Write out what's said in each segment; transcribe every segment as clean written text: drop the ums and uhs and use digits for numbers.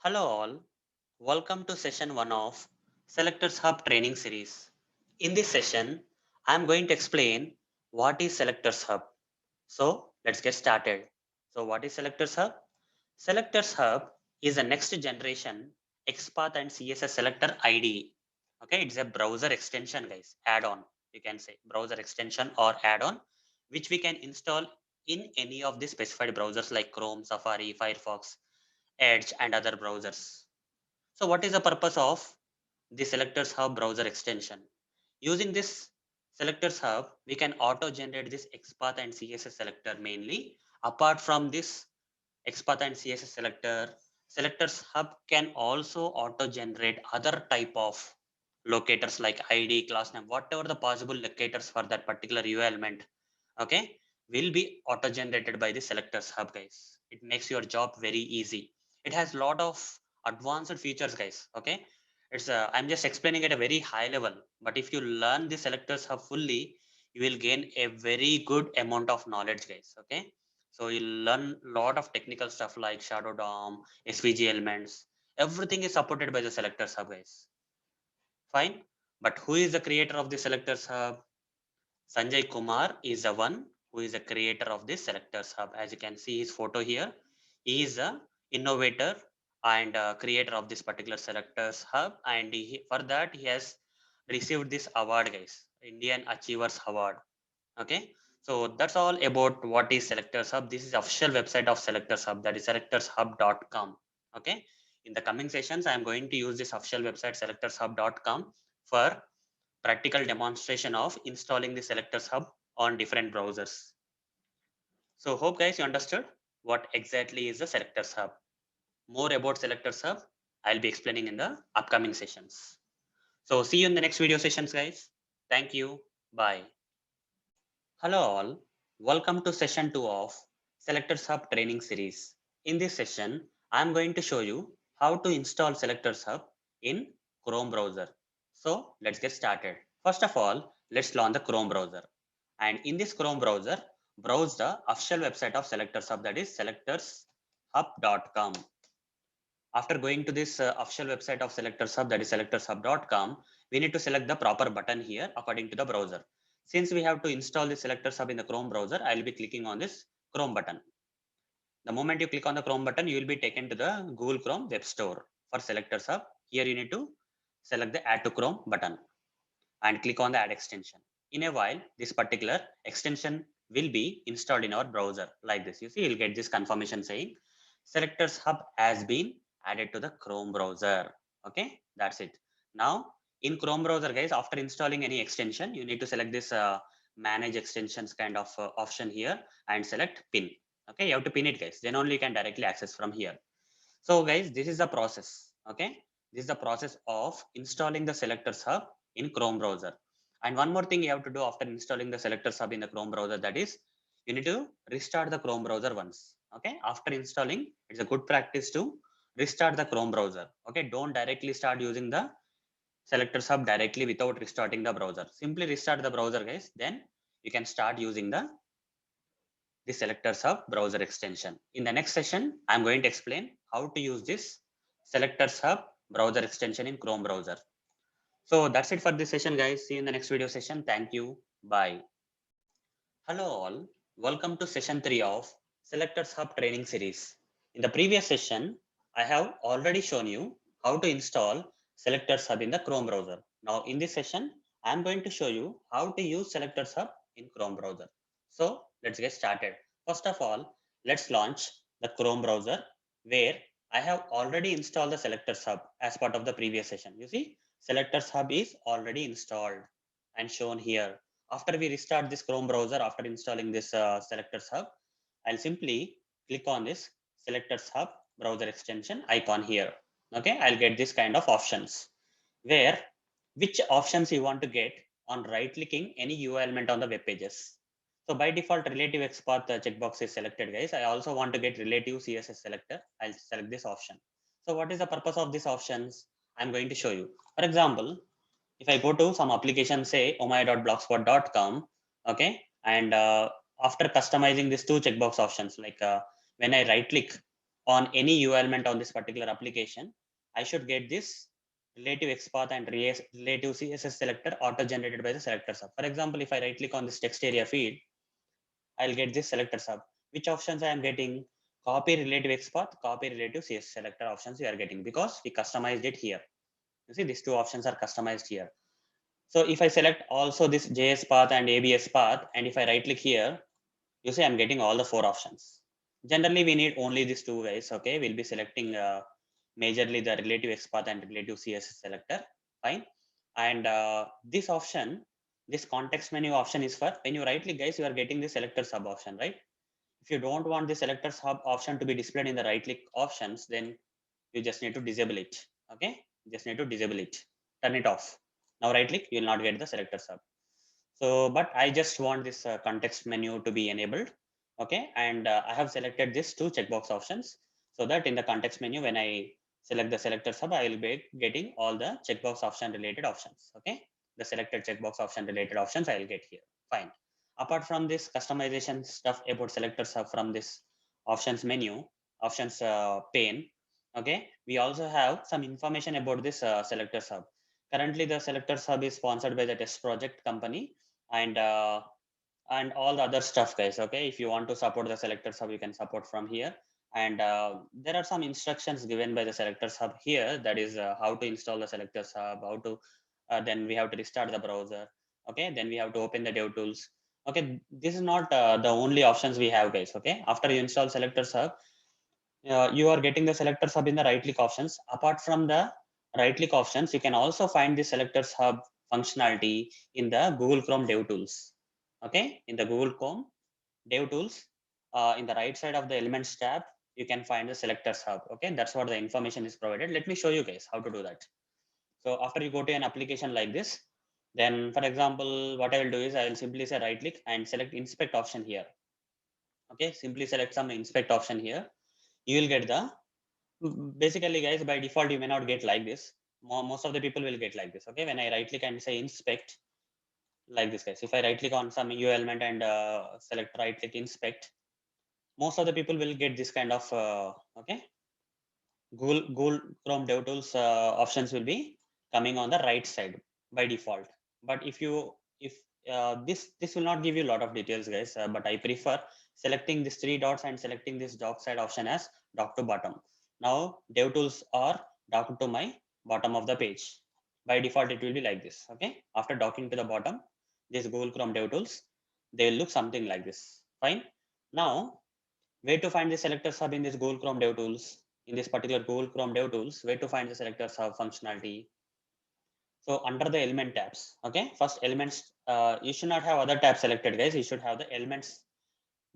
Hello all, welcome to session 1 of Selectors Hub training series. In this session, I am going to explain what is Selectors Hub. So let's get started. So what is Selectors Hub? Selectors Hub is a next generation XPath and CSS selector IDE. Okay, it's a browser extension guys, add-on. You can say browser extension or add-on which we can install in any of the specified browsers like Chrome, Safari, Firefox, Edge and other browsers. So what is the purpose of the Selectors Hub browser extension? Using this Selectors Hub, we can auto-generate this XPath and CSS selector mainly. Apart from this XPath and CSS selector, Selectors Hub can also auto-generate other type of locators like ID, class name, whatever the possible locators for that particular UI element, okay, will be auto-generated by the Selectors Hub, guys. It makes your job very easy. It has a lot of advanced features, guys. Okay, it's I'm just explaining at a very high level, but if you learn the Selectors Hub fully, you will gain a very good amount of knowledge, guys. Okay, so you'll learn a lot of technical stuff like Shadow DOM, SVG elements. Everything is supported by the Selectors Hub, guys. Fine. But who is the creator of the Selectors Hub? Sanjay Kumar is the one who is the creator of this Selectors Hub. As you can see his photo here, he is a innovator and creator of this particular Selectors Hub, and for that he has received this award, guys, Indian Achievers Award. Okay, so that's all about what is Selectors Hub. This is official website of Selectors Hub, that is selectorshub.com. Okay, in the coming sessions I am going to use this official website selectorshub.com for practical demonstration of installing the Selectors Hub on different browsers. So hope guys you understood what exactly is the Selectors Hub. More about Selectors Hub I'll be explaining in the upcoming sessions. So see you in the next video sessions, guys. Thank you. Bye. Hello all, welcome to session 2 of Selectors Hub training series. In this session, I am going to show you how to install Selectors Hub in Chrome browser. So let's get started. First of all, let's launch the Chrome browser. And in this Chrome browser, browse the official website of Selectors Hub, that is selectorshub.com. After going to this official website of Selectors Hub, that is selectorshub.com, we need to select the proper button here according to the browser. Since we have to install the Selectors Hub in the Chrome browser, I will be clicking on this Chrome button. The moment you click on the Chrome button, you will be taken to the Google Chrome Web Store for Selectors Hub. Here you need to select the Add to Chrome button and click on the Add extension. In a while, this particular extension will be installed in our browser like this. You see, you'll get this confirmation saying Selectors Hub has been added to the Chrome browser. Okay, that's it. Now, in Chrome browser, guys, after installing any extension, you need to select this manage extensions kind of option here and select pin. Okay, you have to pin it, guys. Then only you can directly access from here. So, guys, this is the process. Okay, this is the process of installing the Selectors Hub in Chrome browser. And one more thing you have to do after installing the Selectors Hub in the Chrome browser, that is, you need to restart the Chrome browser once. Okay, after installing, it's a good practice to restart the Chrome browser. Okay, don't directly start using the Selectors Hub directly without restarting the browser. Simply restart the browser, guys. Then you can start using the Selectors Hub browser extension. In the next session, I'm going to explain how to use this Selectors Hub browser extension in Chrome browser. So that's it for this session, guys. See you in the next video session. Thank you. Bye. Hello all. Welcome to session 3 of Selectors Hub training series. In the previous session, I have already shown you how to install Selectors Hub in the Chrome browser. Now in this session, I'm going to show you how to use Selectors Hub in Chrome browser. So let's get started. First of all, let's launch the Chrome browser where I have already installed the Selectors Hub as part of the previous session. You see, Selectors Hub is already installed and shown here. After we restart this Chrome browser, after installing this Selectors Hub, I'll simply click on this Selectors Hub browser extension icon here. Okay, I'll get this kind of options where which options you want to get on right clicking any UI element on the web pages. So by default, relative XPath checkbox is selected, guys. I also want to get relative CSS selector. I'll select this option. So what is the purpose of these options? I'm going to show you. For example, if I go to some application, say omaya.blogspot.com, okay, and after customizing these two checkbox options, like when I right click on any U element on this particular application, I should get this relative XPath and relative CSS selector auto generated by the SelectorsHub. For example, if I right click on this text area field, I'll get this SelectorsHub. Which options I am getting? Copy relative XPath, copy relative CSS selector options we are getting because we customized it here. You see, these two options are customized here. So if I select also this JS path and ABS path, and if I right click here, you see I'm getting all the 4 options. Generally, we need only these 2 guys. Okay, we'll be selecting majorly the relative XPath and relative CSS selector. Fine. And this option, this context menu option is for when you right click, guys, you are getting the SelectorsHub option, right? If you don't want the SelectorsHub option to be displayed in the right click options, then you just need to disable it. Okay, just need to disable it, turn it off. Now right click, you will not get the SelectorsHub. So, but I just want this context menu to be enabled. Okay, and I have selected these 2 checkbox options so that in the context menu, when I select the SelectorsHub, I will be getting all the checkbox option related options. Okay, the selected checkbox option related options I will get here. Fine. Apart from this customization stuff about SelectorsHub from this options menu, options pane, okay, we also have some information about this SelectorsHub. Currently, the SelectorsHub is sponsored by the test project company and all the other stuff, guys. Okay, if you want to support the SelectorsHub, you can support from here. And there are some instructions given by the SelectorsHub here, that is how to install the SelectorsHub, how to then we have to restart the browser. Okay, then we have to open the DevTools. Okay, this is not the only options we have, guys. Okay, after you install SelectorsHub, you are getting the SelectorsHub in the right click options. Apart from the right click options, you can also find the SelectorsHub functionality in the Google Chrome DevTools. Okay, in the Google Chrome DevTools, in the right side of the Elements tab, you can find the SelectorsHub. Okay, that's what the information is provided. Let me show you guys how to do that. So after you go to an application like this, then for example, what I will do is I will simply say right click and select inspect option here. Okay, simply select some inspect option here. You will get the basically, guys, by default you may not get like this. Most of the people will get like this. Okay, when I right click and say inspect like this, guys, if I right click on some U element and select right click inspect, most of the people will get this kind of okay, Google Chrome DevTools options will be coming on the right side by default. But if this will not give you a lot of details, guys, but I prefer selecting these 3 dots and selecting this dock side option as dock to bottom. Now DevTools are docked to my bottom of the page. By default, it will be like this. Okay, after docking to the bottom, this Google Chrome DevTools, they will look something like this. Fine. Now, where to find the SelectorsHub in this Google Chrome DevTools? In this particular Google Chrome DevTools, where to find the SelectorsHub functionality? So under the element tabs, okay, first elements, you should not have other tabs selected, guys. You should have the elements,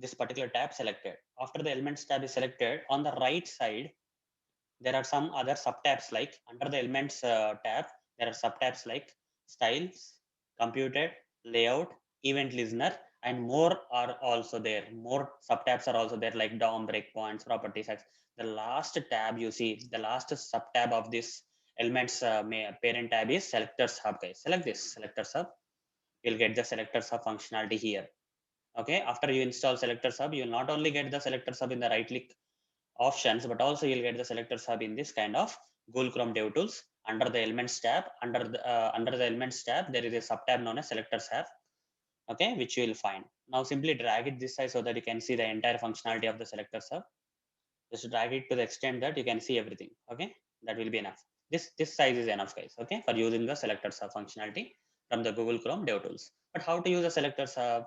this particular tab selected. After the elements tab is selected, on the right side, there are some other subtabs like under the elements tab, there are subtabs like styles, computed, layout, event listener, and more are also there. More subtabs are also there like DOM, breakpoints, properties. The last tab you see, the last subtab of this elements parent tab is SelectorsHub, guys. Select this SelectorsHub. You'll get the SelectorsHub functionality here. Okay, after you install SelectorsHub, you will not only get the SelectorsHub in the right click options, but also you'll get the SelectorsHub in this kind of Google Chrome DevTools under the Elements tab. Under the Elements tab, there is a sub tab known as SelectorsHub. Okay, which you will find. Now simply drag it this side so that you can see the entire functionality of the SelectorsHub. Just drag it to the extent that you can see everything. Okay, that will be enough. This size is enough, guys. Okay, for using the SelectorsHub functionality from the Google Chrome DevTools. But how to use the SelectorsHub?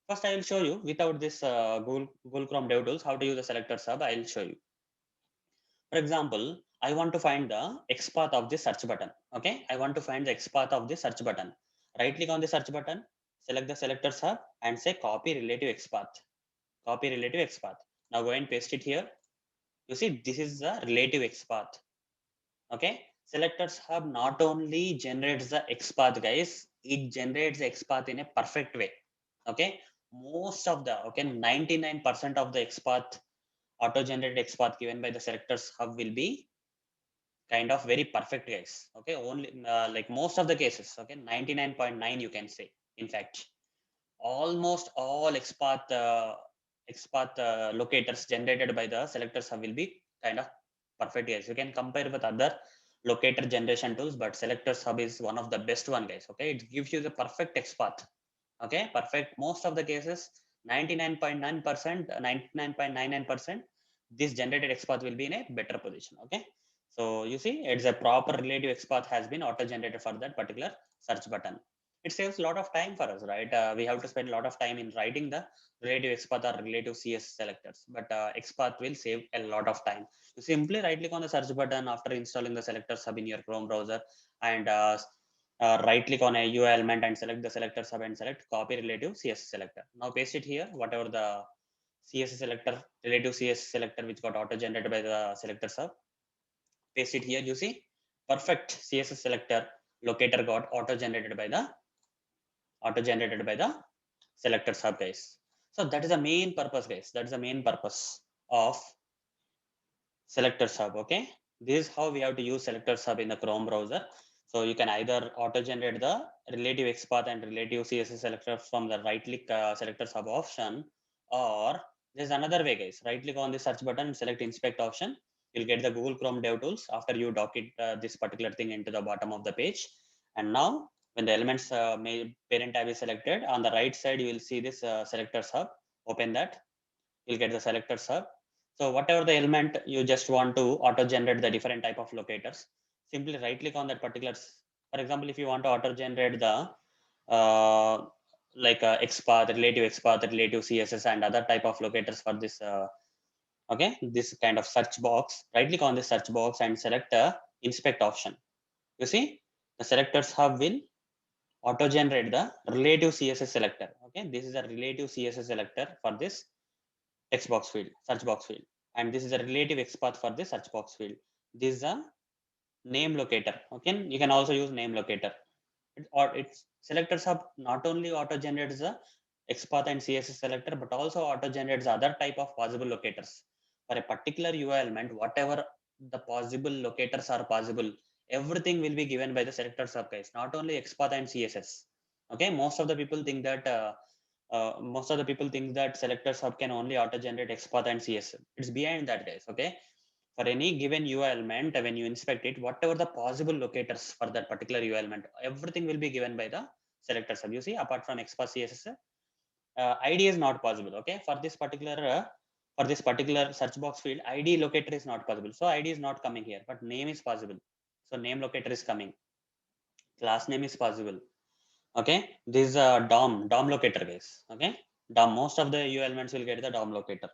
First, I will show you without this Google Chrome DevTools how to use the SelectorsHub. I will show you. For example, I want to find the XPath of the search button. Okay, I want to find the XPath of the search button. Right click on the search button, select the SelectorsHub and say copy relative XPath. Copy relative XPath. Now go and paste it here. You see, this is the relative XPath. Okay, SelectorsHub not only generates the XPath, guys, it generates the XPath in a perfect way. Okay, most of the 99% of the XPath auto-generated XPath given by the SelectorsHub will be kind of very perfect, guys. Okay, only like most of the cases, okay, 99.9 you can say. In fact, almost all XPath XPath locators generated by the selectors hub will be kind of perfect, guys. You can compare with other locator generation tools, but selectors hub is one of the best one, guys. Okay, it gives you the perfect XPath. Okay, perfect. Most of the cases, 99.9%, 99.99%, this generated XPath will be in a better position. Okay, so you see, it's a proper relative XPath has been auto generated for that particular search button. It saves a lot of time for us, right? We have to spend a lot of time in writing the relative XPath or relative CS selectors, but XPath will save a lot of time. You simply right click on the search button after installing the selectors hub in your Chrome browser, and right click on a UI element and select the selectors hub and select copy relative CSS selector. Now paste it here, whatever the CSS selector, relative CSS selector which got auto generated by the selectors hub. Paste it here. You see, perfect CSS selector locator got auto generated by the selectors hub, guys. So that is the main purpose, guys. That is the main purpose of selectors hub. Okay, this is how we have to use selectors hub in the Chrome browser. So you can either auto generate the relative XPath and relative CSS selector from the right click selectors hub option, or there's another way, guys. Right click on the search button and select inspect option. You'll get the Google Chrome dev tools after you dock it this particular thing into the bottom of the page. And now when the elements parent tab is selected, on the right side you will see this selectors hub. Open that, you'll get the selectors hub. So whatever the element you just want to auto generate the different type of locators, simply right click on that particular. For example, if you want to auto generate the like XPath, relative CSS, and other type of locators for this okay, this kind of search box, right click on the search box and select inspect option. You see, the selectors hub will auto generate the relative CSS selector. Okay, this is a relative CSS selector for this text box field, search box field, and this is a relative XPath for the search box field. This is a name locator. Okay, you can also use name locator. Or its selectors hub not only auto generates the XPath and CSS selector, but also auto generates other type of possible locators for a particular UI element. Whatever the possible locators are possible, everything will be given by the selectors hub, guys. Not only XPath and CSS. Okay, most of the people think that selectors hub can only auto generate XPath and CSS. It's behind that, guys. Okay, for any given UI element, when you inspect it, whatever the possible locators for that particular UI element, everything will be given by the selector sub. You see, apart from XPath CSS, ID is not possible. Okay, for this particular search box field, ID locator is not possible. So ID is not coming here, but name is possible. So name locator is coming. Class name is possible. Okay, this is a DOM locator, guys. Okay, DOM. Most of the UI elements will get the DOM locator.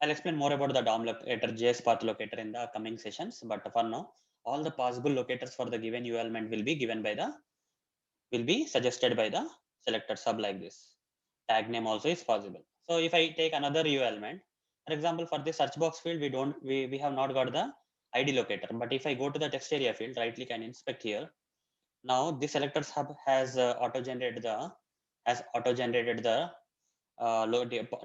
I'll explain more about the DOM locator, JS path locator in the coming sessions. But for now, all the possible locators for the given URL element will be suggested by the selector sub like this. Tag name also is possible. So if I take another URL element, for example, for this search box field, we have not got the ID locator. But if I go to the text area field, right click and inspect here. Now this selectors hub has auto generated the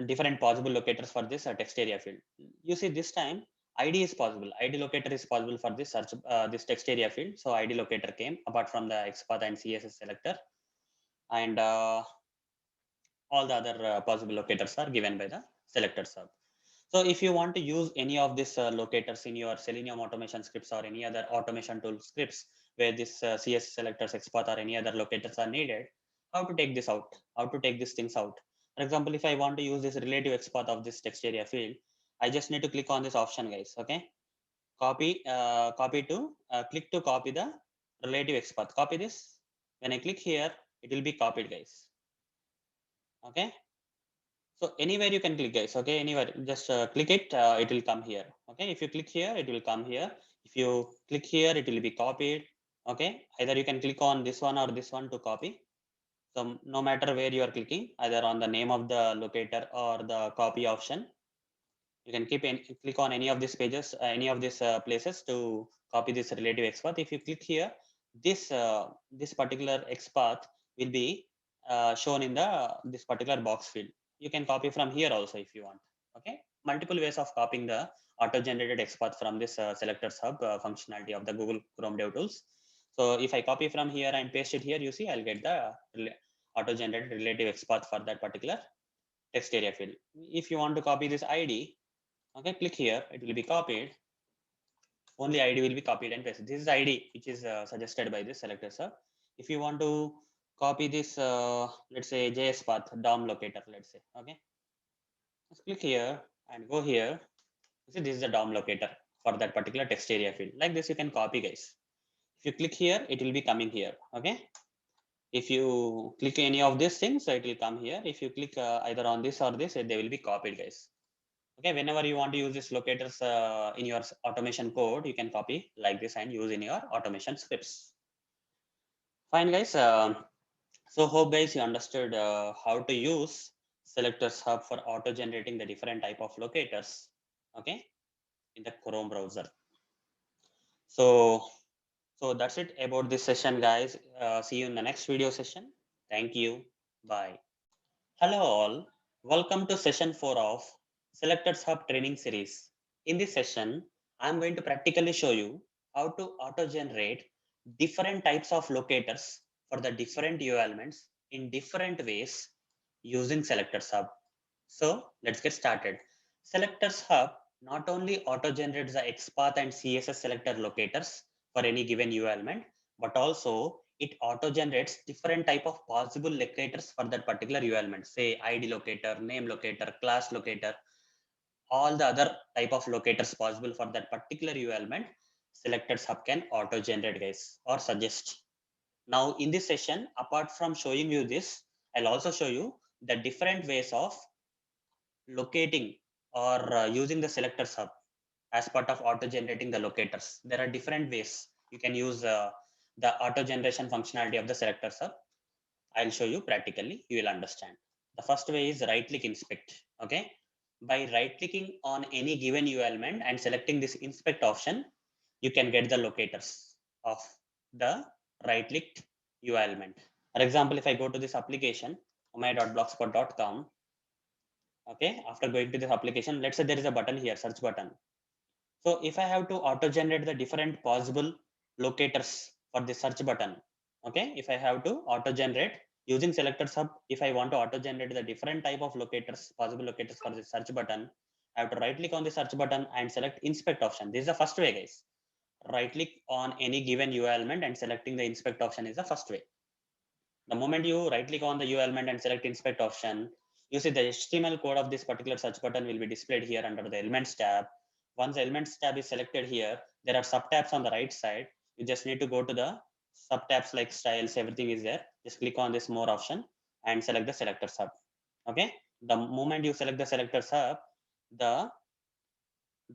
different possible locators for this text area field. You see, this time ID is possible. ID locator is possible for this search this text area field. So ID locator came apart from the XPath and CSS selector, and all the other possible locators are given by the selector sub. So if you want to use any of these locators in your Selenium automation scripts or any other automation tool scripts where this CSS selectors, XPath, or any other locators are needed, how to take this out? How to take these things out? For example, if I want to use this relative XPath of this text area field, I just need to click on this option, guys. Okay, click to copy the relative XPath. Copy this. When I click here, it will be copied, guys. Okay. So anywhere you can click, guys. Okay, anywhere, just click it. It will come here. Okay, if you click here, it will come here. If you click here, it will be copied. Okay, either you can click on this one or this one to copy. So no matter where you are clicking, either on the name of the locator or the copy option, you can click on any of these pages, any of these places to copy this relative XPath. If you click here, this particular XPath will be shown in this particular box field. You can copy from here also if you want. Okay, multiple ways of copying the auto-generated XPath from this selectors hub functionality of the Google Chrome Dev Tools. So if I copy from here and paste it here, you see I'll get the auto-generated relative XPath for that particular text area field. If you want to copy this ID, okay, click here, it will be copied. Only ID will be copied and pasted. This is ID which is suggested by this selector sub. If you want to copy this, let's say JS path DOM locator, let's say, okay, just click here and go here. You see, this is the DOM locator for that particular text area field. Like this, you can copy, guys. If you click here, it will be coming here. Okay. If you click any of these things, so it will come here. If you click either on this or this, they will be copied, guys. Okay, whenever you want to use this locators in your automation code, you can copy like this and use in your automation scripts. Fine, guys. So hope guys you understood how to use Selectors Hub for auto generating the different type of locators. Okay, in the Chrome browser. So that's it about this session, guys. See you in the next video session. Thank you. Bye. Hello all, welcome to session 4 of Selectors Hub training series. In this session, I am going to practically show you how to auto-generate different types of locators for the different UI elements in different ways using Selectors Hub. So let's get started. Selectors Hub not only auto-generates the XPath and CSS selector locators for any given UI element, but also it auto-generates different type of possible locators for that particular UI element, say ID locator, name locator, class locator, all the other type of locators possible for that particular UI element. Selectors Hub can auto-generate, guys, or suggest. Now in this session, apart from showing you this, I'll also show you the different ways of locating or using the Selectors Hub as part of auto generating the locators. There are different ways you can use the auto generation functionality of the Selectors Hub. I'll show you practically, you will understand. The first way is right click inspect. Okay, by right clicking on any given UI element and selecting this inspect option, you can get the locators of the right clicked UI element. For example, if I go to this application, omai.blogspot.com, okay, after going to this application, let's say there is a button here, search button. So if I have to auto generate the different possible locators for the search button, okay, if I have to auto generate using Selectors Hub, if I want to auto generate the different type of locators, possible locators for the search button, I have to right click on the search button and select inspect option. This is the first way, guys. Right click on any given UI element and selecting the inspect option is the first way. The moment you right click on the UI element and select inspect option, you see the HTML code of this particular search button will be displayed here under the elements tab. Once the elements tab is selected here, there are subtabs on the right side. You just need to go to the subtabs like styles, everything is there. Just click on this more option and select the Selectors Hub. Okay. The moment you select the Selectors Hub, the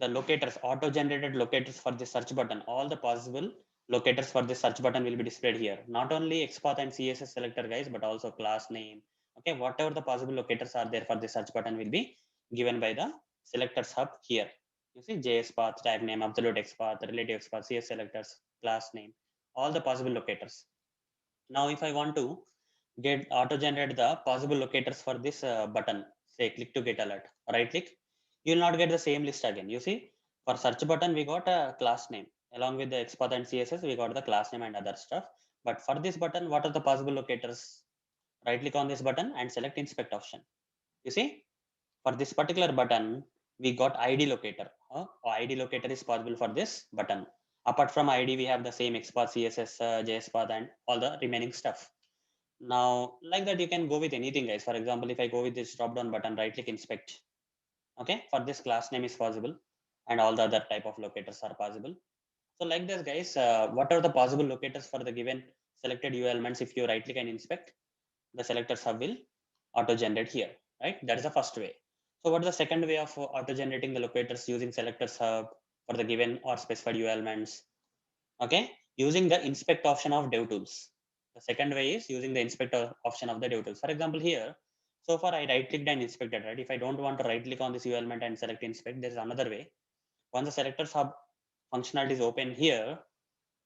locators, auto-generated locators for the search button, all the possible locators for the search button will be displayed here. Not only XPath and CSS selector, guys, but also class name. Okay, whatever the possible locators are there for the search button will be given by the Selectors Hub here. You see JS path, tag name, absolute XPath, relative XPath, CS selectors, class name, all the possible locators. Now, if I want to get auto-generate the possible locators for this button, say click to get alert, right click, you will not get the same list again. You see, for search button, we got a class name. Along with the XPath and CSS, we got the class name and other stuff. But for this button, what are the possible locators? Right click on this button and select inspect option. You see, for this particular button, we got ID locator. ID locator is possible for this button. Apart from ID, we have the same XPath, CSS, JS path, and all the remaining stuff. Now, like that, you can go with anything, guys. For example, if I go with this drop down button, right click inspect. Okay, for this class name is possible, and all the other type of locators are possible. So, like this, guys, what are the possible locators for the given selected UI elements? If you right click and inspect, the Selectors Hub will auto generate here, right? That is the first way. So, what is the second way of auto generating the locators using Selectors Hub for the given or specified UI elements? Okay, using the inspect option of DevTools. The second way is using the inspect option of the DevTools. For example, here, so far I right clicked and inspected, right? If I don't want to right click on this UI element and select inspect, there is another way. Once the Selectors Hub functionality is open here,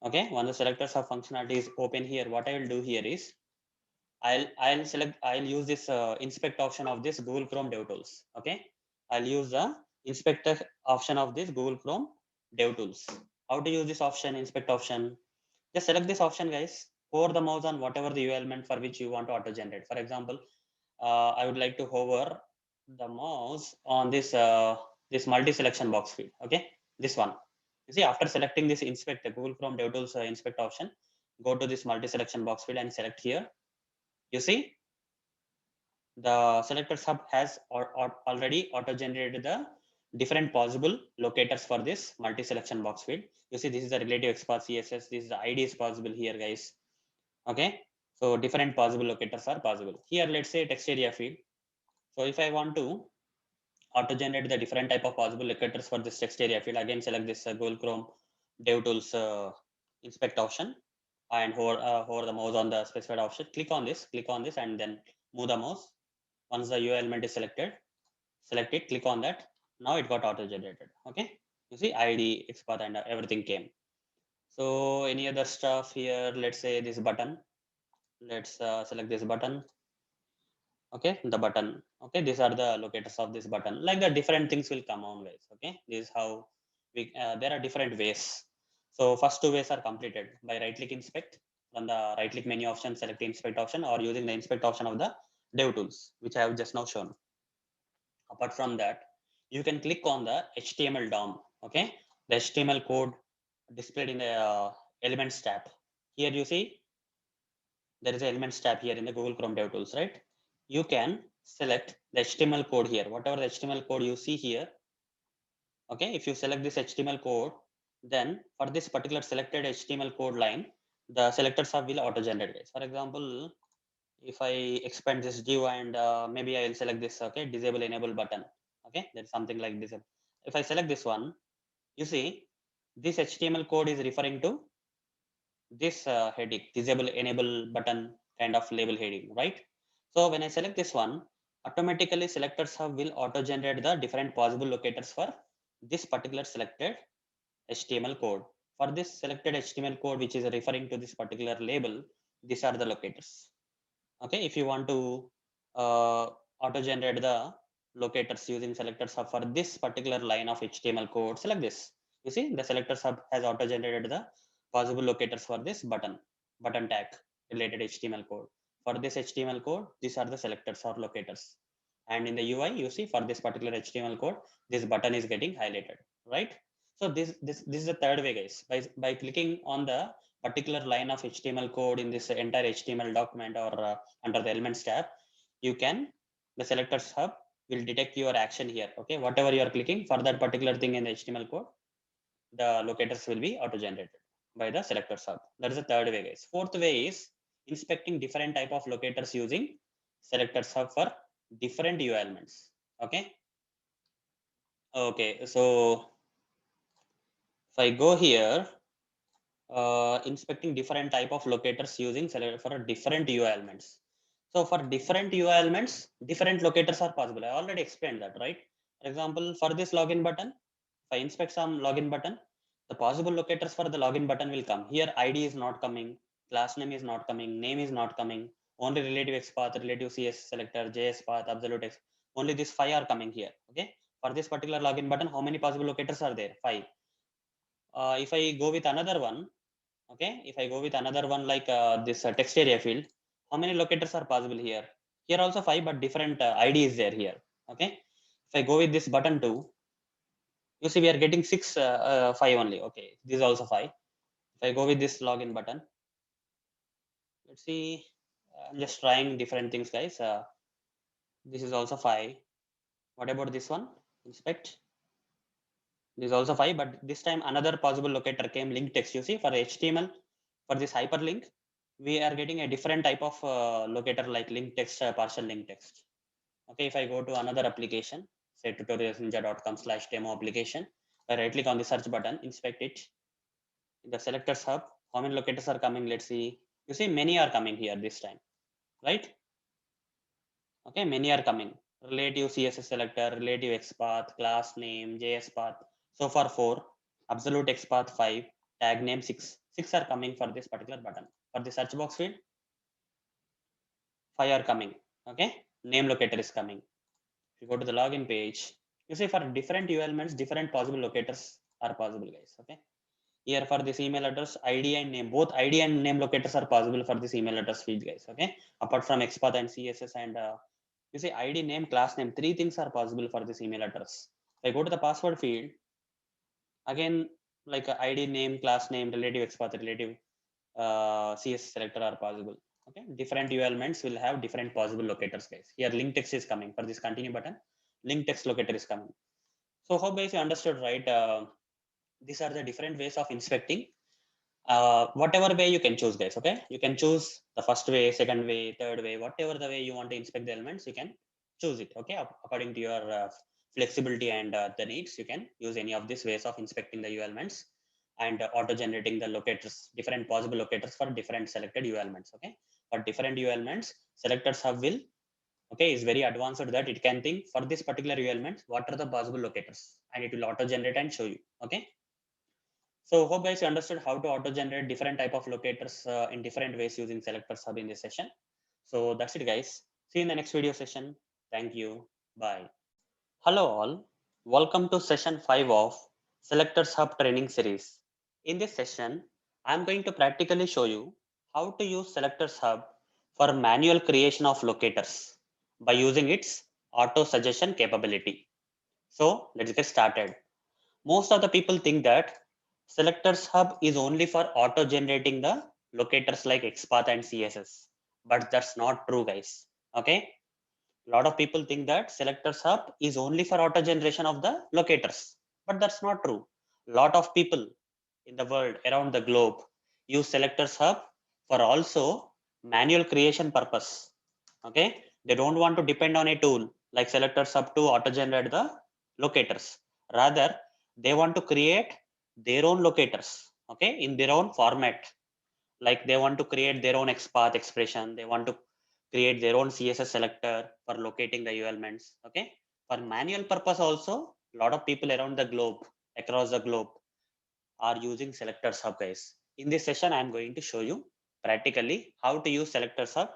okay, once the Selectors Hub functionality is open here, what I will do here is I'll use this inspect option of this Google Chrome DevTools. Okay, I'll use the inspector option of this Google Chrome DevTools. How to use this option, inspect option? Just select this option, guys. Hover the mouse on whatever the UI element for which you want to auto generate. For example, I would like to hover the mouse on this this multi-selection box field. Okay, this one. You see, after selecting this inspect the Google Chrome DevTools inspect option, go to this multi-selection box field and select here. You see, the selectors hub has already auto-generated the different possible locators for this multi-selection box field. You see, this is the relative XPath CSS. This is the ID is possible here, guys. Okay, so different possible locators are possible here. Let's say text area field. So if I want to auto generate the different type of possible locators for this text area field, again select this Google Chrome DevTools inspect option and hover the mouse on the specified option. Click on this, and then move the mouse. Once the UI element is selected, select it, click on that. Now it got auto generated. Okay, you see ID, XPath, and everything came. So any other stuff here? Let's say this button. Let's select this button. Okay, the button. Okay, these are the locators of this button. Like the different things will come on, guys. Okay, this is how we there are different ways. So first two ways are completed by right click inspect. From the right click menu option, select the inspect option, or using the inspect option of the dev tools, which I have just now shown. Apart from that, you can click on the HTML DOM. Okay, the HTML code displayed in the elements tab. Here you see there is an elements tab here in the Google Chrome DevTools, right? You can select the HTML code here, whatever the HTML code you see here. Okay, if you select this HTML code, then for this particular selected HTML code line, the selectors will auto generate. For example, if I expand this div and maybe I will select this, okay, disable enable button. Okay, there's something like this. If I select this one, you see this HTML code is referring to this heading, disable enable button kind of label heading, right? So when I select this one, automatically selectors hub will auto generate the different possible locators for this particular selected HTML code. For this selected HTML code which is referring to this particular label, these are the locators. Okay, if you want to auto generate the locators using selectors hub for this particular line of HTML code, select this. You see the selectors hub has auto generated the possible locators for this button tag related HTML code. For this HTML code, these are the selectors or locators. And in the UI, you see for this particular HTML code, this button is getting highlighted, right? So this is the third way, guys. By clicking on the particular line of HTML code in this entire HTML document or under the elements tab, you can, the selectors hub will detect your action here. Okay, whatever you are clicking for that particular thing in the HTML code, the locators will be auto generated by the selectors hub. That is the third way, guys. Fourth way is inspecting different type of locators using selectors hub for different UI elements. Okay, okay, so if I go here, inspecting different type of locators using select for different UI elements. So for different UI elements, different locators are possible. I already explained that, right? For example, for this login button, if I inspect some login button, the possible locators for the login button will come. Here ID is not coming, class name is not coming, name is not coming, only relative XPath, relative CS selector, JS path, absolute X, only these 5 are coming here. Okay. For this particular login button, how many possible locators are there? 5. If I go with another one, okay, if I go with another one like this text area field, how many locators are possible here? Here also 5, but different ID is there here. Okay, if I go with this button 2, you see we are getting 6 5 only. Okay, this is also 5. If I go with this login button, let's see, I'm just trying different things, guys. This is also 5. What about this one? Inspect. This is also 5, but this time another possible locator came, link text. You see, for HTML, for this hyperlink, we are getting a different type of locator like link text, partial link text. Okay, if I go to another application, say tutorialsninja.com/demo application, I right click on the search button, inspect it. In the selectors hub, how many locators are coming? Let's see. You see, many are coming here this time, right? Okay, many are coming. Relative CSS selector, relative XPath, class name, JS path. So far 4, absolute XPath 5, tag name 6. 6 are coming for this particular button. For the search box field, 5 are coming. Okay, name locator is coming. If you go to the login page, you see for different UI elements, different possible locators are possible, guys. Okay. Here for this email address, ID and name, both ID and name locators are possible for this email address field, guys. Okay. Apart from XPath and CSS and You see ID, name, class name, three things are possible for this email address. If I go to the password field, again, like ID, name, class name, relative, XPath, relative, CS selector are possible. Okay, different UL elements will have different possible locators, guys. Here, link text is coming for this continue button. Link text locator is coming. So, hope guys you understood, right? These are the different ways of inspecting. Whatever way you can choose, guys. Okay, you can choose the first way, second way, third way, whatever the way you want to inspect the elements, you can choose it. Okay, according to your flexibility and the needs, you can use any of these ways of inspecting the UL elements and auto generating the locators, different possible locators for different selected UL elements. Okay, for different UL elements, SelectorsHub will, okay, is very advanced that it can think for this particular UL element what are the possible locators, and it will auto generate and show you. Okay, so hope guys you understood how to auto generate different type of locators in different ways using SelectorsHub in this session. So that's it, guys. See you in the next video session. Thank you. Bye. Hello all. Welcome to session 5 of SelectorsHub training series. In this session, I am going to practically show you how to use SelectorsHub for manual creation of locators by using its auto suggestion capability. So let's get started. Most of the people think that SelectorsHub is only for auto generating the locators like XPath and CSS, but that's not true, guys. Okay, a lot of people think that SelectorsHub is only for auto generation of the locators, but that's not true. A lot of people in the world around the globe use SelectorsHub for also manual creation purpose. Okay, they don't want to depend on a tool like SelectorsHub to auto generate the locators. Rather, they want to create their own locators. Okay, in their own format. Like they want to create their own XPath expression. They want to create their own CSS selector for locating the UL elements. Okay, for manual purpose also, a lot of people around the globe, across the globe, are using SelectorsHub, guys. In this session, I am going to show you practically how to use SelectorsHub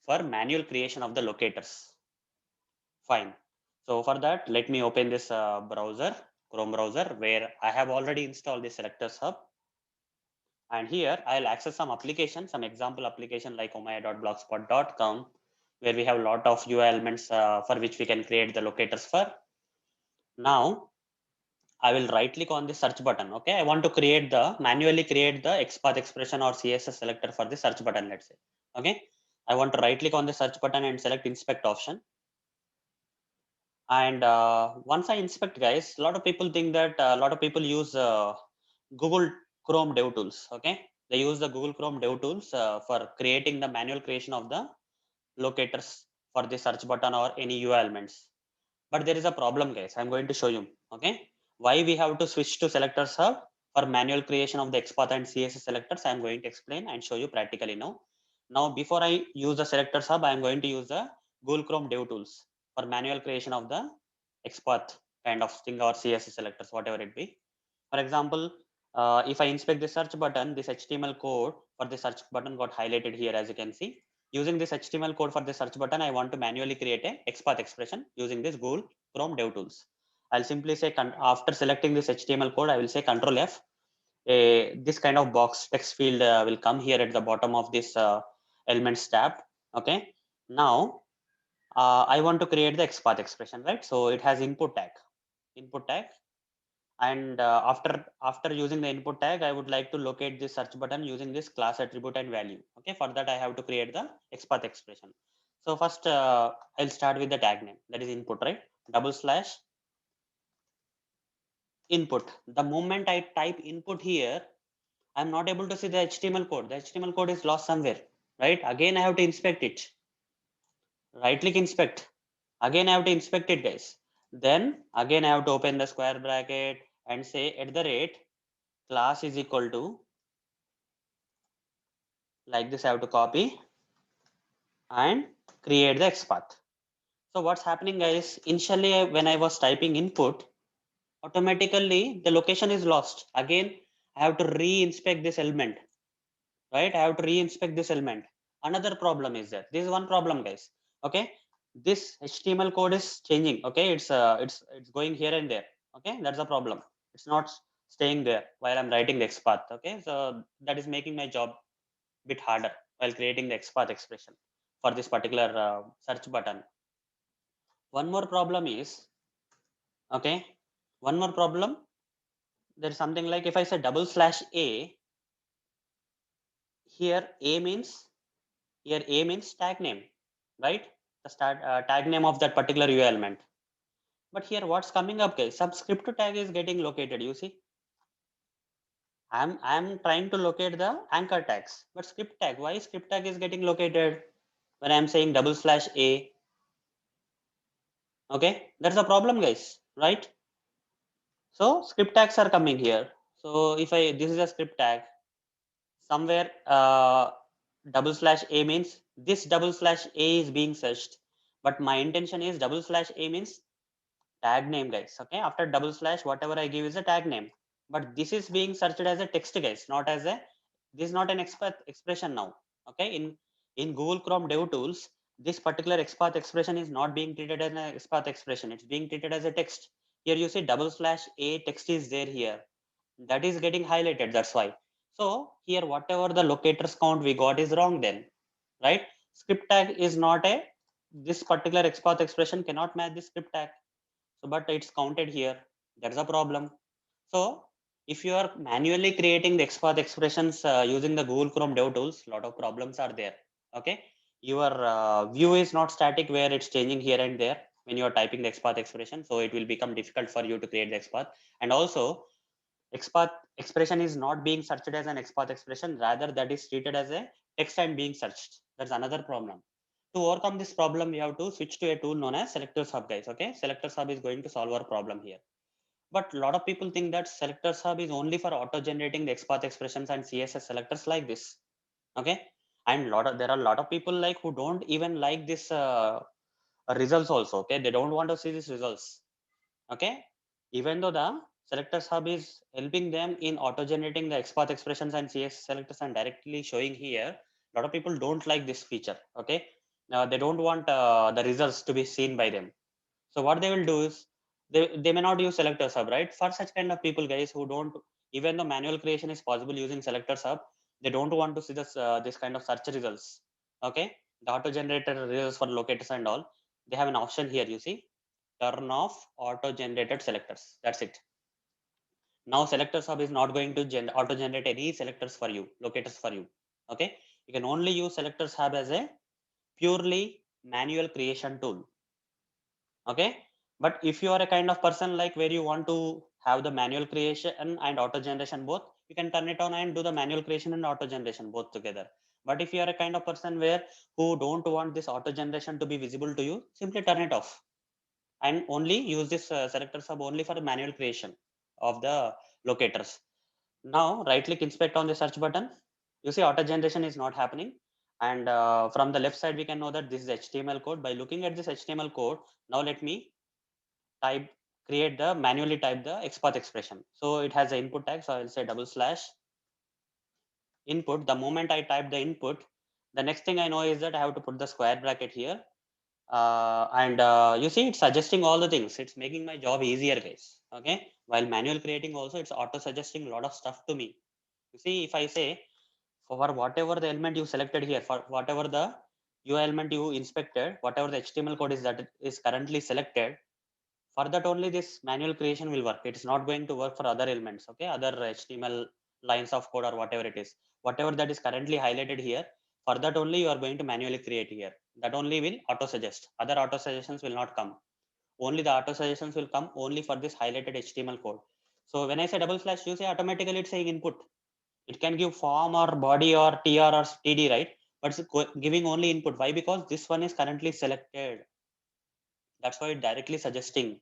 for manual creation of the locators. Fine. So for that, let me open this browser, Chrome browser, where I have already installed the SelectorsHub. And here I'll access some application, some example application like omaya.blogspot.com, where we have a lot of UI elements for which we can create the locators for. Now I will right click on the search button. Okay, I want to create the manually create the XPath expression or CSS selector for the search button. Let's say, okay, I want to right click on the search button and select inspect option. And once I inspect, guys, a lot of people think that a lot of people use Google Chrome dev tools. Okay, they use the Google Chrome dev tools for creating the manual creation of the locators for the search button or any UI elements. But there is a problem, guys. I'm going to show you. Okay, why we have to switch to SelectorsHub for manual creation of the XPath and CSS selectors. I'm going to explain and show you practically now. Now, before I use the SelectorsHub, I'm going to use the Google Chrome dev tools for manual creation of the XPath kind of thing or CSS selectors, whatever it be. For example, if I inspect the search button, this HTML code for the search button got highlighted here, as you can see. Using this HTML code for the search button, I want to manually create a XPath expression using this Google Chrome dev tools. I'll simply say, after selecting this HTML code, I will say Control F. This kind of box text field will come here at the bottom of this elements tab. Okay. Now, I want to create the XPath expression, right? So it has input tag. And after using the input tag, I would like to locate this search button using this class attribute and value. Okay, for that I have to create the XPath expression. So first I'll start with the tag name, that is input, right? / input. The moment I type input here, I'm not able to see the HTML code. The HTML code is lost somewhere, right? Again I have to inspect it. Right click inspect. Again I have to inspect it, guys. Then again I have to open the square bracket and say @ class is equal to, like this. I have to copy and create the XPath. So what's happening, guys? Initially, when I was typing input, automatically the location is lost. Again, I have to re-inspect this element, right? I have to re-inspect this element. Another problem is that this is one problem, guys. Okay, this HTML code is changing. Okay, it's going here and there. Okay, that's the problem. It's not staying there while I'm writing the XPath. Okay, so that is making my job bit harder while creating the XPath expression for this particular search button. One more problem is, okay, one more problem. There's something like if I say /A, here A means tag name, right? The tag name of that particular UI element. But here what's coming up, guys? Subscript tag is getting located. You see, I'm trying to locate the anchor tags, but script tag. Why script tag is getting located when I'm saying /A? Okay, that's a problem, guys, right? So script tags are coming here. So if this is a script tag, somewhere /A means this /A is being searched, but my intention is /A means tag name, guys. Okay, after whatever I give is a tag name, but this is being searched as a text, guys, not as a, this is not an expression now. Okay, in Google Chrome Dev Tools, this particular XPath expression is not being treated as an XPath expression, it's being treated as a text. Here you see /A text is there here, that is getting highlighted, that's why. So here whatever the locators count we got is wrong then, right? Script tag is not a, this particular XPath expression cannot match the script tag, so but it's counted here, that's a problem. So if you are manually creating the XPath expressions using the Google Chrome Dev Tools, lot of problems are there. Okay, your view is not static where it's changing here and there when you are typing the XPath expression, so it will become difficult for you to create the XPath. And also XPath expression is not being searched as an XPath expression, rather that is treated as a text and being searched. That's another problem. To overcome this problem, we have to switch to a tool known as SelectorsHub, guys. Okay, SelectorsHub is going to solve our problem here. But a lot of people think that SelectorsHub is only for auto-generating the XPath expressions and CSS selectors like this. Okay, and there are a lot of people like who don't even like this results also. Okay, they don't want to see these results. Okay, even though the SelectorsHub is helping them in auto-generating the XPath expressions and CSS selectors and directly showing here, a lot of people don't like this feature. Okay, they don't want the results to be seen by them. So what they will do is they may not use SelectorsHub, right? For such kind of people, guys, who don't, even though manual creation is possible using SelectorsHub, they don't want to see this kind of search results. Okay, the auto-generated results for locators and all, they have an option here. You see, turn off auto-generated selectors. That's it. Now SelectorsHub is not going to auto-generate any selectors for you, locators for you. Okay, you can only use SelectorsHub as a purely manual creation tool. Okay, but if you are a kind of person like where you want to have the manual creation and auto generation both, you can turn it on and do the manual creation and auto generation both together. But if you are a kind of person where who don't want this auto generation to be visible to you, simply turn it off and only use this SelectorsHub only for manual creation of the locators. Now right click inspect on the search button, you see auto generation is not happening. And from the left side we can know that this is HTML code. By looking at this HTML code, now let me type, create the, manually type the XPath expression. So it has an input tag, so I'll say /input. The moment I type the input, the next thing I know is that I have to put the square bracket here. And you see it's suggesting all the things, it's making my job easier, guys. Okay, while manual creating also, it's auto suggesting a lot of stuff to me. You see, if I say for whatever the element you selected here, for whatever the UI element you inspected, whatever the HTML code is that is currently selected, for that only this manual creation will work. It's not going to work for other elements. Okay, other HTML lines of code or whatever it is, whatever that is currently highlighted here, for that only you are going to manually create here. That only will auto suggest, other auto suggestions will not come. Only the auto suggestions will come only for this highlighted HTML code. So when I say /, you say automatically it's saying input. It can give form or body or tr or td, right? But it's giving only input. Why? Because this one is currently selected. That's why it directly suggesting.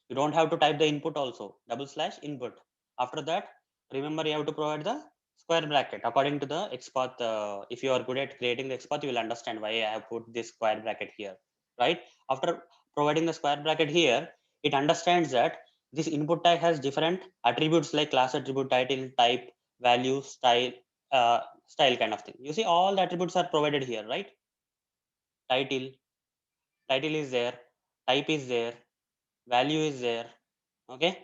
You don't have to type the input also, /input. After that, remember you have to provide the square bracket according to the XPath. If you are good at creating the XPath, you will understand why I have put this square bracket here, right? After providing the square bracket here, it understands that this input tag has different attributes like class attribute, title, type, value, style kind of thing. You see all the attributes are provided here, right? Title, title is there, type is there, value is there. Okay,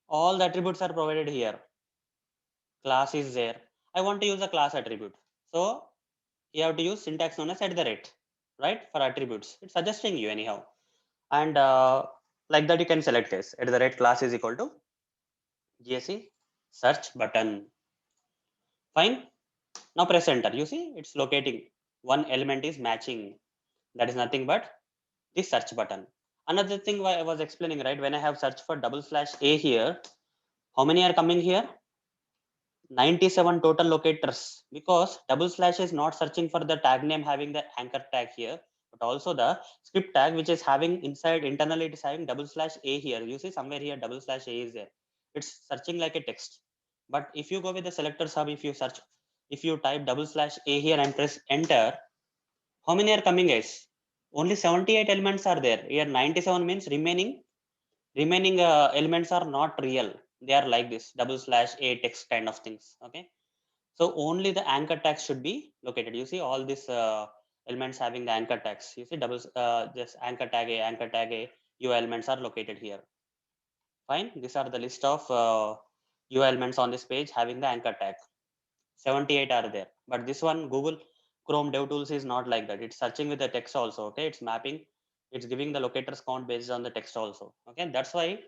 all the attributes are provided here. Class is there. I want to use a class attribute, so you have to use syntax known as @ right, for attributes. It's suggesting you anyhow. And like that, you can select this @ class is equal to GSC search button. Fine. Now press enter. You see, it's locating. One element is matching. That is nothing but the search button. Another thing I was explaining, right? When I have searched for /A here, how many are coming here? 97 total locators, because / is not searching for the tag name having the anchor tag here, but also the script tag which is having inside internally it is having /A here. You see somewhere here /A is there. It's searching like a text. But if you go with the SelectorsHub, if you type /A here and press enter, how many are coming, guys? Only 78 elements are there. Here 97 means remaining elements are not real. They are like this /A text kind of things. Okay. So only the anchor tags should be located. You see all these elements having the anchor tags. You see this anchor tag A, UI elements are located here. Fine. These are the list of UI elements on this page having the anchor tag. 78 are there. But this one, Google Chrome DevTools is not like that. It's searching with the text also. Okay. It's mapping. It's giving the locators count based on the text also. Okay. That's why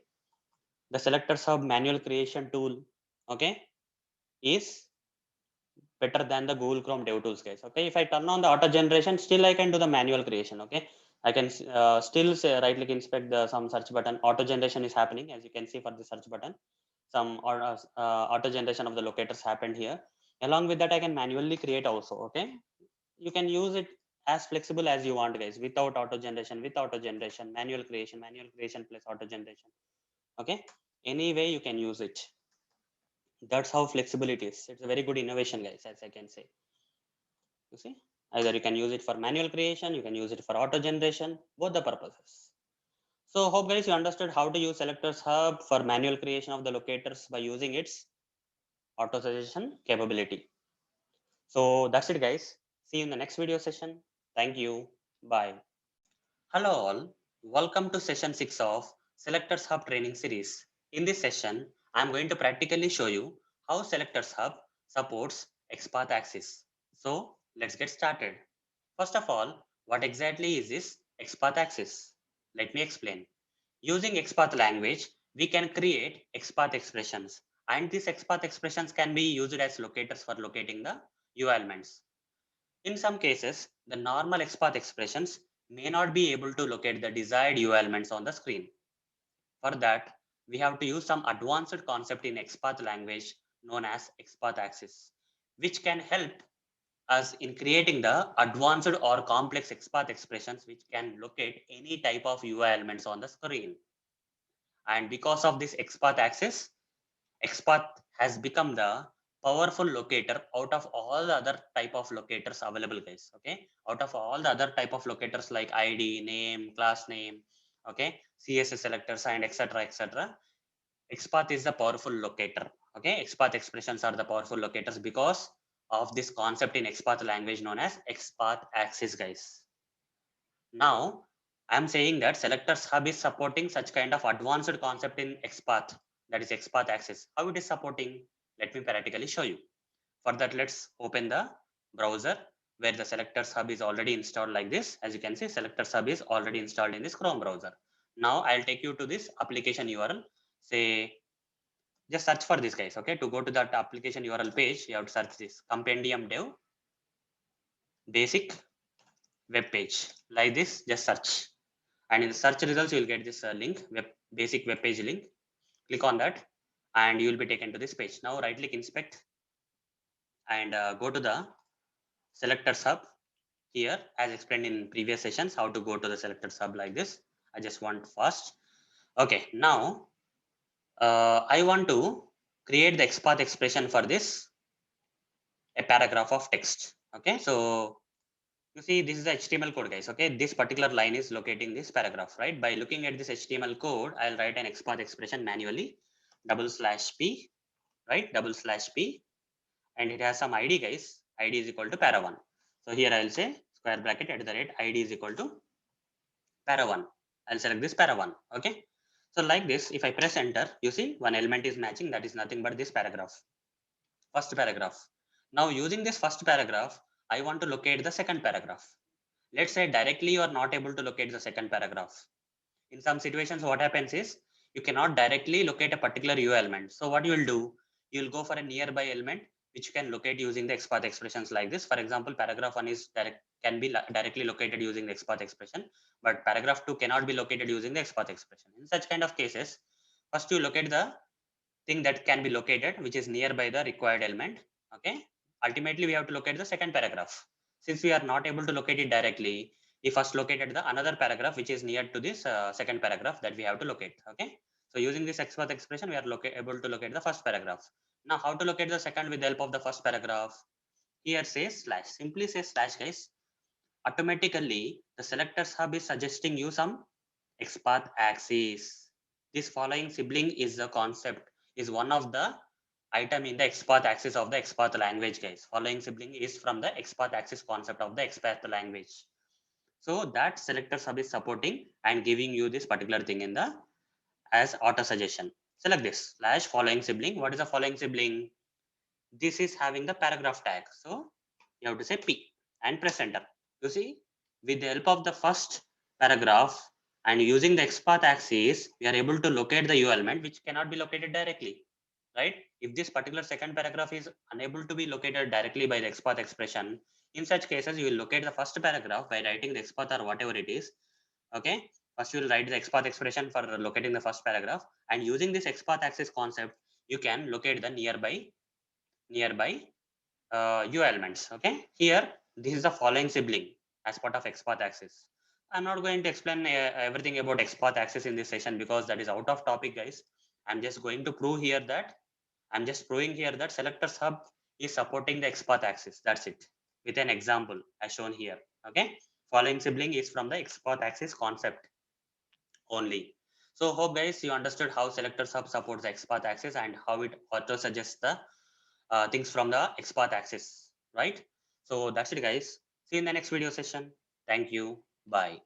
the SelectorsHub manual creation tool, okay, is better than the Google Chrome DevTools, guys. Okay, if I turn on the auto generation, still I can do the manual creation. Okay, I can still say right click inspect the some search button. Auto generation is happening, as you can see for the search button. Some auto generation of the locators happened here. Along with that, I can manually create also. Okay, you can use it as flexible as you want, guys. Without auto generation, with auto generation, manual creation plus auto generation. Okay, any way you can use it. That's how flexible it is. It's a very good innovation, guys, as I can say. You see, either you can use it for manual creation, you can use it for auto generation, both the purposes. So hope guys you understood how to use SelectorsHub for manual creation of the locators by using its auto suggestion capability. So that's it, guys. See you in the next video session. Thank you. Bye. Hello all. Welcome to session 6 of SelectorsHub training series. In this session, I am going to practically show you how SelectorsHub supports XPath axis. So let's get started. First of all, what exactly is this XPath axis? Let me explain. Using XPath language, we can create XPath expressions, and these XPath expressions can be used as locators for locating the UI elements. In some cases, the normal XPath expressions may not be able to locate the desired UI elements on the screen. For that, we have to use some advanced concept in XPath language known as XPath axis, which can help us in creating the advanced or complex XPath expressions which can locate any type of UI elements on the screen. And because of this XPath axis, XPath has become the powerful locator out of all the other type of locators available, guys. Okay, out of all the other type of locators like ID, name, class name, okay, CSS selectors and etc. XPath is the powerful locator. Okay, XPath expressions are the powerful locators because of this concept in XPath language known as XPath axis, guys. Now, I'm saying that SelectorsHub is supporting such kind of advanced concept in XPath, that is XPath axis. How it is supporting? Let me practically show you. For that, let's open the browser where the SelectorsHub is already installed like this. As you can see, SelectorsHub is already installed in this Chrome browser. Now, I'll take you to this application URL. Say, just search for this, guys. Okay, to go to that application URL page, you have to search this compendium dev basic web page. Like this, just search. And in the search results, you will get this link, basic web page link. Click on that and you will be taken to this page. Now right click inspect and go to the SelectorsHub here, as explained in previous sessions, how to go to the SelectorsHub like this. I just want fast. Okay, now I want to create the XPath expression for this, a paragraph of text. Okay, so you see, this is the HTML code, guys. Okay, this particular line is locating this paragraph, right? By looking at this HTML code, I'll write an XPath expression manually, /p, right? /p, and it has some ID, guys. ID is equal to para1. So here I'll say square bracket @ ID is equal to para1. I'll select this para1. Okay. So like this, if I press enter, you see one element is matching. That is nothing but this paragraph. First paragraph. Now using this first paragraph, I want to locate the second paragraph. Let's say directly you are not able to locate the second paragraph. In some situations, what happens is you cannot directly locate a particular U element. So what you will do, you will go for a nearby element which you can locate using the XPath expressions like this. For example, paragraph 1 is can be directly located using the XPath expression, but paragraph 2 cannot be located using the XPath expression. In such kind of cases, first you locate the thing that can be located, which is nearby the required element. Okay. Ultimately, we have to locate the second paragraph. Since we are not able to locate it directly, we first located the another paragraph which is near to this second paragraph that we have to locate. Okay. So using this XPath expression, we are able to locate the first paragraph. Now, how to locate the second with the help of the first paragraph? Here says slash. Simply say slash, guys. Automatically, the selectors hub is suggesting you some XPath axis. This following sibling is the concept, is one of the item in the XPath axis of the XPath language, guys. Following sibling is from the XPath axis concept of the XPath language. So that selector sub is supporting and giving you this particular thing in the as auto suggestion. Select this slash following sibling. What is the following sibling? This is having the paragraph tag. So you have to say P and press enter. You see, with the help of the first paragraph and using the XPath axis, we are able to locate the U element which cannot be located directly, right? If this particular second paragraph is unable to be located directly by the XPath expression, in such cases, you will locate the first paragraph by writing the XPath or whatever it is. Okay. First, you will write the XPath expression for locating the first paragraph, and using this XPath axis concept, you can locate the nearby U elements. Okay, here this is the following sibling as part of XPath axis. I'm not going to explain everything about XPath axis in this session because that is out of topic, guys. I'm just going to prove here that I'm just proving here that selectors hub is supporting the XPath axis. That's it, with an example as shown here. Okay, following sibling is from the XPath axis concept only. So hope guys you understood how selectors hub supports the XPath axis and how it auto suggests the things from the XPath axis, right? So that's it, guys. See you in the next video session. Thank you. Bye.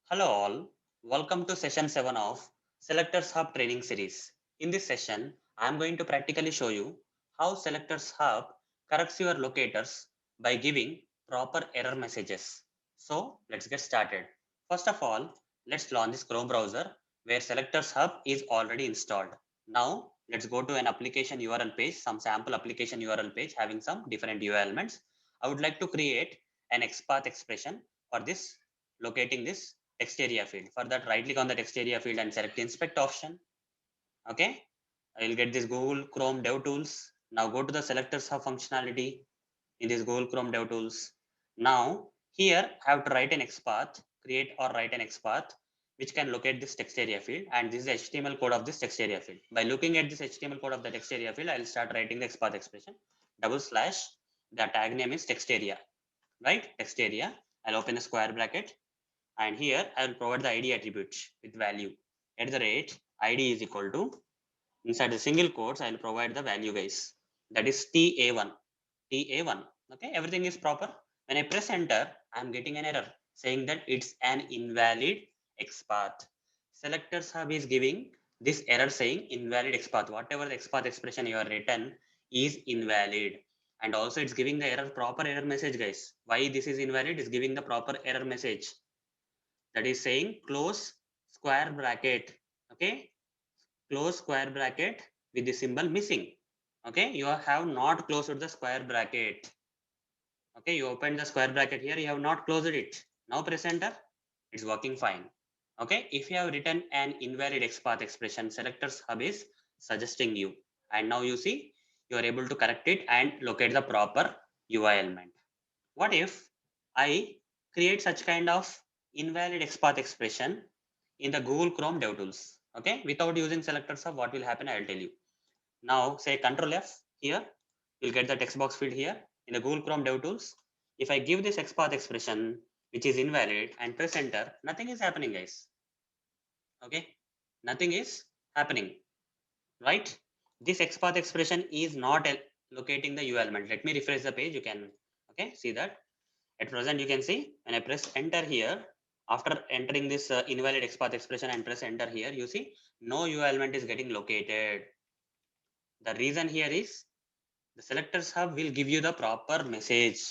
Hello, all. Welcome to session 7 of Selectors Hub training series. In this session, I'm going to practically show you how Selectors Hub corrects your locators by giving proper error messages. So let's get started. First of all, let's launch this Chrome browser where Selectors Hub is already installed. Now, let's go to an application URL page, some sample application URL page having some different UI elements. I would like to create an XPath expression for this, locating this text area field. For that, right click on the text area field and select inspect option. Okay, I will get this Google Chrome DevTools. Now go to the selectors hub functionality in this Google Chrome DevTools. Now here I have to write an XPath, create or write an XPath which can locate this text area field, and this is the HTML code of this text area field. By looking at this HTML code of the text area field, I will start writing the XPath expression. / the tag name is text area, right? Text area. I'll open a square bracket, and here I will provide the ID attribute with value at the rate ID is equal to, inside the single quotes I will provide the value, guys, that is TA1. Okay, everything is proper. When I press enter, I'm getting an error saying that it's an invalid XPath. Selectors hub is giving this error saying invalid XPath. Whatever the XPath expression you are written is invalid. And also it's giving the proper error message, guys. Why this is invalid? Is giving the proper error message, that is saying close square bracket. Okay, close square bracket with the symbol missing. Okay, you have not closed the square bracket. Okay, you opened the square bracket here, you have not closed it. Now press enter, it's working fine. Okay, if you have written an invalid XPath expression, selectors hub is suggesting you, and now you see you are able to correct it and locate the proper UI element. What if I create such kind of invalid XPath expression in the Google Chrome DevTools? Okay, without using selectors hub, what will happen? I'll tell you. Now say Control F here, you'll get the text box field here in the Google Chrome DevTools. If I give this XPath expression which is invalid and press enter, nothing is happening, guys. Okay, nothing is happening, right? This XPath expression is not locating the U element. Let me refresh the page. You can see that at present you can see when I press enter here, after entering this invalid XPath expression and press enter here, you see no U element is getting located. The reason here is the selectors hub will give you the proper message.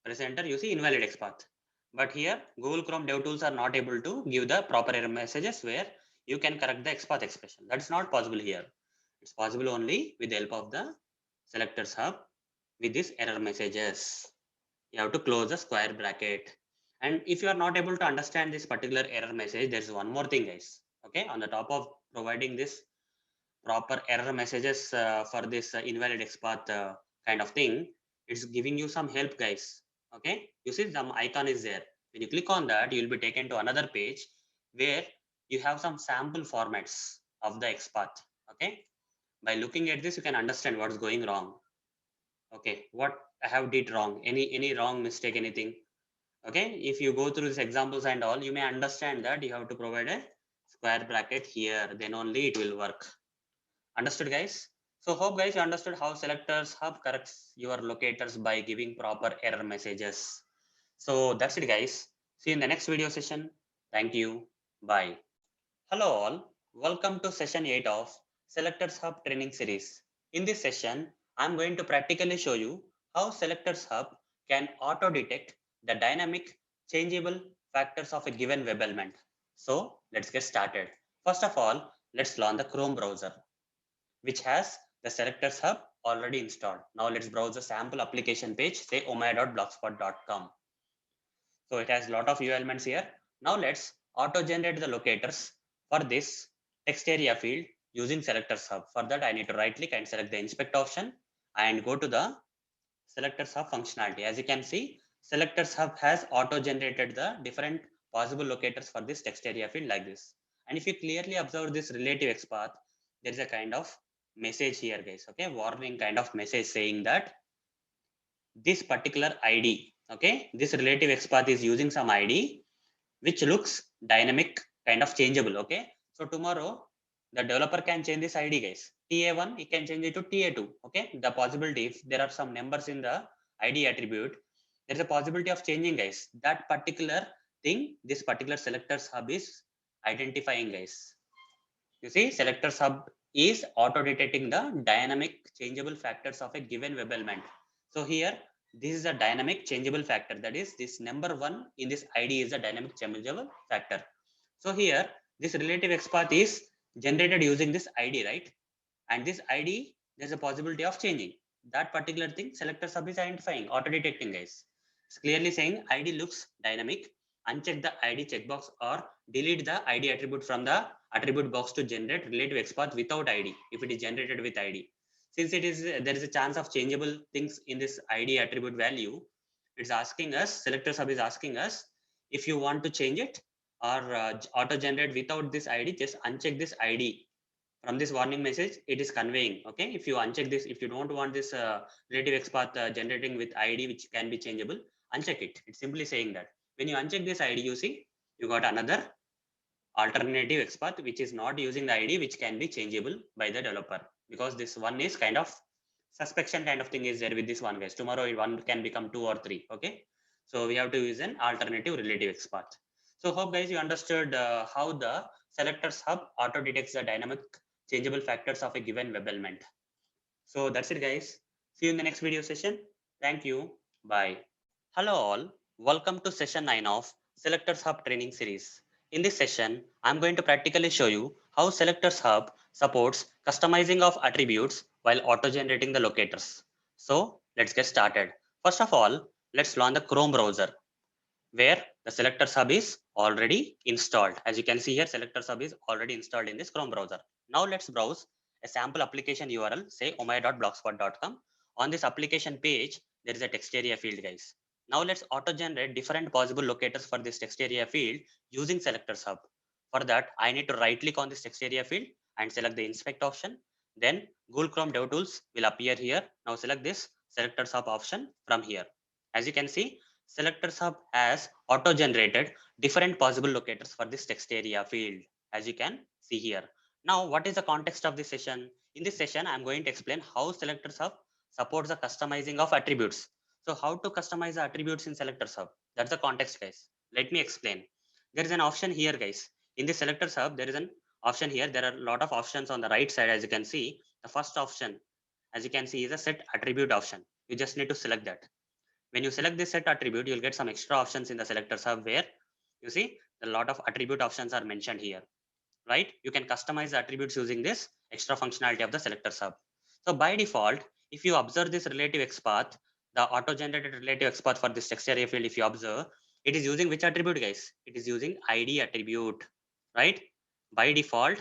Press enter, you see invalid XPath. But here Google Chrome DevTools are not able to give the proper error messages where you can correct the XPath expression. That's not possible here. It's possible only with the help of the Selectors Hub with these error messages. You have to close the square bracket. And if you are not able to understand this particular error message, there's one more thing, guys. Okay, on the top of providing this proper error messages for this invalid XPath kind of thing, it's giving you some help, guys. Okay, you see some icon is there. When you click on that, you'll be taken to another page where you have some sample formats of the XPath. Okay, by looking at this, you can understand what's going wrong. Okay, what I have did wrong, any wrong mistake, anything. Okay, if you go through these examples and all, you may understand that you have to provide a square bracket here, then only it will work. Understood, guys? So hope guys you understood how Selectors Hub corrects your locators by giving proper error messages. So that's it, guys. See you in the next video session. Thank you. Bye. Hello all. Welcome to session 8 of Selectors Hub training series. In this session, I'm going to practically show you how Selectors Hub can auto-detect the dynamic changeable factors of a given web element. So let's get started. First of all, let's launch the Chrome browser, which has the Selectors Hub already installed. Now let's browse the sample application page, say omaya.blogspot.com. So it has a lot of view elements here. Now let's auto-generate the locators for this text area field using Selectors Hub. For that, I need to right click and select the inspect option and go to the Selectors Hub functionality. As you can see, Selectors Hub has auto-generated the different possible locators for this text area field like this. And if you clearly observe this relative XPath, there is a kind of message here, guys. Okay, warning kind of message saying that this particular ID, okay, this relative XPath is using some ID which looks dynamic, kind of changeable. Okay, so tomorrow the developer can change this ID, guys. TA1, he can change it to TA2. Okay, the possibility if there are some numbers in the ID attribute, there's a possibility of changing, guys. That particular thing, this particular Selectors Hub is identifying, guys. You see, Selectors Hub is auto-detecting the dynamic changeable factors of a given web element. So here, this is a dynamic changeable factor. That is, this number one in this ID is a dynamic changeable factor. So here, this relative XPath is generated using this ID, right? And this ID, there's a possibility of changing. That particular thing, Selectors Hub is identifying, auto-detecting, guys. It's clearly saying ID looks dynamic. Uncheck the ID checkbox or delete the ID attribute from the attribute box to generate relative XPath without ID if it is generated with ID. Since it is there is a chance of changeable things in this ID attribute value, it's asking us, Selectors Hub is asking us, if you want to change it or auto generate without this ID, just uncheck this ID. From this warning message, it is conveying. Okay, if you uncheck this, if you don't want this relative XPath generating with ID which can be changeable, uncheck it. It's simply saying that when you uncheck this ID, you see you got another alternative XPath which is not using the ID which can be changeable by the developer, because this one is kind of suspicion kind of thing is there with this one, guys. Tomorrow one can become two or three. Okay, so we have to use an alternative relative XPath. So hope guys you understood how the Selectors Hub auto detects the dynamic changeable factors of a given web element. So that's it, guys. See you in the next video session. Thank you. Bye. Hello all. Welcome to session 9 of Selectors Hub training series. In this session, I'm going to practically show you how Selectors Hub supports customizing of attributes while auto-generating the locators. So let's get started. First of all, let's launch the Chrome browser, where the Selectors Hub is already installed. As you can see here, Selectors Hub is already installed in this Chrome browser. Now let's browse a sample application URL, say omaya.blogspot.com. On this application page, there is a text area field, guys. Now let's auto-generate different possible locators for this text area field using Selectors Hub. For that, I need to right-click on this text area field and select the inspect option. Then Google Chrome DevTools will appear here. Now select this Selectors Hub option from here. As you can see, Selectors Hub has auto-generated different possible locators for this text area field, as you can see here. Now, what is the context of this session? In this session, I'm going to explain how Selectors Hub supports the customizing of attributes. So how to customize the attributes in Selectors Hub? That's the context, guys. Let me explain. There is an option here, guys. In the Selectors Hub, there is an option here. There are a lot of options on the right side, as you can see. The first option, as you can see, is a set attribute option. You just need to select that. When you select this set attribute, you'll get some extra options in the selectors hub where you see a lot of attribute options are mentioned here, right? You can customize the attributes using this extra functionality of the selectors hub. So by default, if you observe this relative XPath, the auto-generated relative XPath for this text area field, if you observe, it is using which attribute, guys? It is using ID attribute, right? By default,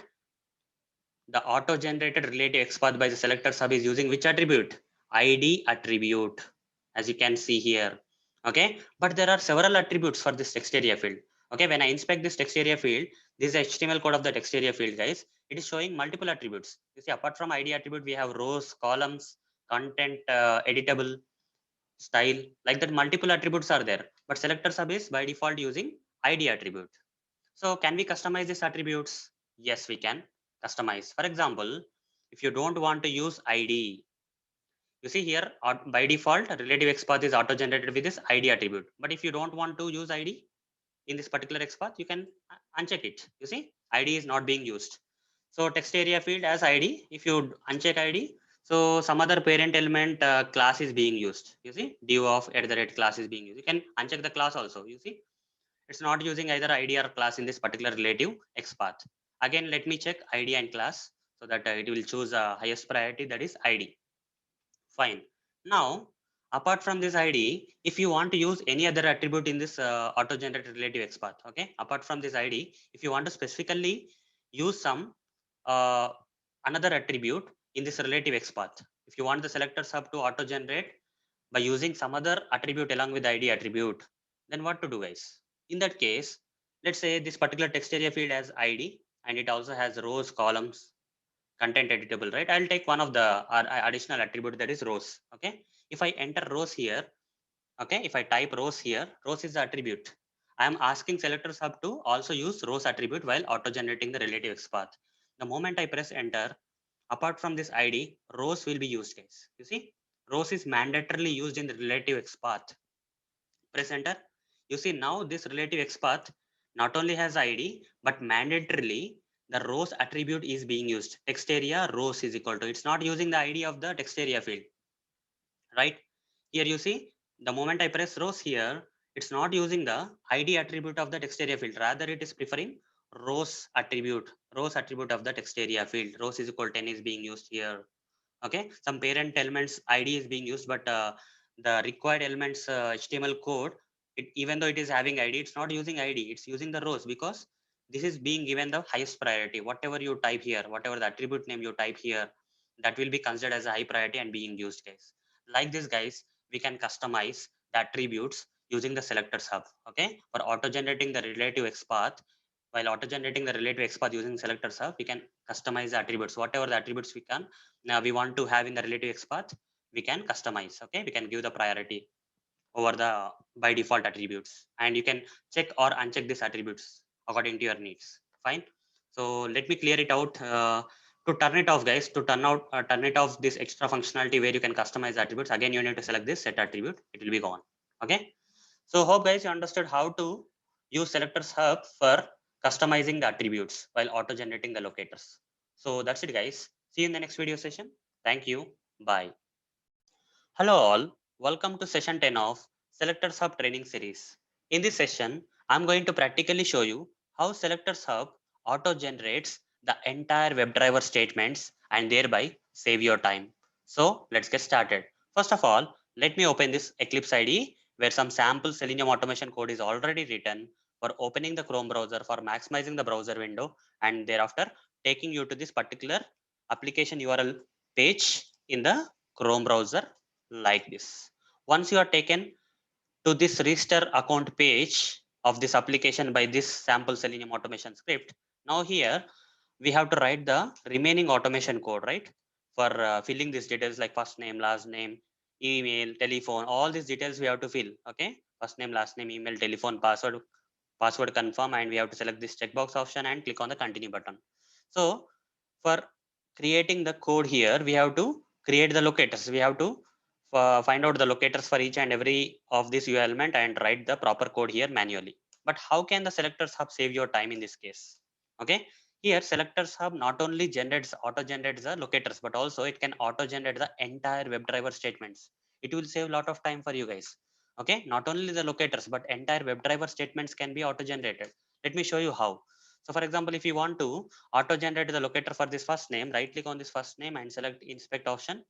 the auto-generated relative XPath by the selectors hub is using which attribute? ID attribute, as you can see here. Okay, but there are several attributes for this text area field. Okay, when I inspect this text area field, this is HTML code of the text area field, guys. It is showing multiple attributes. You see, apart from ID attribute, we have rows, columns, content, editable, style, like that. Multiple attributes are there, but selectors hub is by default using ID attribute. So can we customize these attributes? Yes, we can customize. For example, if you don't want to use ID, you see here by default, relative XPath is auto-generated with this ID attribute. But if you don't want to use ID in this particular XPath, you can uncheck it. You see, ID is not being used. So text area field as ID, if you uncheck ID, so some other parent element class is being used. You see, div of @ class is being used. You can uncheck the class also. You see, it's not using either ID or class in this particular relative XPath. Again, let me check ID and class so that it will choose highest priority, that is ID. Fine. Now, apart from this ID, if you want to use any other attribute in this auto-generated relative XPath, okay, apart from this ID, if you want to specifically use some uh, another attribute in this relative XPath, if you want the selectors hub to auto-generate by using some other attribute along with ID attribute, then what to do, guys? In that case, let's say this particular text area field has ID and it also has rows, columns, content editable, right? I'll take one of the additional attribute, that is rows. Okay, if I enter rows here, okay, if I type rows here, rows is the attribute. I am asking selectors hub to also use rows attribute while auto generating the relative XPath. The moment I press enter, apart from this ID, rows will be used, guys. You see, rows is mandatorily used in the relative XPath. Press enter. You see, now this relative XPath not only has ID, but mandatorily the rows attribute is being used. Text area rows is equal to, it's not using the ID of the text area field, right? Here you see, the moment I press rows here, it's not using the ID attribute of the text area field. Rather, it is preferring rows attribute of the text area field. Rows is equal to 10 is being used here. Okay, some parent elements ID is being used, but the required elements HTML code, even though it is having ID, it's not using ID, it's using the rows, because this is being given the highest priority. Whatever you type here, whatever the attribute name you type here, that will be considered as a high priority and being used, guys. Like this, guys, we can customize the attributes using the selectors hub. Okay, for auto generating the relative XPath, while auto generating the relative XPath using selectors hub, we can customize the attributes, whatever the attributes we can, now we want to have in the relative XPath, we can customize. Okay, we can give the priority over the by default attributes, and you can check or uncheck these attributes according to your needs. Fine. So let me clear it out. To turn it off, guys, to turn it off this extra functionality where you can customize attributes, again you need to select this set attribute, it will be gone. Okay, so hope, guys, you understood how to use selectors hub for customizing the attributes while auto generating the locators. So that's it, guys. See you in the next video session. Thank you. Bye. Hello all. Welcome to session 10 of Selectors Hub training series. In this session, I'm going to practically show you how Selectors Hub auto generates the entire WebDriver statements and thereby save your time. So let's get started. First of all, let me open this Eclipse IDE where some sample Selenium automation code is already written for opening the Chrome browser, for maximizing the browser window, and thereafter taking you to this particular application URL page in the Chrome browser, like this. Once you are taken to this register account page of this application by this sample Selenium automation script, now here we have to write the remaining automation code, right? For filling these details like first name, last name, email, telephone, all these details we have to fill. Okay, first name, last name, email, telephone, password confirm, and we have to select this checkbox option and click on the continue button. So for creating the code here, we have to create the locators. We have to find out the locators for each and every of this UI element and write the proper code here manually. But how can the selectors hub save your time in this case? Okay, here selectors hub not only auto generates the locators, but also it can auto generate the entire WebDriver statements. It will save a lot of time for you guys. Okay, not only the locators, but entire WebDriver statements can be auto-generated. Let me show you how. So for example, if you want to auto-generate the locator for this first name, right click on this first name and select inspect option.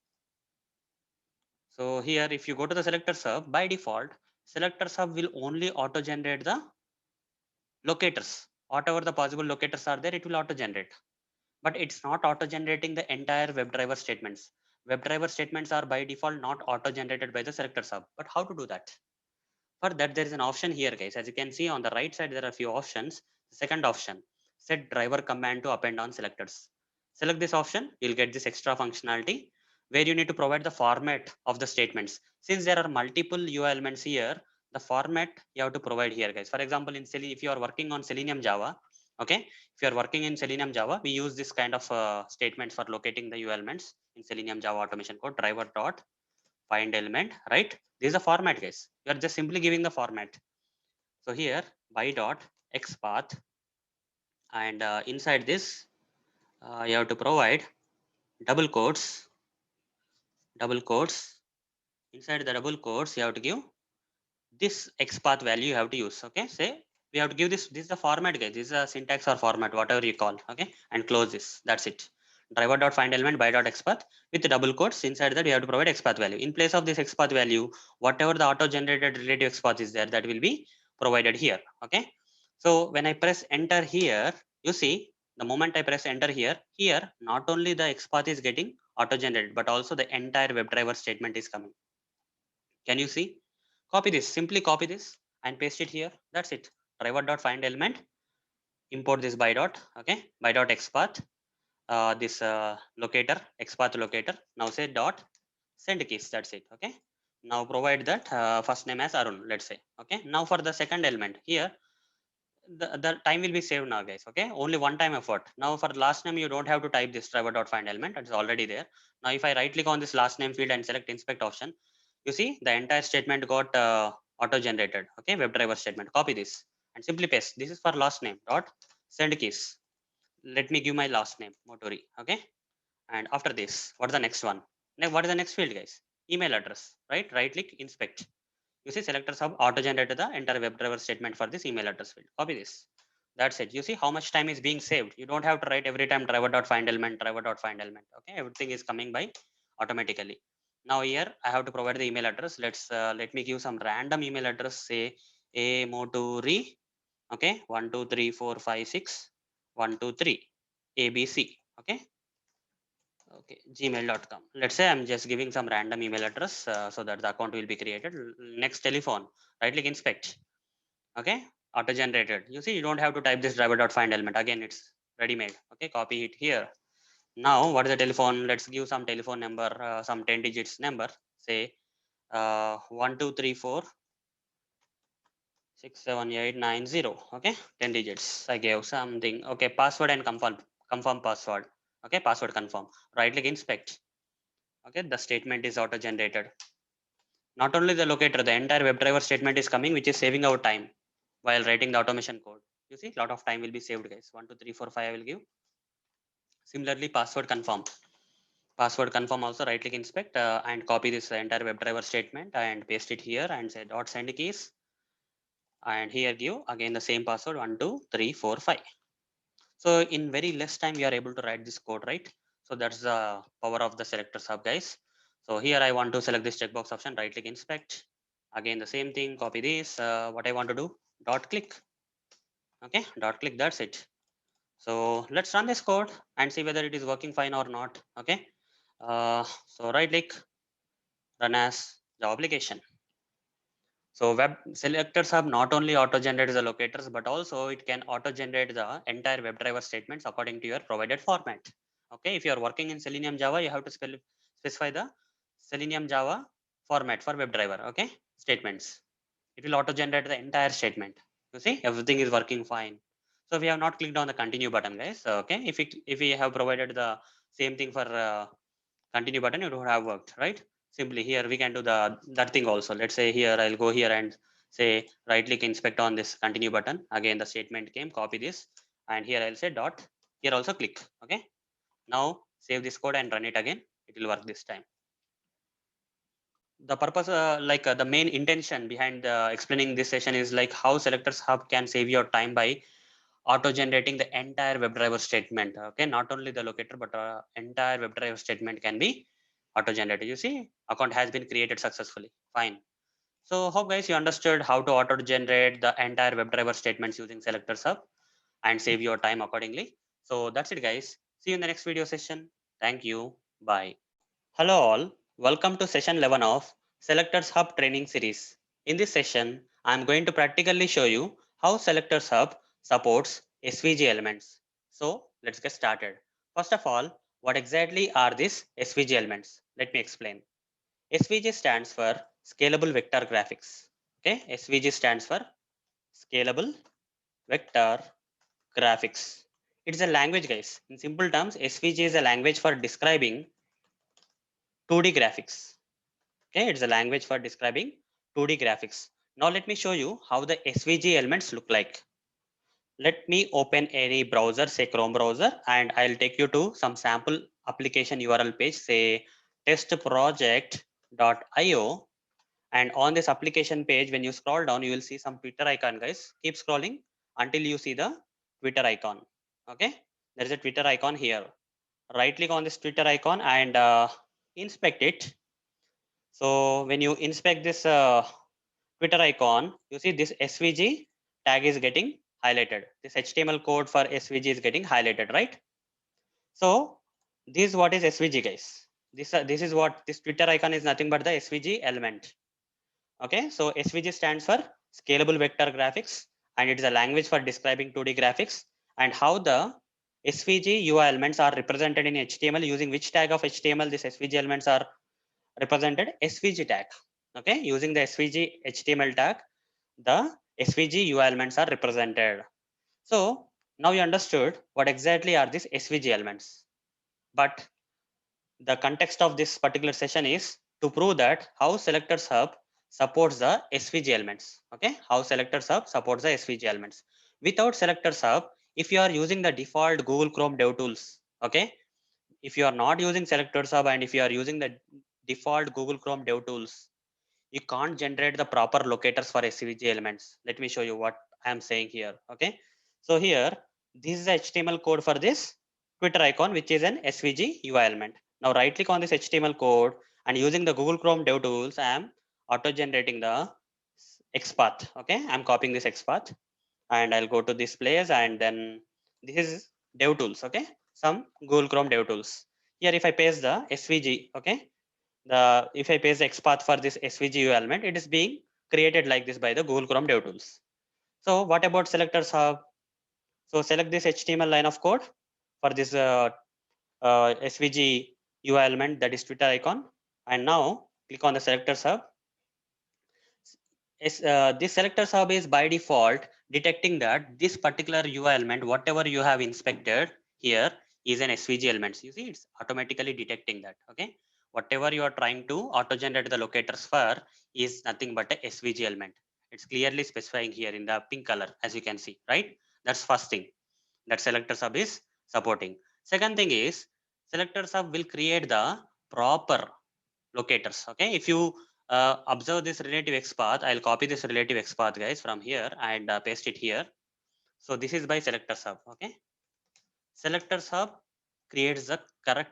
So here, if you go to the SelectorsHub, by default, SelectorsHub will only auto-generate the locators. Whatever the possible locators are there, it will auto-generate. But it's not auto-generating the entire WebDriver statements. WebDriver statements are by default not auto-generated by the SelectorsHub. But how to do that? For that, there is an option here, guys. As you can see on the right side, there are a few options. The second option, set driver command to append on selectors. Select this option, you'll get this extra functionality where you need to provide the format of the statements. Since there are multiple UI elements here, the format you have to provide here, guys. For example, if you are working on Selenium Java, okay, if you are working in Selenium Java, we use this kind of statements for locating the UI elements in Selenium Java automation code, driver dot find element, right? This is a format, guys. You are just simply giving the format. So here by dot XPath, and inside this you have to provide double quotes, double quotes. Inside the double quotes, you have to give this XPath value you have to use. Okay, say we have to give this. This is the format, guys. This is a syntax or format, whatever you call. Okay, and close this. That's it. Driver dot find element by dot XPath with the double quotes. Inside that, you have to provide XPath value. In place of this XPath value, whatever the auto generated relative XPath is there, that will be provided here. Okay. So when I press enter here, you see the moment I press enter here not only the XPath is getting auto generated, but also the entire WebDriver statement is coming. Can you see? Copy this, simply copy this and paste it here. That's it. Driver dot find element, import this by dot, okay, by dot XPath, this locator, XPath locator. Now say dot send keys. That's it. Okay. Now provide that first name as Arun, let's say. Okay. Now for the second element here, the time will be saved now, guys. Okay, only one time effort. Now for last name, you don't have to type this driver dot find element, it's already there. Now if I right click on this last name field and select inspect option, you see the entire statement got auto generated. Okay, WebDriver statement. Copy this and simply paste. This is for last name dot send keys. Let me give my last name Motori. Okay, and after this, what is the next one? Now what is the next field, guys? Email address. Right click inspect. You see SelectorsHub auto-generated the entire WebDriver statement for this email address field. Copy this. That's it. You see how much time is being saved. You don't have to write every time driver.find element, driver.find element. Okay, everything is coming by automatically. Now here I have to provide the email address. Let me give some random email address. Say a moturi. Okay, 123456123 ABC. Okay, okay, gmail.com. Let's say I'm just giving some random email address so that the account will be created. Next telephone, right click inspect. Okay, auto generated. You see, you don't have to type this driver.find element again, it's ready made. Okay, copy it here. Now what is the telephone? Let's give some telephone number, some 10 digits number. Say 1234678990. Okay, 10 digits. I gave something. Okay, password and confirm password. Okay, password confirm. Right click inspect. Okay, the statement is auto generated. Not only the locator, the entire WebDriver statement is coming, which is saving our time while writing the automation code. You see, a lot of time will be saved, guys. 12345 I will give. Similarly, password confirm. Password confirm also, right click inspect and copy this entire WebDriver statement and paste it here and say dot send keys. And here give again the same password 12345. So in very less time, we are able to write this code, right? So that's the power of the SelectorsHub, guys. So here I want to select this checkbox option, right click inspect. Again, the same thing, copy this. What I want to do, dot click. Okay, dot click, that's it. So let's run this code and see whether it is working fine or not. Okay. So right click, run as Java application. So web selectors have not only auto-generated the locators, but also it can auto-generate the entire WebDriver statements according to your provided format. Okay, if you are working in Selenium Java, you have to specify the Selenium Java format for WebDriver. Okay, statements. It will auto-generate the entire statement. You see, everything is working fine. So we have not clicked on the continue button, guys. Okay, if we have provided the same thing for continue button, it would have worked, right? Simply here we can do that thing also. Let's say here I'll go here and say right click inspect on this continue button. Again the statement came, copy this, and here I'll say dot, here also click. Okay, now save this code and run it again. It will work this time. the purpose, the main intention behind explaining this session is like how Selectors Hub can save your time by auto-generating the entire WebDriver statement. Okay, not only the locator, but entire WebDriver statement can be auto-generated. You see, account has been created successfully. Fine. So hope guys you understood how to auto-generate the entire WebDriver statements using Selectors Hub and save your time accordingly. So that's it guys. See you in the next video session. Thank you. Bye. Hello all. Welcome to session 11 of Selectors Hub training series. In this session, I am going to practically show you how Selectors Hub supports SVG elements. So let's get started. First of all, what exactly are these SVG elements? Let me explain. SVG stands for Scalable Vector Graphics. Okay, SVG stands for Scalable Vector Graphics. It's a language guys. In simple terms, SVG is a language for describing 2D graphics. Okay, it's a language for describing 2D graphics. Now let me show you how the SVG elements look like. Let me open any browser, say Chrome browser, and I'll take you to some sample application URL page, say testproject.io. And on this application page, when you scroll down, you will see some Twitter icon, guys. Keep scrolling until you see the Twitter icon. Okay, there is a Twitter icon here. Right click on this Twitter icon and inspect it. So when you inspect this Twitter icon, you see this SVG tag is getting highlighted. This HTML code for SVG is getting highlighted, right? So this is what is SVG, guys. This is what this Twitter icon is, nothing but the SVG element. Okay, so SVG stands for Scalable Vector Graphics, and it is a language for describing 2D graphics and how the SVG UI elements are represented in HTML, using which tag of HTML these SVG elements are represented, SVG tag. Okay, using the SVG HTML tag, the SVG UI elements are represented. So now you understood what exactly are these SVG elements. But the context of this particular session is to prove that how Selectors Hub supports the SVG elements. Okay, how Selectors Hub supports the SVG elements. Without Selectors Hub, if you are using the default Google Chrome DevTools, okay, if you are not using Selectors Hub and if you are using the default Google Chrome DevTools, you can't generate the proper locators for SVG elements. Let me show you what I am saying here. Okay, so here this is the HTML code for this Twitter icon, which is an SVG UI element. Now right click on this HTML code and using the Google Chrome DevTools, I am auto generating the XPath. Okay, I'm copying this XPath and I'll go to this place, and then this is DevTools. Okay, some Google Chrome DevTools. Here if I paste the SVG, okay, if I paste the XPath for this SVG element, it is being created like this by the Google Chrome DevTools. So what about Selectors Hub? So select this HTML line of code for this SVG UI element, that is Twitter icon, and now click on the Selectors Hub. This Selectors Hub is by default detecting that this particular UI element, whatever you have inspected here, is an SVG element. You see, it's automatically detecting that. Okay, whatever you are trying to auto generate the locators for is nothing but a SVG element. It's clearly specifying here in the pink color, as you can see, right? That's first thing that Selectors Hub is supporting. Second thing is Selectors Hub will create the proper locators. Okay, if you observe this relative XPath, I'll copy this relative XPath, guys, from here and paste it here. So this is by Selectors Hub. Okay, Selectors Hub creates the correct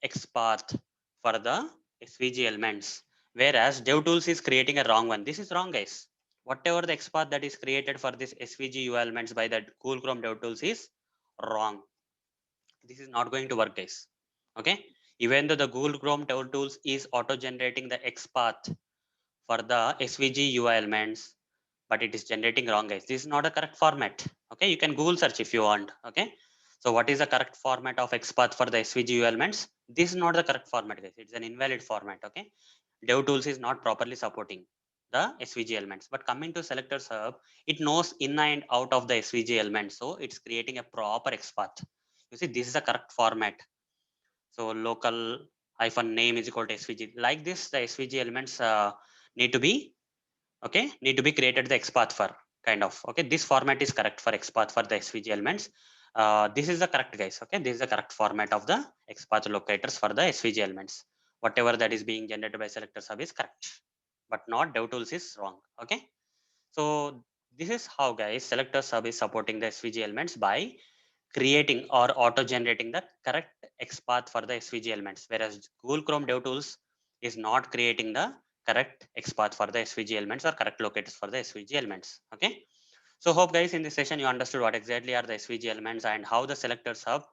XPath for the SVG elements, whereas DevTools is creating a wrong one. This is wrong, guys. Whatever the XPath that is created for this SVG UI elements by the Google Chrome DevTools is wrong. This is not going to work, guys. Okay, even though the Google Chrome DevTools is auto generating the XPath for the SVG UI elements, but it is generating wrong, guys. This is not a correct format. Okay, you can Google search if you want. Okay, so what is the correct format of XPath for the SVG UI elements? This is not the correct format, guys. It's an invalid format. Okay, DevTools is not properly supporting the SVG elements. But coming to Selectors Hub, it knows in and out of the SVG elements, so it's creating a proper XPath. You see, this is the correct format. So local hyphen name is equal to SVG. Like this, the SVG elements need to be created the XPath for kind of. Okay, this format is correct for XPath for the SVG elements. This is the correct, guys. Okay, this is the correct format of the XPath locators for the SVG elements. whatever that is being generated by SelectorsHub is correct, but not DevTools is wrong. Okay. So this is how, guys, SelectorsHub is supporting the SVG elements by creating or auto-generating the correct XPath for the SVG elements, whereas Google Chrome DevTools is not creating the correct XPath for the SVG elements or correct locators for the SVG elements. Okay. So hope, guys, in this session you understood what exactly are the SVG elements and how the SelectorsHub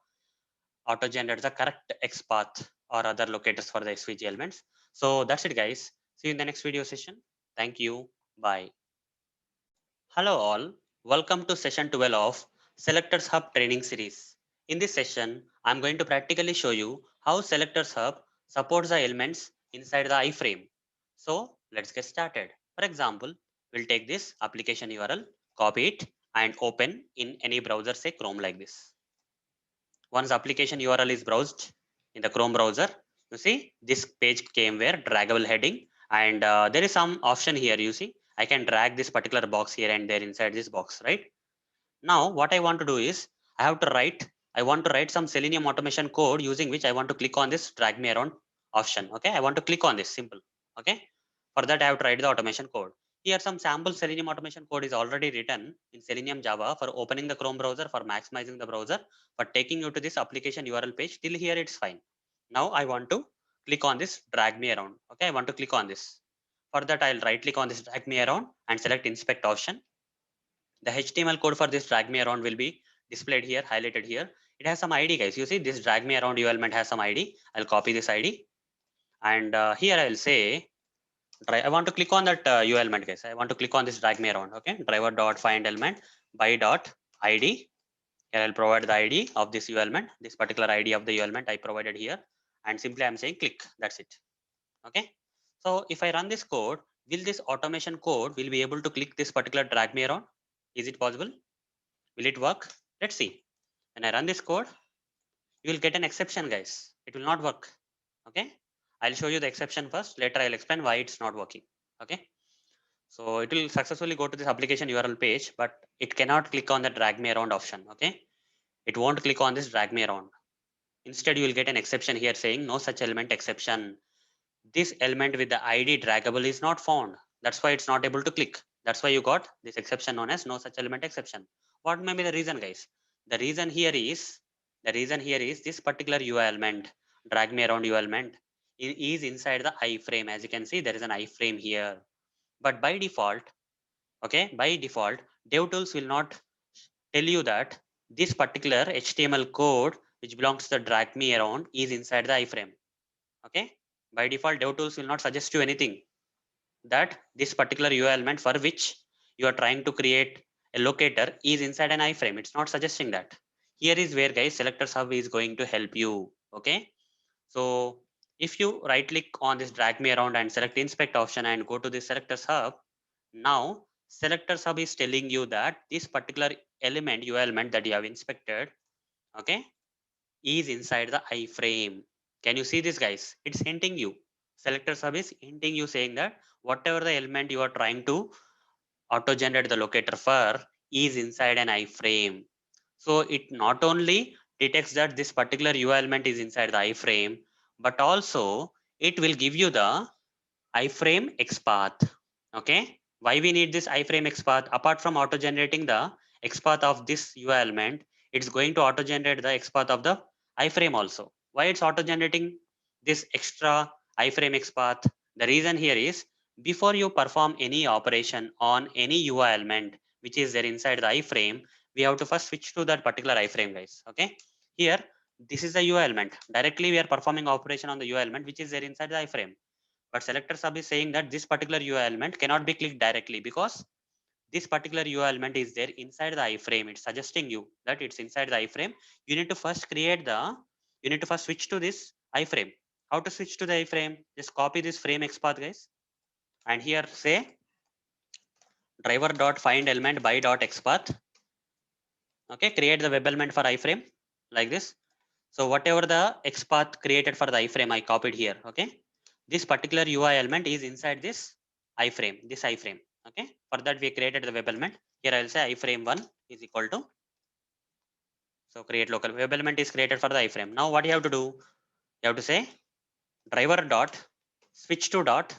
auto-generates the correct XPath or other locators for the SVG elements. So that's it, guys. See you in the next video session. Thank you. Bye. Hello all, welcome to session 12 of Selectors Hub training series. In this session, I'm going to practically show you how Selectors Hub supports the elements inside the iframe. So let's get started. For example, we'll take this application URL, copy it and open in any browser, say Chrome like this. Once application URL is browsed in the Chrome browser, you see this page came where draggable heading and there is some option here. You see, I can drag this particular box here and there inside this box, right? Now what I want to do is I want to write some Selenium automation code using which I want to click on this drag me around option. Okay, I want to click on this simple. Okay, for that I have to write the automation code. Here some sample Selenium automation code is already written in Selenium Java for opening the Chrome browser, for maximizing the browser, for taking you to this application URL page. Till here it's fine. Now I want to click on this drag me around. Okay, I want to click on this. For that I'll right click on this drag me around and select inspect option. The HTML code for this drag me around will be displayed here, highlighted here. It has some ID, guys. You see this drag me around URL element has some ID. I'll copy this ID and here I'll say I want to click on that URL element, guys. I want to click on this drag me around. Okay, driver dot find element by dot ID. Here I'll provide the ID of this URL element, this particular ID of the URL element I provided here, and simply I'm saying click. That's it. Okay. So if I run this code, will this automation code will be able to click this particular drag me around? Is it possible? Will it work? Let's see. When I run this code, you will get an exception, guys. It will not work. Okay. I'll show you the exception first. Later, I'll explain why it's not working. Okay. So it will successfully go to this application URL page, but it cannot click on the drag me around option. Okay. It won't click on this drag me around. Instead, you will get an exception here saying no such element exception. This element with the ID draggable is not found. That's why it's not able to click. That's why you got this exception known as no such element exception. What may be the reason, guys? The reason here is this particular UI element, drag me around UI element, is inside the iframe. As you can see, there is an iframe here. But by default, okay, by default, DevTools will not tell you that this particular HTML code which belongs to the drag me around is inside the iframe. Okay, by default, DevTools will not suggest you anything that this particular UI element for which you are trying to create a locator is inside an iframe. It's not suggesting that. Here is where, guys, SelectorsHub is going to help you. Okay, so if you right click on this drag me around and select inspect option and go to the SelectorsHub, now SelectorsHub is telling you that this particular element UI element that you have inspected, okay, is inside the iframe. Can you see this, guys? It's hinting you. SelectorsHub is hinting you saying that whatever the element you are trying to auto generate the locator for is inside an iframe. So it not only detects that this particular UI element is inside the iframe, but also it will give you the iframe XPath. Okay. Why we need this iframe XPath? Apart from auto generating the XPath of this UI element, it's going to auto generate the XPath of the iframe also. Why it's auto generating this extra iframe XPath? The reason here is before you perform any operation on any UI element which is there inside the iframe, we have to first switch to that particular iframe, guys. Okay. Here, this is the UI element. Directly we are performing operation on the UI element which is there inside the iframe. But SelectorsHub is saying that this particular UI element cannot be clicked directly because this particular UI element is there inside the iframe. It's suggesting you that it's inside the iframe. You need to first switch to this iframe. How to switch to the iframe? Just copy this frame XPath, guys. And here say driver.find element by .xpath. Okay, create the web element for iframe like this. So whatever the XPath created for the iframe, I copied here. Okay. This particular UI element is inside this iframe. Okay. For that we created the web element. Here I'll say iframe1 is equal to. So create local web element is created for the iframe. Now what you have to do? You have to say driver dot switch to dot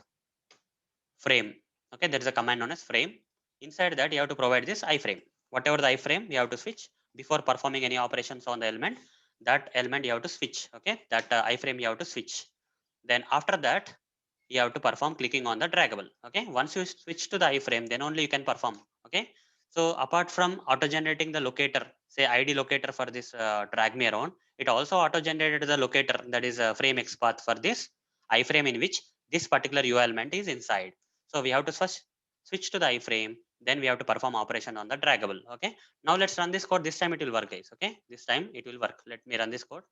frame. Okay, there is a command known as frame. Inside that, you have to provide this iframe. Whatever the iframe, you have to switch before performing any operations on the element. That element you have to switch. Okay, that iframe you have to switch. Then after that, you have to perform clicking on the draggable. Okay, once you switch to the iframe, then only you can perform. Okay, so apart from auto generating the locator, say id locator for this drag me around, it also auto generated the locator, that is a frame XPath for this iframe in which this particular UI element is inside. So we have to first switch to the iframe, then we have to perform operation on the draggable. Okay, now let's run this code. This time it will work, guys. Okay, this time it will work. Let me run this code,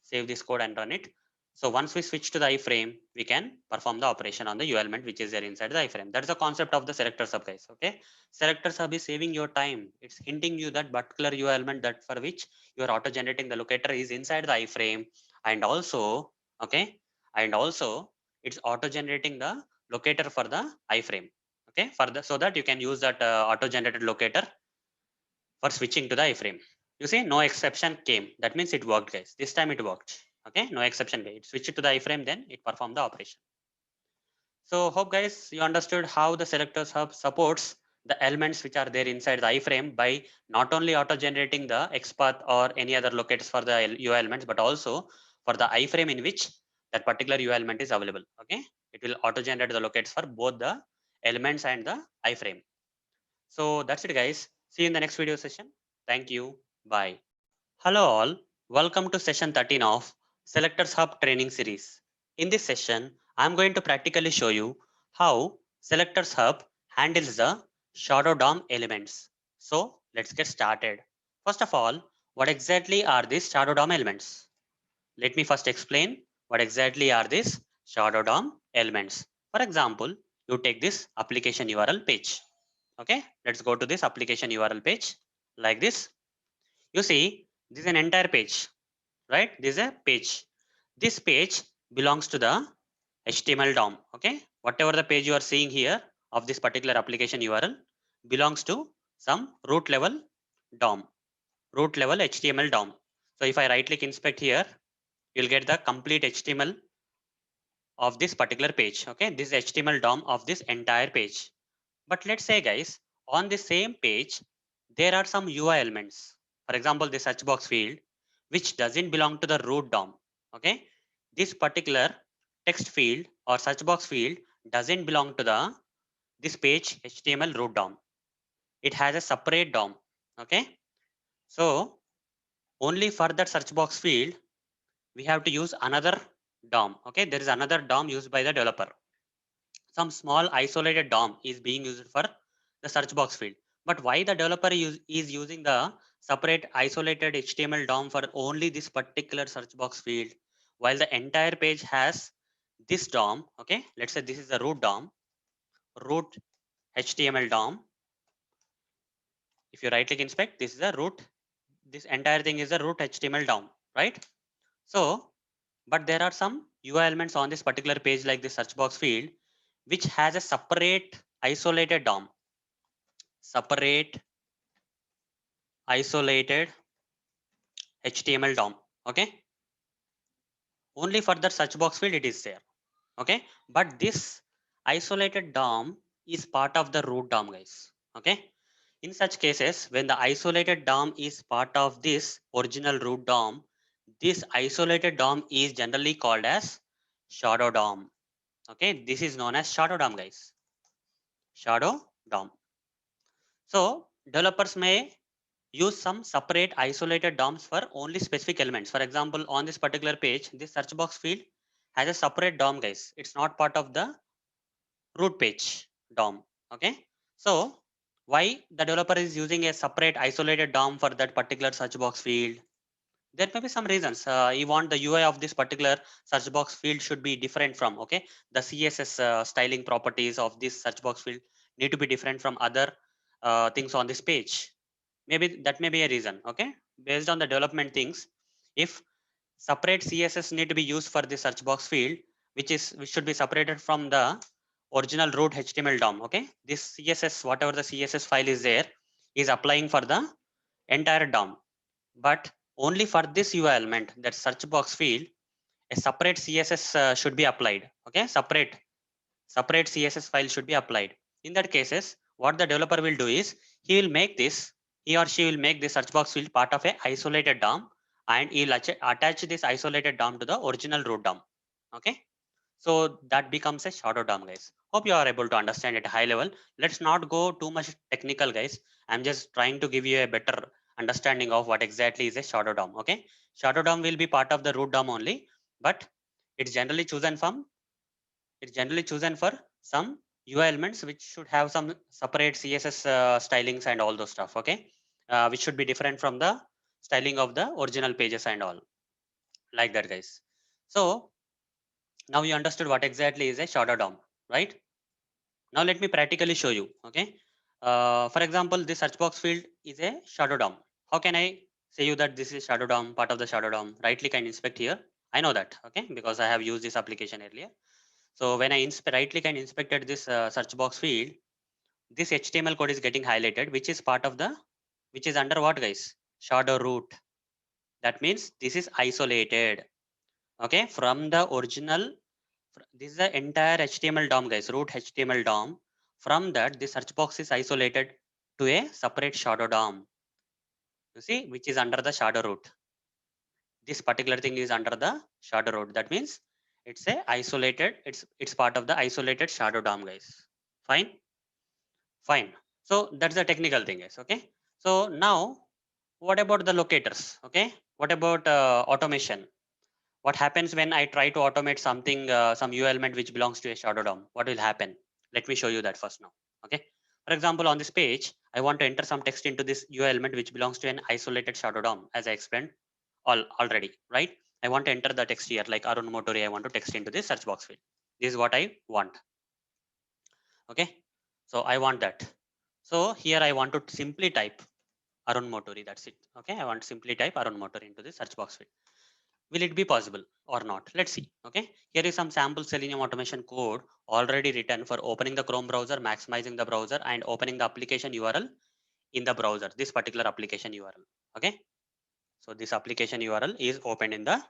save this code and run it. So once we switch to the iframe, we can perform the operation on the UI element which is there inside the iframe. That's the concept of the selector sub, guys. Okay, selector sub is saving your time. It's hinting you that particular UI element that for which you are auto generating the locator is inside the iframe, and also okay, and also it's auto generating the locator for the iframe. Okay, for the so that you can use that auto generated locator for switching to the iframe. You see, no exception came. That means it worked, guys. This time it worked. Okay, no exception. It switched to the iframe, then it performed the operation. So hope guys you understood how the selectors hub supports the elements which are there inside the iframe by not only auto generating the XPath or any other locators for the UI elements, but also for the iframe in which that particular UI element is available. Okay, it will auto generate the locators for both the elements and the iframe. So that's it, guys. See you in the next video session. Thank you. Bye. Hello all, welcome to session 13 of Selectors Hub training series. In this session, I am going to practically show you how Selectors Hub handles the shadow DOM elements. So let's get started. First of all, what exactly are these shadow DOM elements? Let me first explain what exactly are these shadow DOM elements. For example, you take this application URL page. Okay, let's go to this application URL page like this. You see, this is an entire page, right? This is a page. This page belongs to the HTML DOM. Okay, whatever the page you are seeing here of this particular application URL belongs to some root level DOM, root level HTML DOM. So if I right click inspect here, you'll get the complete HTML of this particular page. Okay, this is HTML DOM of this entire page. But let's say, guys, on the same page, there are some UI elements. For example, the search box field, which doesn't belong to the root DOM. Okay, this particular text field or search box field doesn't belong to the this page HTML root DOM. It has a separate DOM. Okay, so only for that search box field, we have to use another DOM. Okay, there is another DOM used by the developer. Some small isolated DOM is being used for the search box field. But why the developer is using the separate isolated HTML DOM for only this particular search box field, while the entire page has this DOM? Okay, let's say this is the root DOM, root HTML DOM. If you right click inspect, this is the root. This entire thing is the root HTML DOM, right? So, but there are some UI elements on this particular page like the search box field, which has a separate isolated DOM, separate isolated HTML DOM. Okay, only for the search box field it is there. Okay, but this isolated DOM is part of the root DOM, guys. Okay, in such cases, when the isolated DOM is part of this original root DOM, this isolated DOM is generally called as shadow DOM. Okay, this is known as shadow DOM, guys. Shadow DOM. So developers may use some separate isolated DOMs for only specific elements. For example, on this particular page, this search box field has a separate DOM, guys. It's not part of the root page DOM. Okay. So why the developer is using a separate isolated DOM for that particular search box field? There may be some reasons. You want the UI of this particular search box field should be different from, okay, the CSS styling properties of this search box field need to be different from other things on this page. Maybe that may be a reason. Okay, based on the development things, if separate CSS need to be used for the search box field, which should be separated from the original root HTML DOM. Okay, this CSS, whatever the CSS file is there, is applying for the entire DOM, but only for this UI element, that search box field, a separate CSS should be applied. Okay, separate CSS file should be applied. In that cases, what the developer will do is he or she will make this search box field part of a isolated DOM, and he'll attach this isolated DOM to the original root DOM. Okay, so that becomes a shadow DOM, guys. Hope you are able to understand at a high level. Let's not go too much technical, guys. I'm just trying to give you a better understanding of what exactly is a shadow DOM. Okay, shadow DOM will be part of the root DOM only, but it's generally chosen from it's generally chosen for some UI elements which should have some separate CSS stylings and all those stuff. Okay, which should be different from the styling of the original pages and all, like that, guys. So now you understood what exactly is a shadow DOM, right? Now let me practically show you. Okay, for example, this search box field is a shadow DOM. How can I say you that this is shadow DOM, part of the shadow DOM? Right click and inspect here. I know that, okay, because I have used this application earlier. So when I right click and inspected this search box field, this HTML code is getting highlighted, which is part of the, which is under what, guys? Shadow root. That means this is isolated. Okay, from the original, this is the entire HTML DOM, guys, root HTML DOM. From that, this search box is isolated to a separate shadow DOM. You see, which is under the shadow root. This particular thing is under the shadow root. That means it's a isolated, it's part of the isolated shadow DOM, guys. Fine. Fine. So that's the technical thing, guys. Okay. So now, what about the locators? Okay. What about automation? What happens when I try to automate something, some UI element which belongs to a shadow DOM? What will happen? Let me show you that first now. Okay. For example, on this page, I want to enter some text into this UI element which belongs to an isolated shadow DOM, as I explained already, right? I want to enter the text here, like Arun Motori. I want to text into this search box field. This is what I want. Okay. So I want that. So here I want to simply type Arun Motori. That's it. Okay. I want to simply type Arun Motori into the search box field. Will it be possible or not? Let's see. Okay. Here is some sample Selenium automation code already written for opening the Chrome browser, maximizing the browser, and opening the application URL in the browser. This particular application URL. Okay. So this application URL is opened in the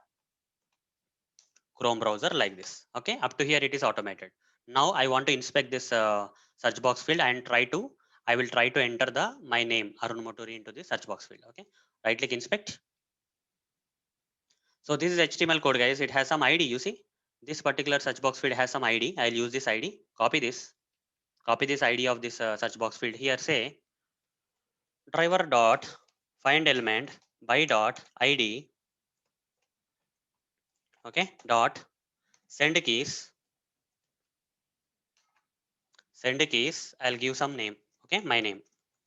Chrome browser like this. Okay. Up to here it is automated. Now I want to inspect this search box field and I will try to enter my name Arun Motori into the search box field. Okay. Right click inspect. So this is HTML code, guys. It has some ID. You see, this particular search box field has some ID. I'll use this ID. Copy this ID of this search box field here. Say driver dot find element by dot ID. Okay. Dot send keys. Send keys. I'll give some name. Okay. My name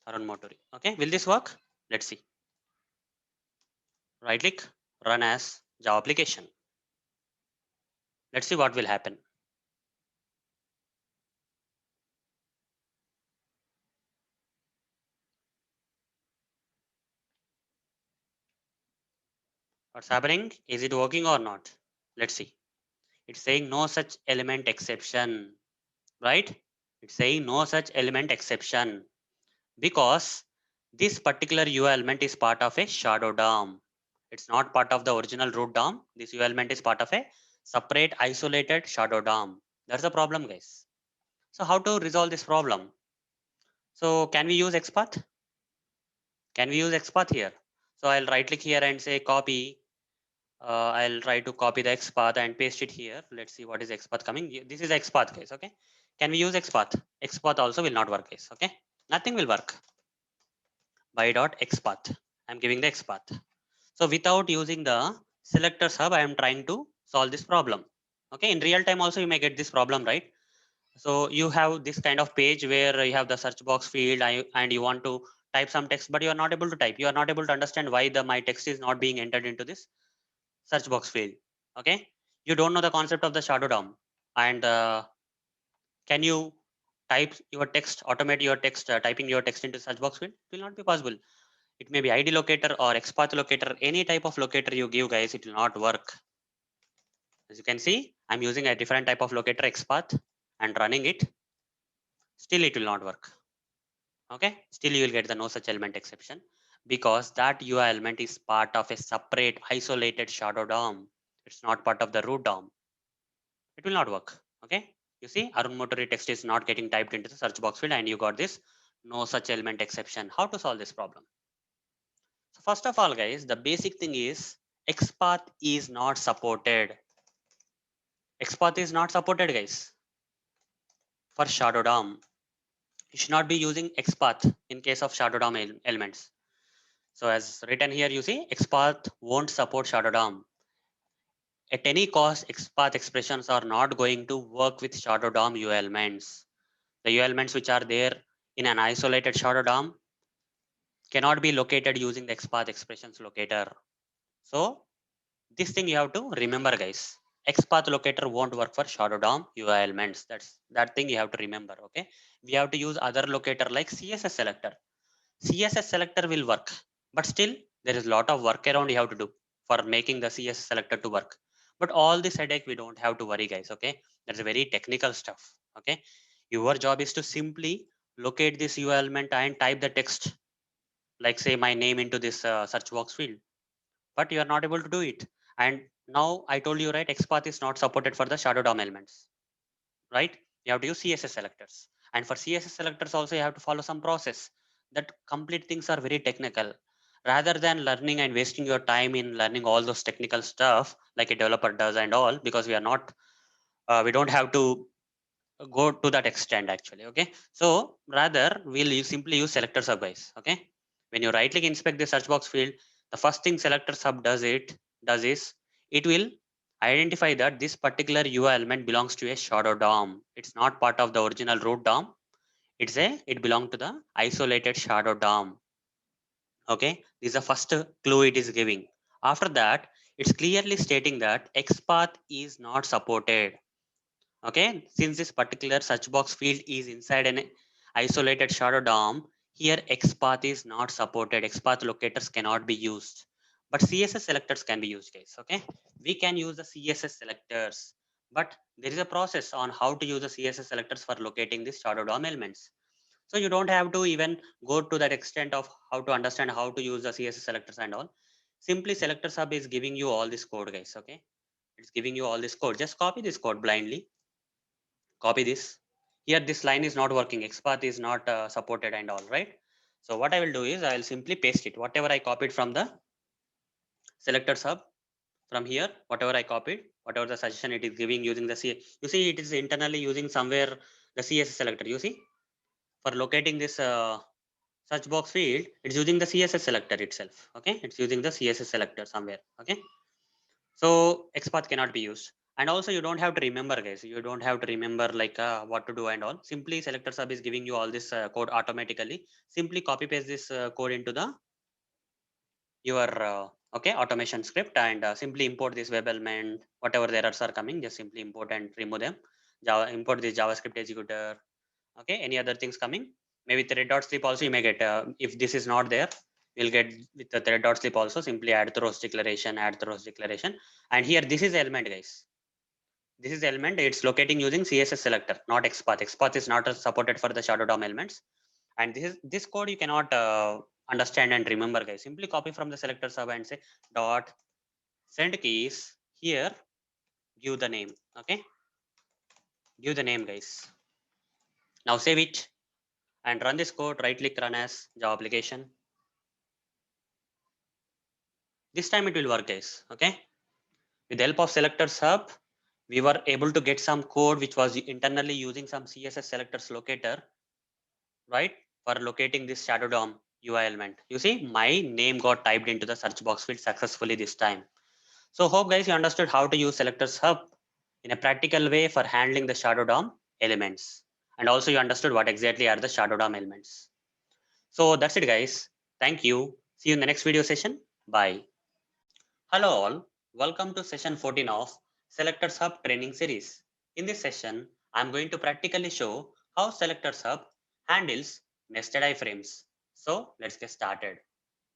Arun Motori. Okay. Will this work? Let's see. Right click. Run as Java application. Let's see what will happen. What's happening? Is it working or not? Let's see. It's saying no such element exception, right? It's saying no such element exception because this particular UI element is part of a shadow DOM. It's not part of the original root DOM. This UI element is part of a separate isolated shadow DOM. That's the problem, guys. So how to resolve this problem? So can we use XPath? Can we use XPath here? So I'll right click here and say copy. I'll try to copy the XPath and paste it here. Let's see what is XPath coming. This is XPath, guys. Okay. Can we use XPath? XPath also will not work, guys. Okay. Nothing will work. By dot XPath. I'm giving the XPath. So without using the SelectorsHub, I am trying to solve this problem. Okay. In real time also you may get this problem, right? So you have this kind of page where you have the search box field and you want to type some text, but you are not able to type. You are not able to understand why my text is not being entered into this search box field. Okay. You don't know the concept of the shadow DOM. And can you type your text, automate your text, typing your text into search box field? It will not be possible. It may be ID locator or XPath locator, any type of locator you give, guys, it will not work. As you can see, I'm using a different type of locator XPath and running it. Still, it will not work. Okay. Still, you will get the no such element exception because that UI element is part of a separate isolated shadow DOM. It's not part of the root DOM. It will not work. Okay. You see, Arun Motori text is not getting typed into the search box field, and you got this no such element exception. How to solve this problem? So first of all, guys, the basic thing is XPath is not supported. XPath is not supported, guys, for shadow DOM. You should not be using XPath in case of shadow DOM elements. So as written here, you see XPath won't support shadow DOM. At any cost, XPath expressions are not going to work with shadow DOM U elements. The U elements which are there in an isolated shadow DOM cannot be located using the XPath expressions locator. So this thing you have to remember, guys. XPath locator won't work for shadow DOM UI elements. That thing you have to remember. Okay. We have to use other locator like CSS selector. CSS selector will work, but still there is a lot of workaround you have to do for making the CSS selector to work. But all this headache we don't have to worry, guys. Okay. That's a very technical stuff. Okay. Your job is to simply locate this UI element and type the text, like say my name, into this search box field, but you are not able to do it. And now I told you, right, XPath is not supported for the shadow DOM elements, right? You have to use CSS selectors. And for CSS selectors also, you have to follow some process. That complete things are very technical. Rather than learning and wasting your time in learning all those technical stuff like a developer does and all, because we are not, we don't have to go to that extent actually. Okay, so rather we'll simply use selector sub, guys. Okay, when you right click inspect the search box field, the first thing selector sub does is it will identify that this particular UI element belongs to a shadow DOM. It's not part of the original root DOM. It belongs to the isolated shadow DOM. Okay, this is the first clue it is giving. After that, it's clearly stating that XPath is not supported. Okay, since this particular search box field is inside an isolated shadow DOM, here XPath is not supported. XPath locators cannot be used, but CSS selectors can be used, guys. Okay, we can use the CSS selectors, but there is a process on how to use the CSS selectors for locating these shadow DOM elements. So you don't have to even go to that extent of how to understand how to use the CSS selectors and all. Simply selector sub is giving you all this code, guys. Okay, it's giving you all this code. Just copy this code blindly, copy this. Here this line is not working, XPath is not supported and all, right? So what I will do is I will simply paste it, whatever I copied from the selector sub. From here, whatever I copied, whatever the suggestion it is giving using the C, you see it is internally using somewhere the CSS selector. You see, for locating this search box field, it's using the CSS selector itself. Okay, it's using the CSS selector somewhere. Okay, so XPath cannot be used. And also you don't have to remember, guys. You don't have to remember like what to do and all. Simply selector sub is giving you all this code automatically. Simply copy paste this code into the your okay automation script, and simply import this web element. Whatever the errors are coming, just simply import and remove them. Java, import this JavaScript executor. Okay, any other things coming? Maybe thread dot sleep also you may get. If this is not there, you'll get with the thread dot sleep also. Simply add throws declaration, add throws declaration. And here this is element, guys. This is element. It's locating using CSS selector, not XPath. XPath is not supported for the shadow DOM elements. And this code you cannot understand and remember, guys. Simply copy from the selector sub and say dot send keys. Here give the name. Okay, give the name, guys. Now save it and run this code. Right click, run as Java application. This time it will work, guys. Okay, with the help of selectors hub, we were able to get some code which was internally using some CSS selectors locator, right, for locating this shadow DOM UI element. You see my name got typed into the search box field successfully this time. So hope, guys, you understood how to use selectors hub in a practical way for handling the shadow DOM elements, and also you understood what exactly are the shadow DOM elements. So that's it, guys. Thank you. See you in the next video session. Bye. Hello all, welcome to session 14 of Selectors Hub training series. In this session, I'm going to practically show how Selectors Hub handles nested iframes. So let's get started.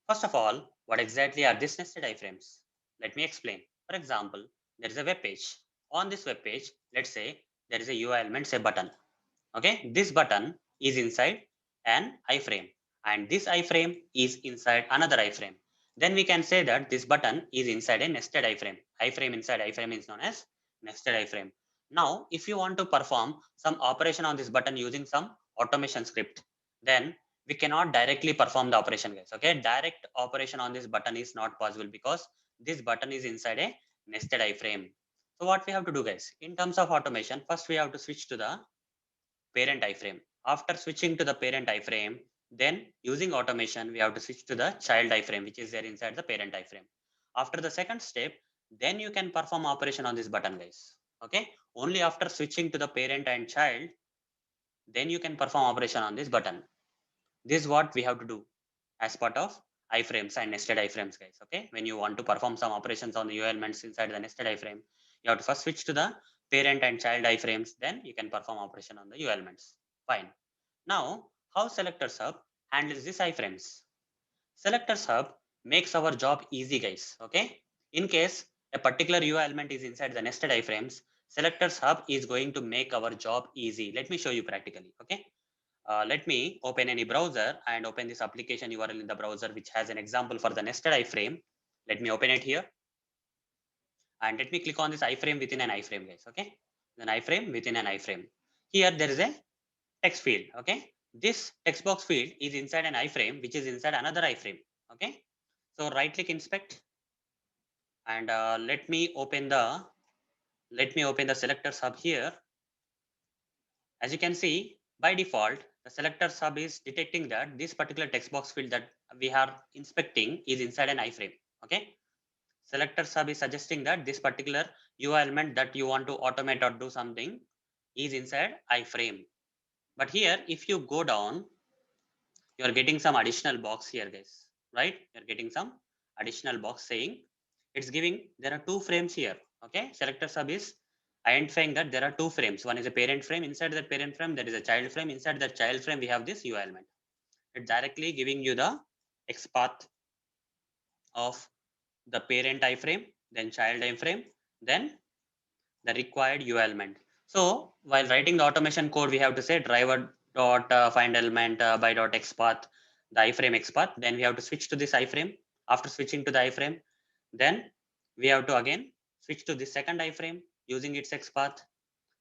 First of all, what exactly are these nested iframes? Let me explain. For example, there is a web page. On this web page, let's say there is a UI element, say button. Okay, this button is inside an iframe, and this iframe is inside another iframe. then we can say that this button is inside a nested iframe. Iframe inside iframe is known as nested iframe. Now, if you want to perform some operation on this button using some automation script, then we cannot directly perform the operation, guys. Okay, direct operation on this button is not possible because this button is inside a nested iframe. So what we have to do, guys, in terms of automation, first we have to switch to the parent iframe. After switching to the parent iframe, then using automation, we have to switch to the child iframe, which is there inside the parent iframe. After the second step, then you can perform operation on this button, guys. Okay, only after switching to the parent and child, then you can perform operation on this button. This is what we have to do as part of iframes and nested iframes, guys. Okay, when you want to perform some operations on the UI elements inside the nested iframe, you have to first switch to the parent and child iframes, then you can perform operation on the UI elements. Fine. Now, how SelectorsHub handles these iframes? SelectorsHub makes our job easy, guys. Okay, in case a particular UI element is inside the nested iframes, SelectorsHub is going to make our job easy. Let me show you practically. Okay, let me open any browser and open this application URL in the browser which has an example for the nested iframe. Let me open it here and let me click on this iframe within an iframe, guys. Okay, an iframe within an iframe. Here there is a text field. Okay, this text box field is inside an iframe which is inside another iframe. Okay, so right click inspect and let me open the SelectorsHub here. As you can see, by default, the SelectorsHub is detecting that this particular text box field that we are inspecting is inside an iframe. Okay, SelectorsHub is suggesting that this particular UI element that you want to automate or do something is inside iframe. But here, if you go down, you are getting some additional box here, guys. Right? You're getting some additional box saying it's giving there are two frames here. Okay, SelectorsHub is identifying that there are two frames. One is a parent frame. Inside that parent frame, there is a child frame. Inside that child frame, we have this UI element. It's directly giving you the XPath of the parent iframe, then child iframe, then the required UI element. So while writing the automation code, we have to say driver dot find element by dot XPath, the iframe XPath. Then we have to switch to this iframe. After switching to the iframe, then we have to again switch to the second iframe using its XPath.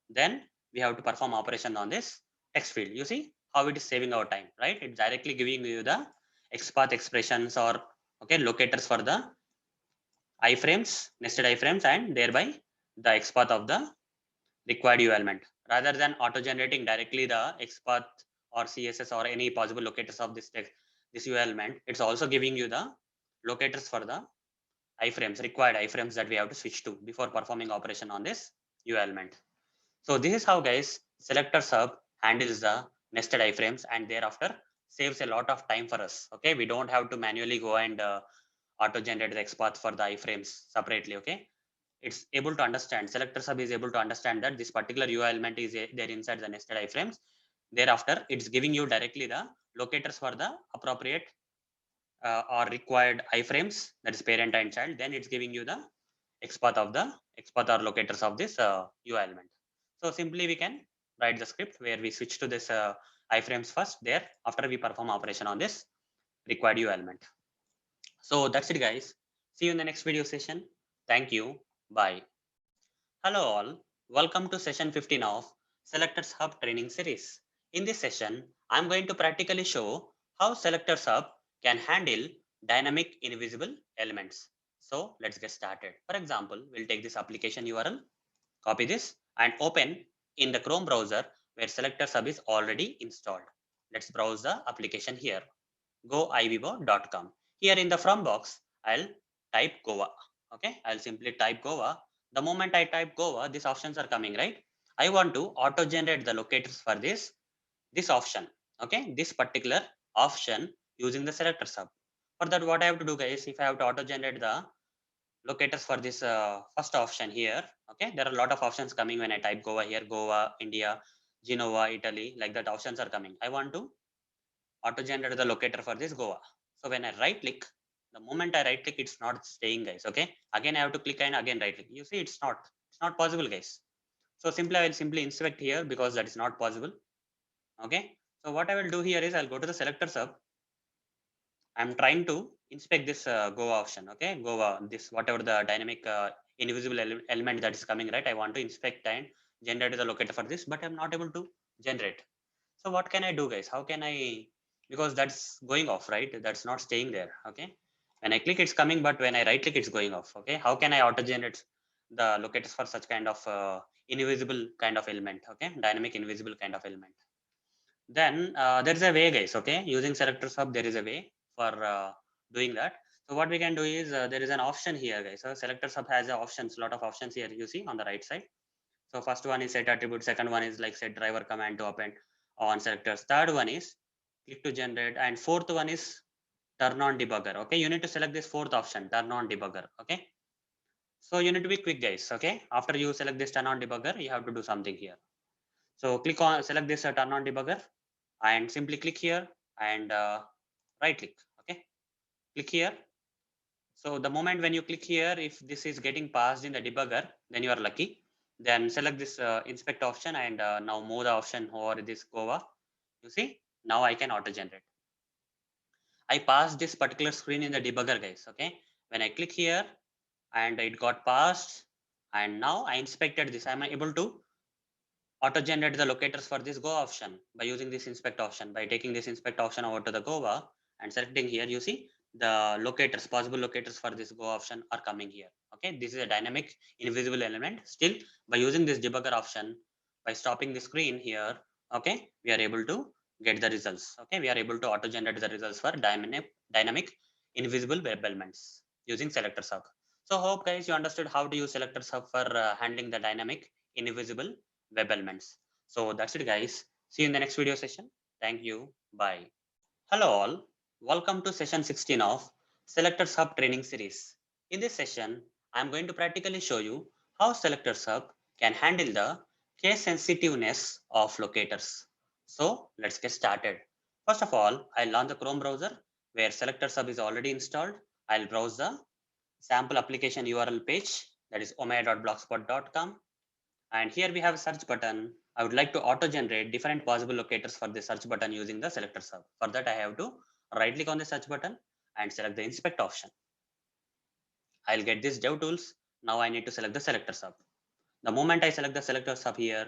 Then we have to perform operation on this text field. You see how it is saving our time, right? It's directly giving you the XPath expressions or okay locators for the iframes, nested iframes, and thereby the XPath of the required UI element rather than auto-generating directly the XPath or CSS or any possible locators of this text, this UI element. It's also giving you the locators for the iframes, required iframes that we have to switch to before performing operation on this UI element. So this is how, guys, SelectorsHub handles the nested iframes and thereafter saves a lot of time for us. Okay, we don't have to manually go and auto-generate the XPath for the iframes separately. Okay, it's able to understand, SelectorsHub is able to understand that this particular UI element is there inside the nested iframes. Thereafter, it's giving you directly the locators for the appropriate or required iframes, that is parent and child. Then it's giving you the XPath of the XPath or locators of this UI element. So simply we can write the script where we switch to this iframes first there after we perform operation on this required UI element. So that's it, guys. See you in the next video session. Thank you. Bye. Hello all, welcome to session 15 of SelectorsHub training series. In this session, I'm going to practically show how SelectorsHub can handle dynamic invisible elements. So let's get started. For example, we'll take this application URL, copy this and open in the Chrome browser where SelectorsHub is already installed. Let's browse the application here, goivibo.com. Here in the from box, I'll type Goa. Okay, I'll simply type Goa. The moment I type Goa, these options are coming, right? I want to auto generate the locators for this option. Okay, this particular option using the SelectorsHub. For that, what I have to do, guys, if I have to auto generate the locators for this first option here, okay, there are a lot of options coming when I type Goa here, Goa, India, Genova, Italy, like that options are coming. I want to auto generate the locator for this Goa. So when I right click, the moment I right click, it's not staying, guys. Okay, again I have to click and again right click. You see, it's not possible, guys. So simply I will simply inspect here because that is not possible. Okay, so what I will do here is I'll go to the SelectorsHub I'm trying to inspect this Go option. Okay, Go this whatever the dynamic invisible element that is coming, right? I want to inspect and generate the locator for this, but I'm not able to generate. So what can I do, guys? How can I, because that's going off, right? That's not staying there. Okay, when I click, it's coming, but when I right click, it's going off. Okay, how can I auto generate the locators for such kind of invisible kind of element? Okay, dynamic invisible kind of element. Then there is a way, guys. Okay, using SelectorsHub, there is a way for doing that. So what we can do is there is an option here, guys. So SelectorsHub has a options, lot of options here. You see on the right side. So first one is set attribute. Second one is like set driver command to open on selectors. Third one is click to generate, and fourth one is turn on debugger. Okay, you need to select this fourth option, turn on debugger. Okay, so you need to be quick, guys. Okay, after you select this turn on debugger, you have to do something here. So click on select this turn on debugger and simply click here and right click. Okay, click here. So the moment when you click here, if this is getting passed in the debugger, then you are lucky. Then select this inspect option and now move the option over this Goa. You see, now I can auto generate. I passed this particular screen in the debugger, guys. Okay, when I click here and it got passed, and now I inspected this, I'm able to auto generate the locators for this Go option by using this inspect option. By taking this inspect option over to the Goa and selecting here, you see the locators, possible locators for this Go option are coming here. Okay, this is a dynamic invisible element. Still, by using this debugger option, by stopping the screen here, okay, we are able to get the results. Okay, we are able to auto generate the results for dynamic invisible web elements using SelectorsHub. So hope guys you understood how to use SelectorsHub for handling the dynamic invisible web elements. So that's it, guys. See you in the next video session. Thank you. Bye. Hello all. Welcome to session 16 of Selectors Hub training series. In this session, I am going to practically show you how Selectors Hub can handle the case sensitiveness of locators. So let's get started. First of all, I'll launch the Chrome browser where Selectors Hub is already installed. I'll browse the sample application URL page, that is omaya.blogspot.com. And here we have a search button. I would like to auto generate different possible locators for the search button using the SelectorsHub. For that, I have to right click on the search button and select the inspect option. I'll get this dev tools. Now I need to select the SelectorsHub. The moment I select the SelectorsHub here,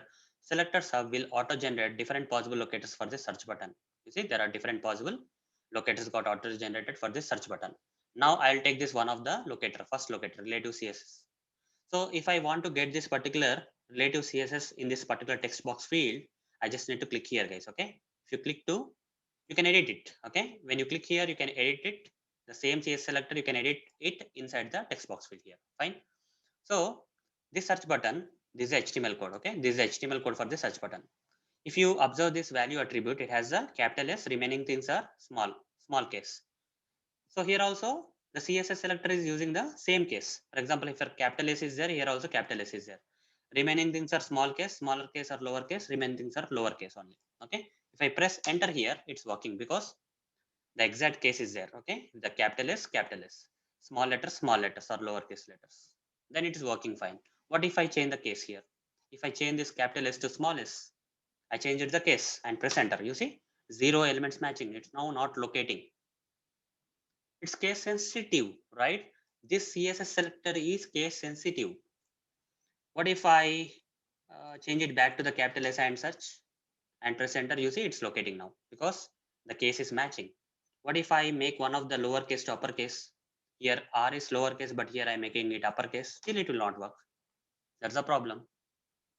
SelectorsHub will auto generate different possible locators for the search button. You see, there are different possible locators got auto generated for this search button. Now I'll take this one of the locator, first locator, relative CSS. So if I want to get this particular relative CSS in this particular text box field, I just need to click here, guys. Okay. If you click to, you can edit it. Okay. When you click here, you can edit it. The same CSS selector, you can edit it inside the text box field here. Fine. So this search button, this is HTML code. Okay. This is HTML code for the search button. If you observe this value attribute, it has a capital S, remaining things are small case. So here also the CSS selector is using the same case. For example, if your capital S is there, here also capital S is there. Remaining things are small case, smaller case or lower case, remaining things are lower case only. Okay. If I press enter here, it's working because the exact case is there. Okay. The capital S, small letters or lowercase letters. Then it is working fine. What if I change the case here? If I change this capital S to small s, I change it the case and press enter. You see, zero elements matching. It's now not locating. It's case sensitive, right? This CSS selector is case sensitive. What if I change it back to the capital S and search and press enter? You see it's locating now because the case is matching. What if I make one of the lowercase to uppercase? Here R is lowercase, but here I'm making it uppercase. Still it will not work. That's the problem.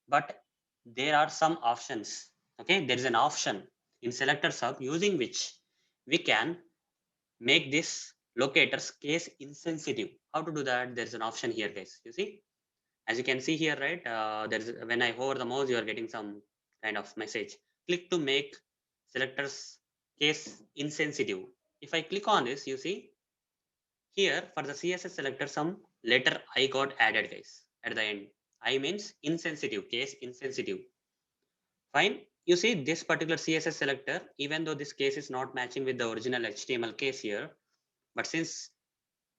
But there are some options. Okay, there is an option in SelectorsHub using which we can make this locators case insensitive. How to do that? There's an option here, guys. You see, as you can see here, right? There's when I hover the mouse, you are getting some kind of message. Click to make selectors case insensitive. If I click on this, you see here for the CSS selector, some letter I got added, guys, at the end. I means insensitive, case insensitive. Fine. You see this particular CSS selector, even though this case is not matching with the original HTML case here, but since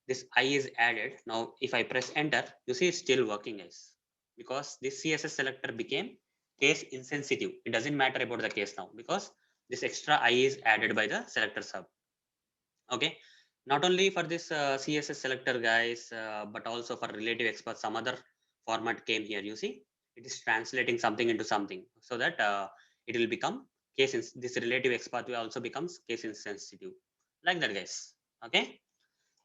this I is added, now if I press enter, you see it's still working, guys, because this CSS selector became case insensitive. It doesn't matter about the case now because this extra I is added by the SelectorsHub. Okay, not only for this CSS selector guys, but also for relative expert, some other format came here. You see, it is translating something into something so that it will become this relative expert will also becomes case insensitive, like that guys. Okay,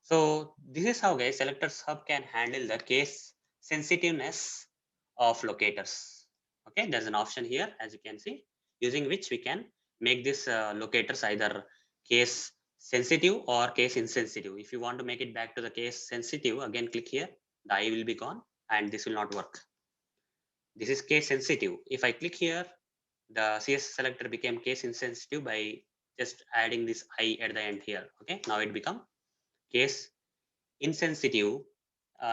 so this is how guys selectors hub can handle the case sensitiveness of locators. Okay, there's an option here as you can see, using which we can make this locators either case sensitive or case insensitive. If you want to make it back to the case sensitive, again click here, the eye will be gone and this will not work. This is case sensitive. If I click here, the CSS selector became case insensitive by just adding this eye at the end here. Okay, now it become case insensitive.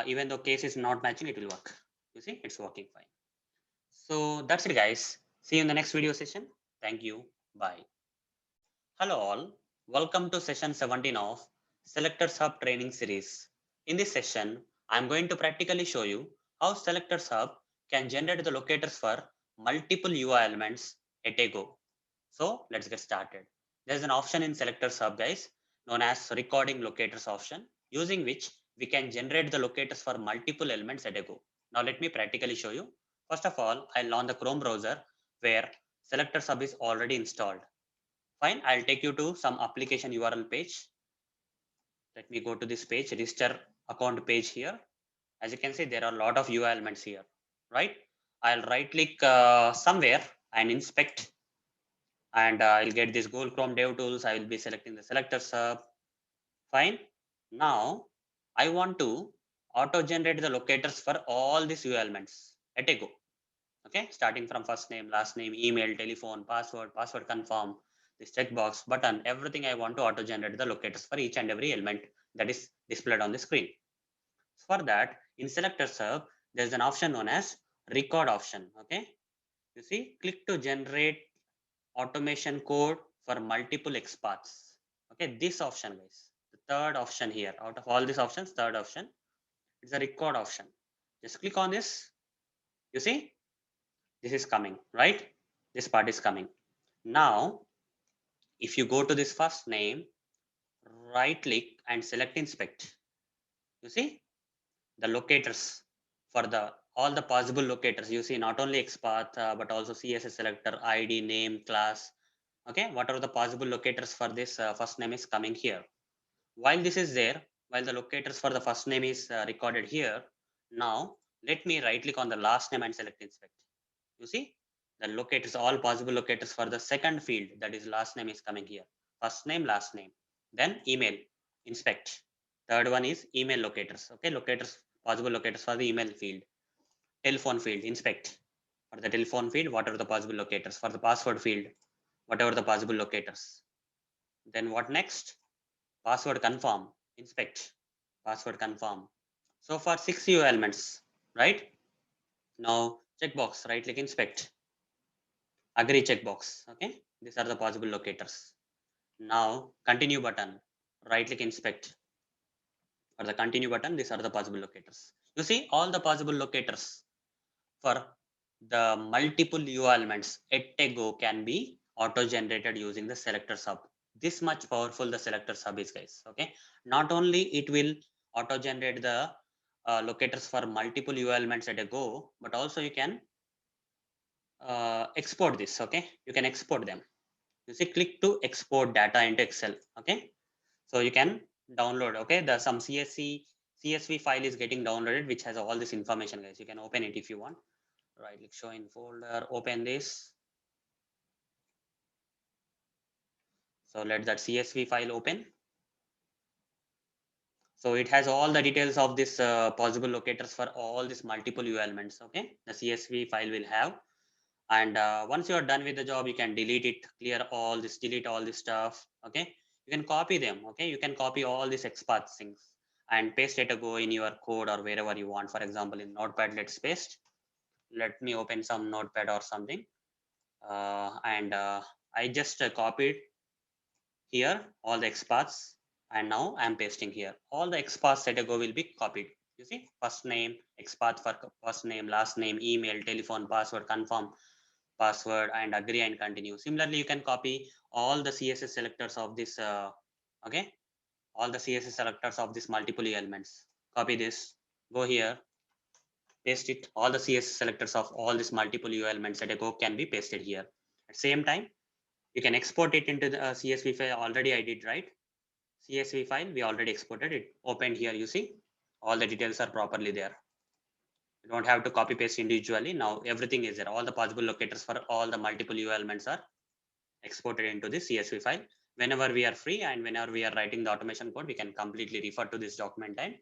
Even though case is not matching, it will work. You see, it's working fine. So that's it guys. See you in the next video session. Thank you. Bye. Hello all. Welcome to session 17 of Selectors Hub training series. In this session, I'm going to practically show you how Selectors Hub can generate the locators for multiple UI elements at a go. So let's get started. There's an option in Selectors Hub guys known as recording locators option, using which we can generate the locators for multiple elements at a go. Now let me practically show you. First of all, I'll launch the Chrome browser where Selectors Hub is already installed. Fine, I'll take you to some application URL page. Let me go to this page, register account page here. As you can see, there are a lot of UI elements here, right? I'll right click somewhere and inspect, and I'll get this Google Chrome Dev Tools. I will be selecting the selectors hub. Fine. Now I want to auto generate the locators for all these UI elements at a go. Okay, starting from first name, last name, email, telephone, password confirm, this checkbox button, everything I want to auto generate the locators for each and every element that is displayed on the screen. For that, in selectors hub, there's an option known as record option. Okay, you see, click to generate automation code for multiple XPaths. Okay, this option guys, the third option here, out of all these options, third option is the record option. Just click on this. You see, this is coming, right? This part is coming. Now, if you go to this first name, right click and select inspect. You see the locators for the all the possible locators. You see not only XPath but also CSS selector, ID, name, class. Okay, what are the possible locators for this first name is coming here. While this is there, while the locators for the first name is recorded here, now let me right click on the last name and select inspect. You see, the locators, all possible locators for the second field, that is last name is coming here. First name, last name. Then email, inspect. Third one is email locators. Okay, locators, possible locators for the email field. Telephone field, inspect. For the telephone field, what are the possible locators? For the password field, whatever the possible locators. Then what next? Password confirm, inspect. Password confirm. So far 6 UI elements, right? Now checkbox, right click inspect. Agree checkbox. Okay, these are the possible locators. Now continue button, right click inspect. For the continue button, these are the possible locators. You see all the possible locators for the multiple UI elements at a go can be auto generated using the selector sub. This much powerful the selector sub is guys. Okay, not only it will auto generate the locators for multiple UI elements at a go, but also you can export this. Okay, you can export them. You see, click to export data into Excel. Okay, so you can download. Okay, the some CSV file is getting downloaded which has all this information guys. You can open it if you want. Right click, show in folder, open this. So let that CSV file open. So it has all the details of this possible locators for all these multiple UI elements. Okay, the CSV file will have. And once you are done with the job, you can delete it, clear all this, delete all this stuff. Okay, you can copy them. Okay, you can copy all these XPath things and paste it to go in your code or wherever you want. For example, in Notepad, let's paste. Let me open some Notepad or something. And I just copied here all the XPaths, and now I'm pasting here. All the XPaths set ago will be copied. You see, first name, XPath for first name, last name, email, telephone, password, confirm, password, and agree and continue. Similarly, you can copy all the CSS selectors of this. Okay, all the CSS selectors of these multiple elements. Copy this, go here, paste it. All the CSS selectors of all these multiple UI elements at a go can be pasted here. At the same time, you can export it into the CSV file. Already I did, right? CSV file, we already exported it. Opened here, you see, all the details are properly there. You don't have to copy paste individually. Now everything is there. All the possible locators for all the multiple UI elements are exported into this CSV file. Whenever we are free and whenever we are writing the automation code, we can completely refer to this document and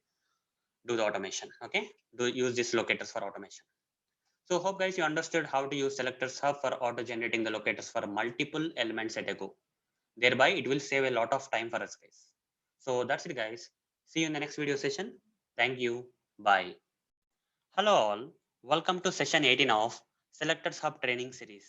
do the automation. Okay, do use these locators for automation. So hope guys you understood how to use SelectorsHub for auto generating the locators for multiple elements at a go. Thereby it will save a lot of time for us guys. So that's it guys. See you in the next video session. Thank you. Bye. Hello all. Welcome to session 18 of SelectorsHub training series.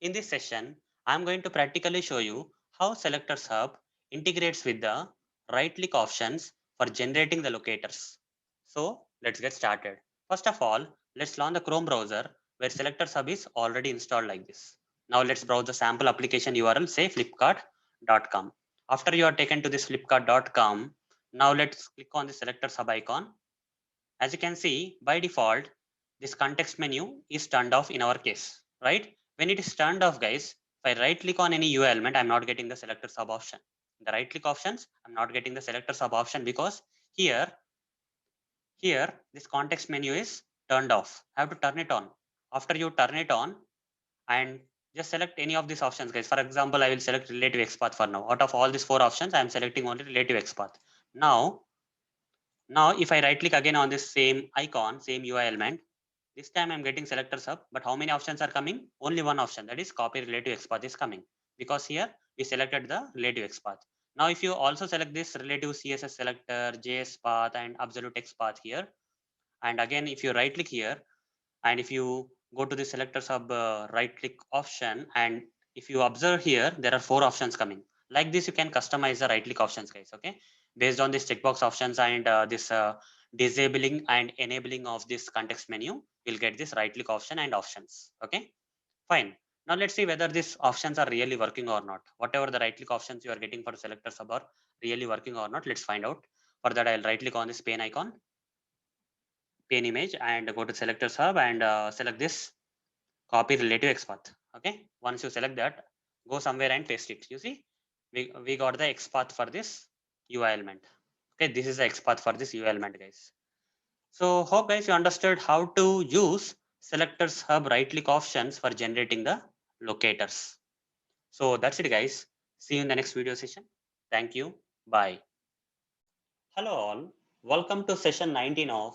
In this session, I'm going to practically show you how SelectorsHub integrates with the right click options for generating the locators. So let's get started. First of all, let's launch the Chrome browser where SelectorsHub is already installed like this. Now let's browse the sample application URL, say flipkart.com. After you are taken to this flipkart.com, now let's click on the SelectorsHub icon. As you can see, by default, this context menu is turned off in our case, right? When it is turned off, guys, if I right click on any UI element, I'm not getting the SelectorsHub option. The right click options, I'm not getting the SelectorsHub option because here, this context menu is turned off. I have to turn it on. After you turn it on and just select any of these options, guys. For example, I will select relative XPath for now. Out of all these 4 options, I'm selecting only relative XPath. Now, if I right click again on this same icon, same UI element, this time I'm getting SelectorsHub, but how many options are coming? Only one option, that is copy relative XPath is coming because here we selected the relative XPath. Now, if you also select this relative CSS selector, JS path and absolute XPath here, and again, if you right click here, and if you go to the SelectorsHub right click option, and if you observe here, there are 4 options coming. Like this, you can customize the right click options, guys. Okay, based on this checkbox options and this disabling and enabling of this context menu, you'll get this right click option and options. Okay, fine. Now let's see whether these options are really working or not. Whatever the right click options you are getting for SelectorsHub are really working or not, let's find out. For that, I'll right click on this pane icon, pane image, and go to SelectorsHub and select this copy relative XPath. Okay, once you select that, go somewhere and paste it. You see, we got the XPath for this UI element. Okay, this is the XPath for this UI element, guys. So hope guys you understood how to use SelectorsHub right click options for generating the locators. So that's it, guys. See you in the next video session. Thank you. Bye. Hello all, welcome to session 19 of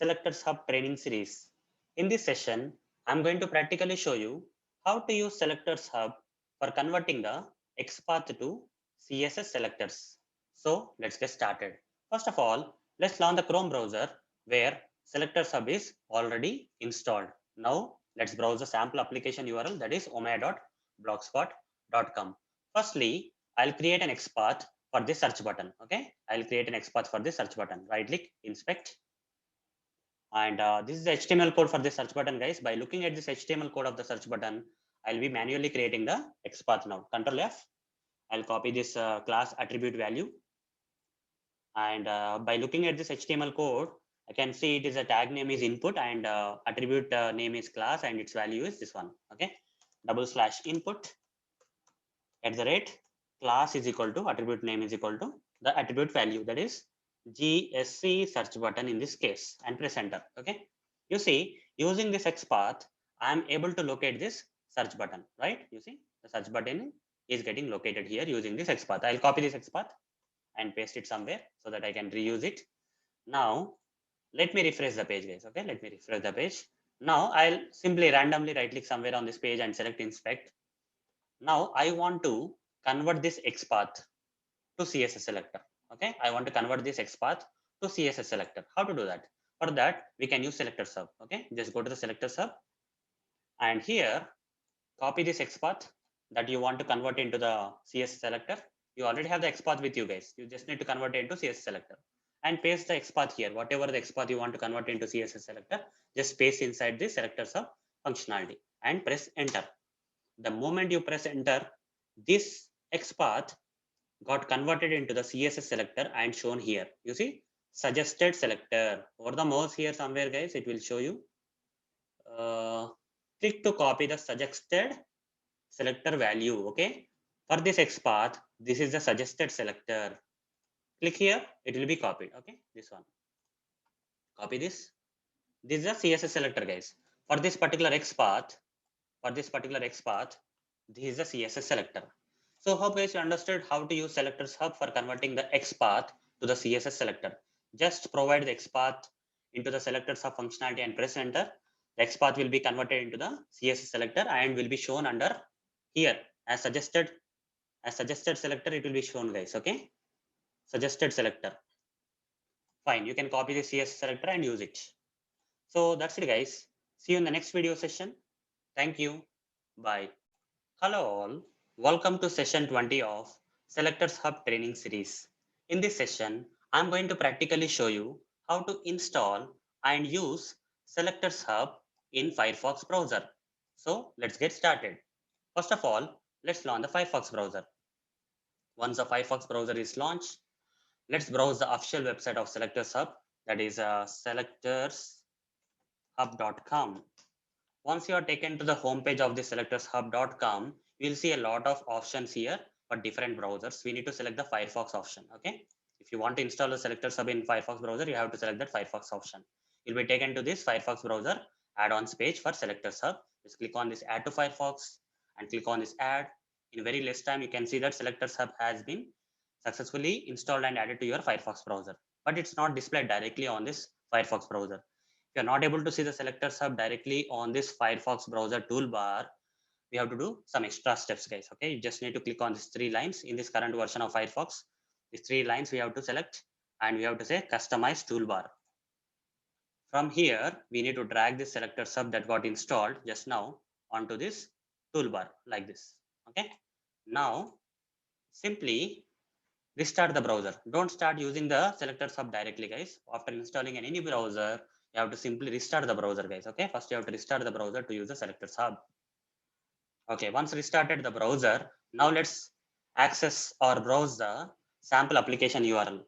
SelectorsHub training series. In this session, I'm going to practically show you how to use SelectorsHub for converting the XPath to CSS selectors. So let's get started. First of all, let's launch the Chrome browser where SelectorsHub is already installed. Now let's browse the sample application URL, that is omaya.blogspot.com. Firstly, I'll create an XPath for this search button. Okay, I'll create an XPath for this search button. Right click, inspect, and this is the HTML code for this search button, guys. By looking at this HTML code of the search button, I'll be manually creating the XPath now. Control F. I'll copy this class attribute value, and by looking at this HTML code, I can see it is a tag name is input and attribute name is class and its value is this one. Okay, /input @ class is equal to attribute name is equal to the attribute value, that is GSC search button in this case, and press enter. Okay, you see using this XPath I am able to locate this search button, right? You see the search button is getting located here using this XPath. I'll copy this XPath and paste it somewhere so that I can reuse it. Now let me refresh the page, guys. Okay, let me refresh the page. Now I'll simply randomly right click somewhere on this page and select inspect. Now I want to convert this XPath to CSS selector. Okay, I want to convert this XPath to CSS selector. How to do that? For that, we can use SelectorsHub. Okay, just go to the SelectorsHub and here copy this XPath that you want to convert into the CSS selector. You already have the XPath with you guys. You just need to convert it into CSS selector and paste the XPath here. Whatever the XPath you want to convert into CSS selector, just paste inside the SelectorsHub functionality and press enter. The moment you press enter, this XPath got converted into the CSS selector and shown here. You see, suggested selector. Over the mouse here somewhere, guys, it will show you. Click to copy the suggested selector value. Okay. For this XPath, this is the suggested selector. Click here, it will be copied. Okay, this one. Copy this. This is a CSS selector, guys. For this particular XPath, this is the CSS selector. So hope guys you understood how to use Selectors Hub for converting the XPath to the CSS selector. Just provide the XPath into the Selectors Hub functionality and press enter. The XPath will be converted into the CSS selector and will be shown under here as suggested selector. It will be shown, guys. Okay, suggested selector. Fine, you can copy the CSS selector and use it. So that's it, guys. See you in the next video session. Thank you. Bye. Hello all, welcome to session 20 of Selectors Hub training series. In this session, I'm going to practically show you how to install and use Selectors Hub in Firefox browser. So let's get started. First of all, let's launch the Firefox browser. Once the Firefox browser is launched, let's browse the official website of Selectors Hub, that is selectorshub.com. Once you are taken to the homepage of the selectorshub.com, you will see a lot of options here for different browsers. We need to select the Firefox option. Okay. If you want to install the Selectors Hub in Firefox browser, you have to select that Firefox option. You'll be taken to this Firefox browser add-ons page for Selectors Hub. Just click on this add to Firefox and click on this add. In very less time, you can see that Selectors Hub has been successfully installed and added to your Firefox browser, but it's not displayed directly on this Firefox browser. If you're not able to see the Selectors Hub directly on this Firefox browser toolbar, we have to do some extra steps, guys. Okay, you just need to click on these three lines in this current version of Firefox. These three lines we have to select and we have to say customize toolbar. From here, we need to drag this Selectors Hub that got installed just now onto this toolbar like this. Okay, now simply restart the browser. Don't start using the Selectors Hub directly, guys. After installing any browser, you have to simply restart the browser, guys. Okay, first you have to restart the browser to use the Selectors Hub. Okay, once restarted the browser, now let's access or browse the sample application URL.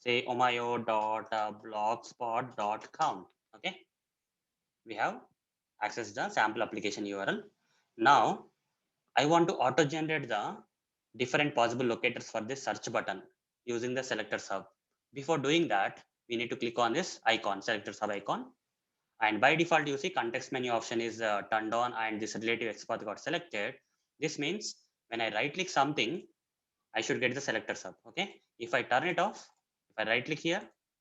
Say omayo.blogspot.com. Okay, we have accessed the sample application URL. Now I want to auto-generate the different possible locators for this search button using the Selectors Hub. Before doing that, we need to click on this icon, Selectors Hub icon. And by default, you see context menu option is turned on and this relative XPath got selected. This means when I right click something, I should get the Selectors Hub. Okay. If I turn it off, if I right click here,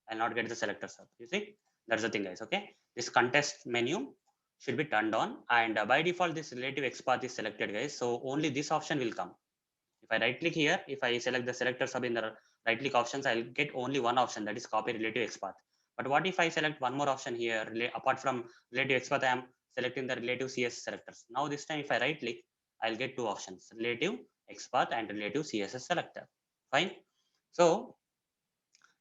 I'll not get the Selectors Hub. You see, that's the thing, guys. Okay. This context menu should be turned on and by default, this relative XPath is selected, guys. So only this option will come. If I right click here, if I select the Selectors Hub in the right click options, I'll get only one option, that is copy relative XPath. But what if I select one more option here, apart from relative XPath, I am selecting the relative CSS selectors. Now this time if I right click, I'll get two options, relative XPath and relative CSS selector. Fine. So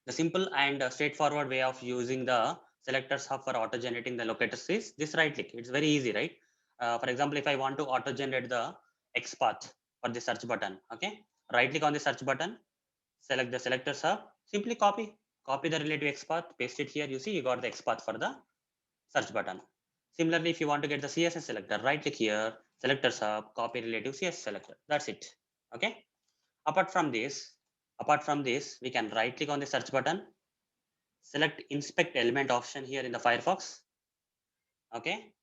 the simple and straightforward way of using the Selectors Hub for auto generating the locators is this right click. It's very easy, right? For example, if I want to auto generate the XPath for the search button, okay, right click on the search button, select the Selectors Hub, simply copy the relative XPath, paste it here. You see, you got the XPath for the search button. Similarly, if you want to get the CSS selector, right click here, Selectors Hub, copy relative CSS selector. That's it. Okay. Apart from this, we can right click on the search button, select inspect element option here in the Firefox. Okay.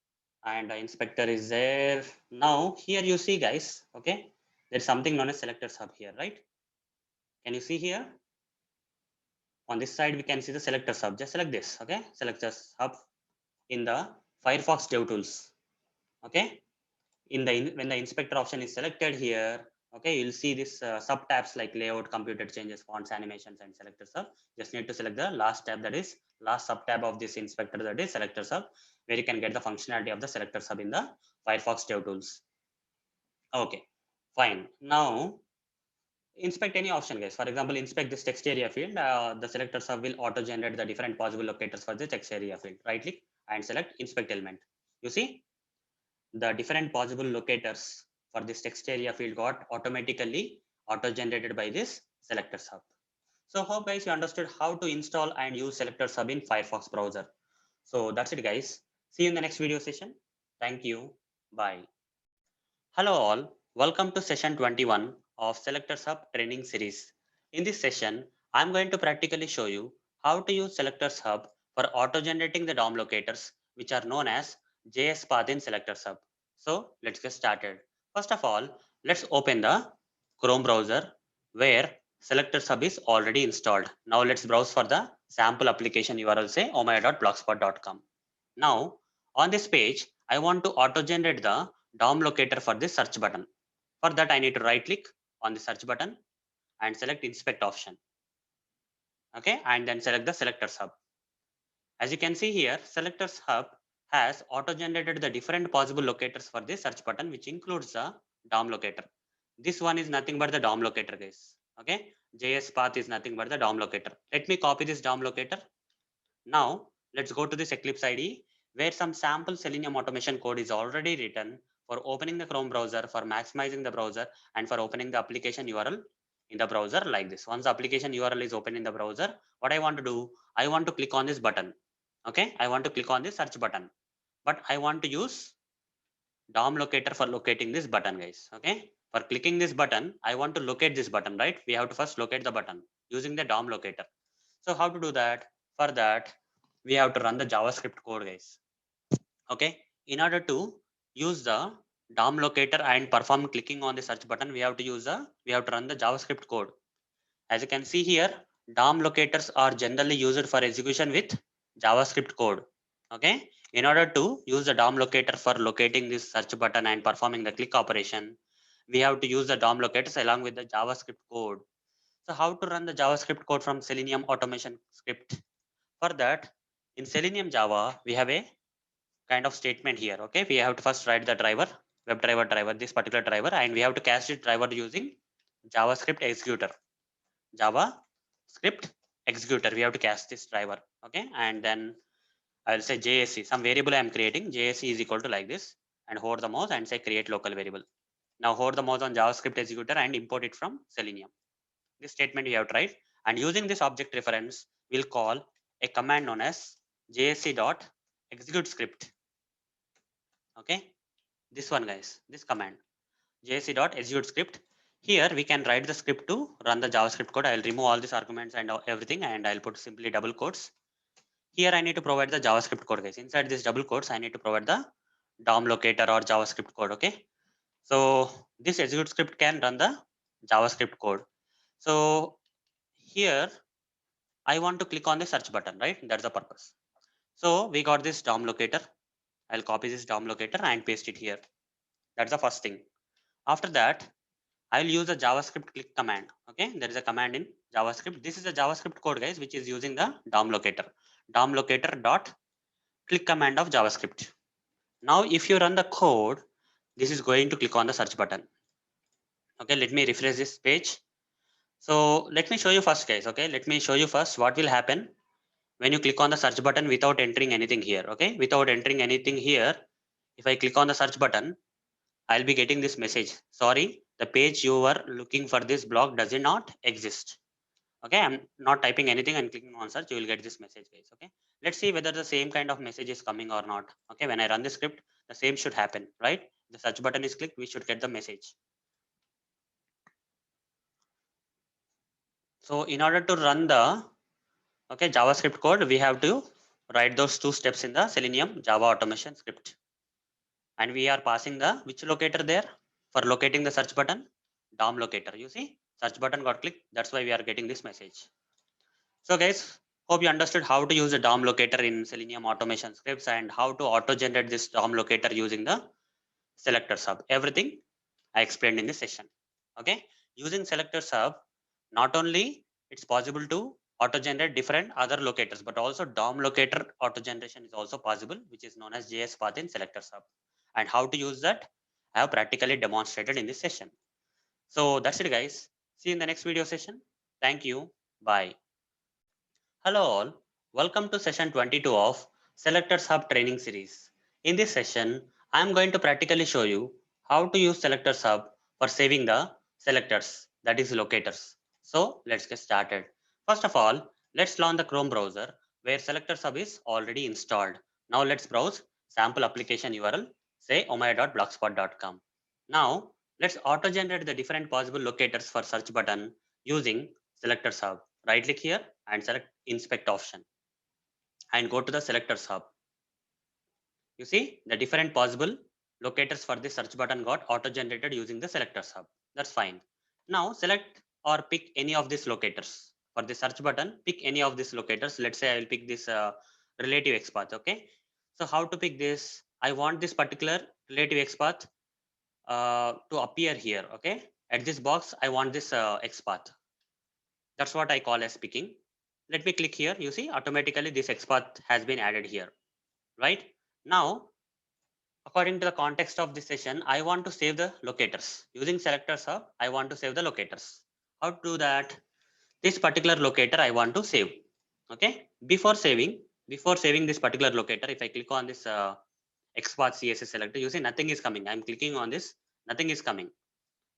And the inspector is there. Now here you see, guys, okay, there's something known as Selectors Hub here, right? Can you see here? On this side, we can see the Selectors Hub. Just select this, okay? Selectors Hub in the Firefox DevTools, okay? When the inspector option is selected here, okay, you'll see this sub tabs like layout, computer changes, fonts, animations, and Selectors Hub. Just need to select the last tab, that is last sub tab of this inspector, that is Selectors Hub, where you can get the functionality of the Selectors Hub in the Firefox DevTools. Okay, fine. Now inspect any option, guys. For example, inspect this text area field. The Selectors Hub will auto generate the different possible locators for the text area field. Right click and select inspect element. You see the different possible locators for this text area field got automatically auto-generated by this SelectorsHub. So hope guys you understood how to install and use SelectorsHub in Firefox browser. So that's it guys. See you in the next video session. Thank you. Bye. Hello all. Welcome to session 21 of SelectorsHub training series. In this session, I'm going to practically show you how to use SelectorsHub for auto-generating the DOM locators, which are known as JS path in SelectorsHub. So let's get started. First of all, let's open the Chrome browser where SelectorsHub is already installed. Now let's browse for the sample application URL, say omaya.blogspot.com. Now on this page, I want to auto-generate the DOM locator for this search button. For that, I need to right click on the search button and select inspect option. Okay, and then select the SelectorsHub. As you can see here, SelectorsHub has auto-generated the different possible locators for this search button, which includes the DOM locator. This one is nothing but the DOM locator, guys. Okay, JS path is nothing but the DOM locator. Let me copy this DOM locator. Now let's go to this Eclipse IDE where some sample Selenium automation code is already written for opening the Chrome browser, for maximizing the browser, and for opening the application URL in the browser like this. Once the application URL is open in the browser, what I want to do, I want to click on this button. Okay, I want to click on this search button, but I want to use DOM locator for locating this button, guys. Okay, for clicking this button, I want to locate this button, right? We have to first locate the button using the DOM locator. So how to do that? For that, we have to run the JavaScript code, guys. Okay, in order to use the DOM locator and perform clicking on the search button, we have to run the JavaScript code. As you can see here, DOM locators are generally used for execution with JavaScript code. Okay, in order to use the DOM locator for locating this search button and performing the click operation, we have to use the DOM locators along with the JavaScript code. So how to run the JavaScript code from Selenium automation script? For that, in Selenium Java, we have a kind of statement here. Okay, we have to first write the driver, WebDriver, this particular driver, and we have to cast this driver using JavaScript executor. JavaScript executor. We have to cast this driver. Okay, and then I'll say JSC, some variable I am creating. JSC is equal to like this, and hold the mouse and say create local variable. Now hold the mouse on JavaScript executor and import it from Selenium. This statement we have tried, and using this object reference, we'll call a command known as jsc.execute script. Okay, this one, guys, this command jsc.execute script. Here we can write the script to run the JavaScript code. I'll remove all these arguments and everything, and I'll put simply double quotes. Here I need to provide the JavaScript code, guys. Inside this double quotes, I need to provide the DOM locator or JavaScript code. Okay, so this execute script can run the JavaScript code. So here I want to click on the search button, right? That's the purpose. So we got this DOM locator. I'll copy this DOM locator and paste it here. That's the first thing. After that, I'll use the JavaScript click command. Okay, there is a command in JavaScript. This is a JavaScript code, guys, which is using the DOM locator. DOM locator dot click command of JavaScript. Now, if you run the code, this is going to click on the search button. Okay, let me refresh this page. So let me show you first, guys. Okay, let me show you first what will happen when you click on the search button without entering anything here. Okay, without entering anything here, if I click on the search button, I'll be getting this message. Sorry, the page you were looking for this blog does not exist. Okay, I'm not typing anything and clicking on search, you will get this message, guys. Okay, let's see whether the same kind of message is coming or not. Okay, when I run the script, the same should happen, right? The search button is clicked, we should get the message. So in order to run the JavaScript code, we have to write those two steps in the Selenium Java automation script. And we are passing the which locator there for locating the search button? DOM locator. You see, search button got clicked. That's why we are getting this message. So guys, hope you understood how to use the DOM locator in Selenium automation scripts and how to auto generate this DOM locator using the SelectorsHub. Everything I explained in this session. Okay, using SelectorsHub, not only it's possible to auto generate different other locators, but also DOM locator auto generation is also possible, which is known as JS path in SelectorsHub. And how to use that, I have practically demonstrated in this session. So that's it, guys. See you in the next video session. Thank you. Bye. Hello all. Welcome to session 22 of SelectorsHub training series. In this session, I am going to practically show you how to use SelectorsHub for saving the selectors. that is locators. So let's get started. First of all, let's launch the Chrome browser where SelectorsHub is already installed. Now let's browse sample application URL, say omaya.blogspot.com. Now let's auto-generate the different possible locators for search button using SelectorsHub. Right click here and select inspect option and go to the SelectorsHub. You see the different possible locators for the search button got auto-generated using the SelectorsHub. That's fine. Now select or pick any of these locators. For the search button, pick any of these locators. Let's say I will pick this relative XPath. Okay. So how to pick this? I want this particular relative XPath to appear here. Okay. At this box, I want this XPath. That's what I call as picking. Let me click here. You see automatically this XPath has been added here. Right. Now according to the context of this session, I want to save the locators. Using SelectorsHub, I want to save the locators. How to do that? This particular locator I want to save. Okay. Before saving this particular locator, if I click on this XPath CSS selector, you see nothing is coming. I'm clicking on this, nothing is coming.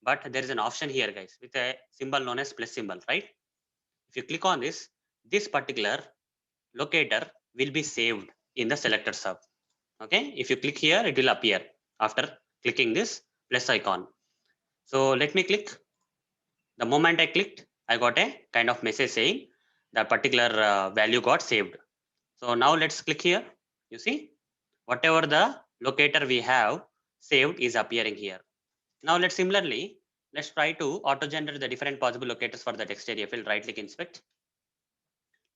But there is an option here, guys, with a symbol known as plus symbol, right? If you click on this, this particular locator will be saved in the SelectorsHub. Okay, if you click here, it will appear after clicking this plus icon. So let me click. The moment I clicked, I got a kind of message saying that particular value got saved. So now let's click here. You see, whatever the locator we have saved is appearing here. Now let's try to auto generate the different possible locators for the text area field. Right click inspect.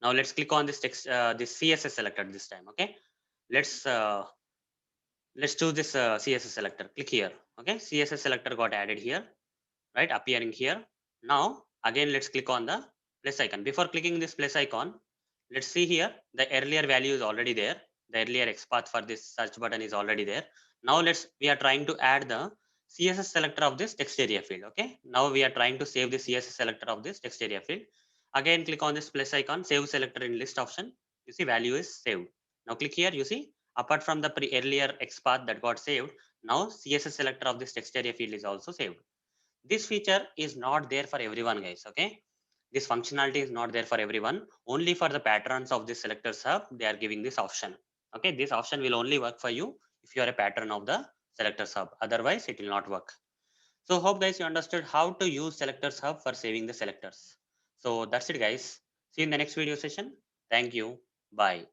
Now let's click on this text, this CSS selector this time. Okay, let's uh, let's choose this CSS selector. Click here. Okay, CSS selector got added here, right? Appearing here. Now again, let's click on the plus icon. Before clicking this plus icon, let's see here the earlier value is already there. The earlier XPath for this search button is already there. Now we are trying to add the CSS selector of this text area field. Okay. Now we are trying to save the CSS selector of this text area field. Again, click on this plus icon, save selector in list option. You see value is saved. Now click here. You see apart from the earlier XPath that got saved, now CSS selector of this text area field is also saved. This feature is not there for everyone, guys. Okay, this functionality is not there for everyone. Only for the patrons of this SelectorsHub they are giving this option. Okay, this option will only work for you if you are a patron of the SelectorsHub. Otherwise it will not work. So hope guys you understood how to use SelectorsHub for saving the selectors. So that's it, guys. See you in the next video session. Thank you. Bye.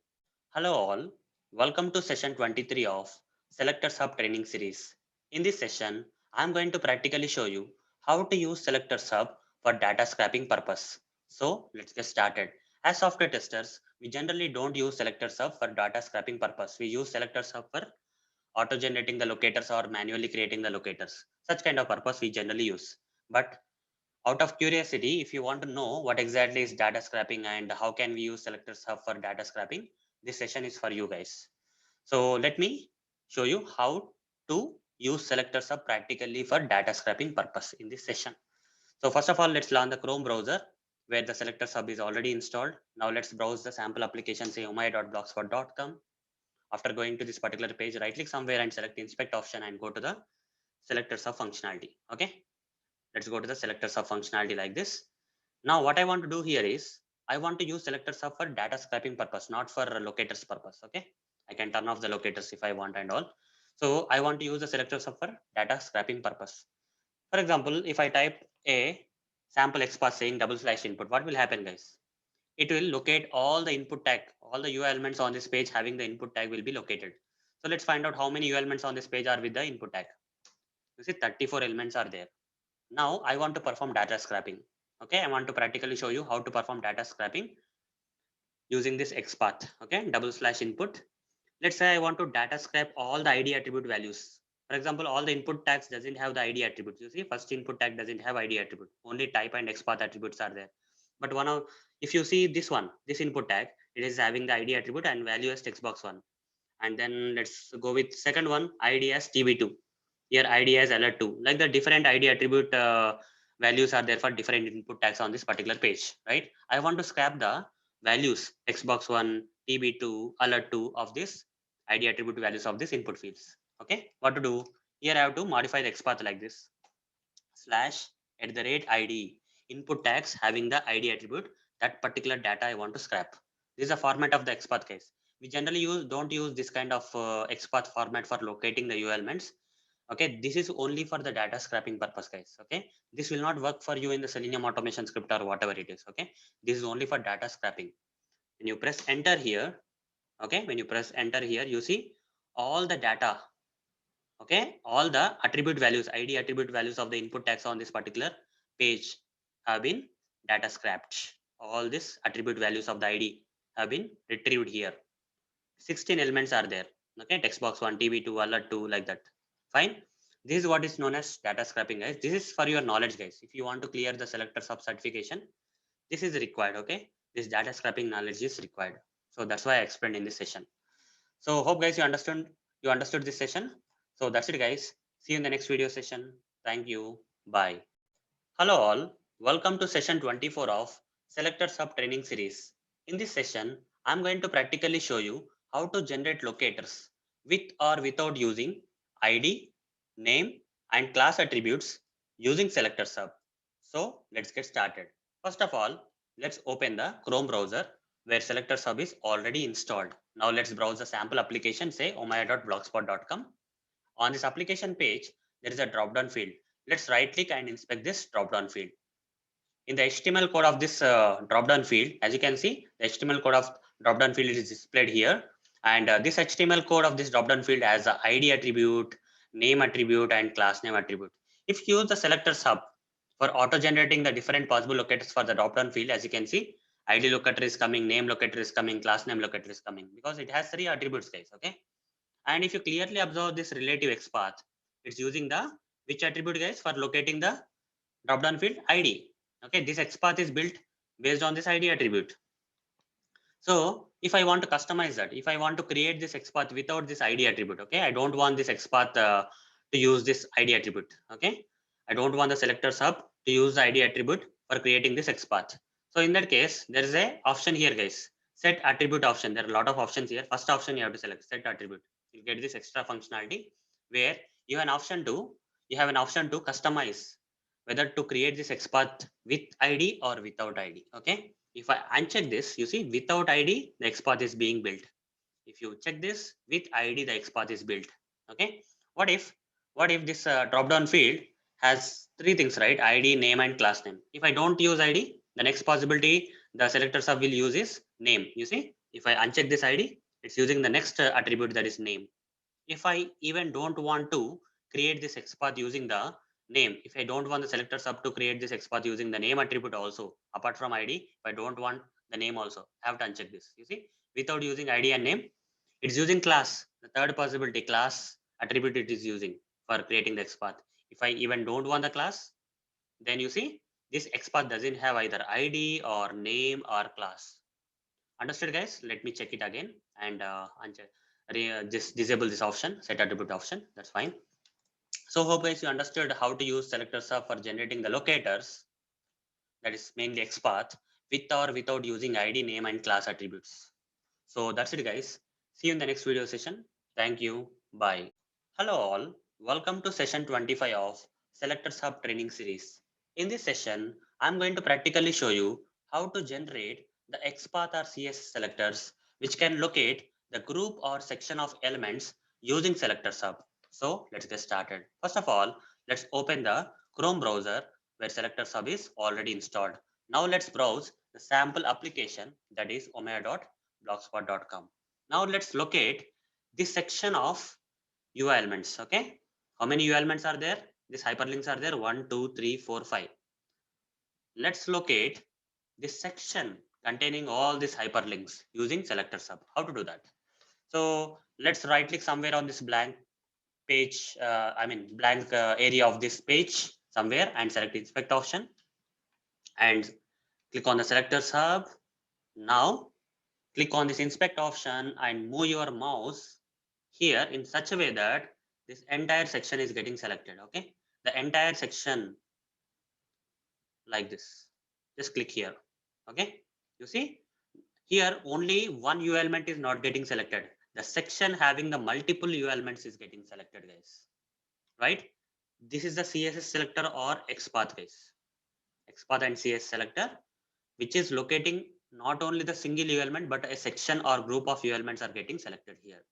Hello all, welcome to session 23 of SelectorsHub training series. In this session, I am going to practically show you how to use SelectorsHub for data scraping purpose. So let's get started. As software testers, we generally don't use SelectorsHub for data scraping purpose. We use SelectorsHub for auto-generating the locators or manually creating the locators. Such kind of purpose we generally use. But out of curiosity, if you want to know what exactly is data scraping and how can we use SelectorsHub for data scraping, this session is for you guys. So let me show you how to use SelectorsHub practically for data scraping purpose in this session. So first of all, let's launch the Chrome browser where the SelectorsHub is already installed. Now let's browse the sample application, say omaya.blogspot.com. After going to this particular page, right click somewhere and select the inspect option and go to the SelectorsHub functionality. Okay, let's go to the SelectorsHub functionality like this. Now what I want to do here is I want to use SelectorsHub for data scraping purpose, not for locators purpose. Okay, I can turn off the locators if I want and all. So I want to use the SelectorsHub for data scraping purpose. For example, if I type a sample XPath saying /input, what will happen, guys? It will locate all the input tag, all the UI elements on this page having the input tag will be located. So let's find out how many UI elements on this page are with the input tag. You see 34 elements are there. Now I want to perform data scraping. Okay, I want to practically show you how to perform data scraping using this XPath. Okay, /input. Let's say I want to data scrape all the ID attribute values. For example, all the input tags doesn't have the ID attributes. You see, first input tag doesn't have ID attribute. Only type and XPath attributes are there. But if you see this one, this input tag, it is having the ID attribute and value as text box one. And then let's go with second one, ID as TB2. Here ID as alert2. Like the different ID attribute values are there for different input tags on this particular page, right? I want to scrap the values xbox1, TB2, alert2 of this ID attribute values of this input fields. Okay, what to do? Here I have to modify the XPath like this. id input tags having the id attribute, that particular data I want to scrap. This is a format of the XPath case. We generally don't use this kind of XPath format for locating the UL elements. Okay, this is only for the data scrapping purpose, guys. Okay, this will not work for you in the Selenium automation script or whatever it is. Okay, this is only for data scrapping. When you press enter here, okay, when you press enter here, you see all the data. Okay, all the attribute values, id attribute values of the input tags on this particular page have been data scrapped. All these attribute values of the id have been retrieved here. 16 elements are there. Okay, text box 1, tv2, alert 2, like that. Fine. This is what is known as data scrapping, guys. This is for your knowledge, guys. If you want to clear the SelectorsHub certification, this is required. Okay, this data scrapping knowledge is required. So that's why I explained in this session. So hope guys you understood this session. So that's it, guys. See you in the next video session. Thank you. Bye. Hello all. Welcome to session 24 of SelectorsHub training series. In this session, I'm going to practically show you how to generate locators with or without using ID, name, and class attributes using SelectorsHub. So let's get started. First of all, let's open the Chrome browser where SelectorsHub is already installed. Now let's browse the sample application, say omaya.blogspot.com. On this application page, there is a drop-down field. Let's right-click and inspect this drop-down field. In the HTML code of this drop-down field, as you can see, the HTML code of drop-down field is displayed here. And this HTML code of this drop-down field has a ID attribute, name attribute, and class name attribute. If you use the SelectorsHub for auto-generating the different possible locators for the drop-down field, as you can see, ID locator is coming, name locator is coming, class name locator is coming, because it has 3 attributes, guys. Okay. And if you clearly observe this relative XPath, it's using the which attribute, guys, for locating the drop-down field ID. Okay, this XPath is built based on this ID attribute. So if I want to customize that, if I want to create this XPath without this ID attribute, okay, I don't want this XPath to use this ID attribute. Okay, I don't want the SelectorsHub to use the ID attribute for creating this XPath. So in that case, there is a option here, guys. Set attribute option. There are a lot of options here. First option you have to select set attribute. You get this extra functionality where you have an option to customize whether to create this XPath with ID or without ID. Okay. If I uncheck this, you see without ID, the XPath is being built. If you check this with ID, the XPath is built. Okay. What if this drop-down field has 3 things, right? ID, name, and class name. If I don't use ID, the next possibility the SelectorsHub will use is name. You see, if I uncheck this ID, it's using the next attribute, that is name. If I even don't want to create this XPath using the name, if I don't want the SelectorsHub to create this XPath using the name attribute also, apart from ID, if I don't want the name also, I have to uncheck this. You see, without using ID and name, it's using class. The third possibility, class attribute it is using for creating the XPath. If I even don't want the class, then you see this XPath doesn't have either ID or name or class. Understood, guys? Let me check it again and just disable this option, set attribute option. That's fine. So hope guys you understood how to use SelectorsHub for generating the locators, that is mainly XPath, with or without using ID, name, and class attributes. So that's it, guys. See you in the next video session. Thank you. Bye. Hello all. Welcome to session 25 of SelectorsHub training series. In this session, I'm going to practically show you how to generate the XPath or CS selectors which can locate the group or section of elements using SelectorsHub. So let's get started. First of all, let's open the Chrome browser where SelectorsHub is already installed. Now let's browse the sample application, that is omaya.blogspot.com. Now let's locate this section of UI elements. Okay, how many UI elements are there? These hyperlinks are there 1, 2, 3, 4, 5. Let's locate this section containing all these hyperlinks using SelectorsHub. How to do that? So let's right click somewhere on this blank page, blank area of this page somewhere and select inspect option and click on the SelectorsHub. Now click on this inspect option and move your mouse here in such a way that this entire section is getting selected. Okay, the entire section like this. Just click here. Okay, you see here only one U element is not getting selected. The section having the multiple U elements is getting selected, guys. Right? This is the CSS selector or XPath guys. XPath and CSS selector, which is locating not only the single element but a section or group of elements are getting selected here.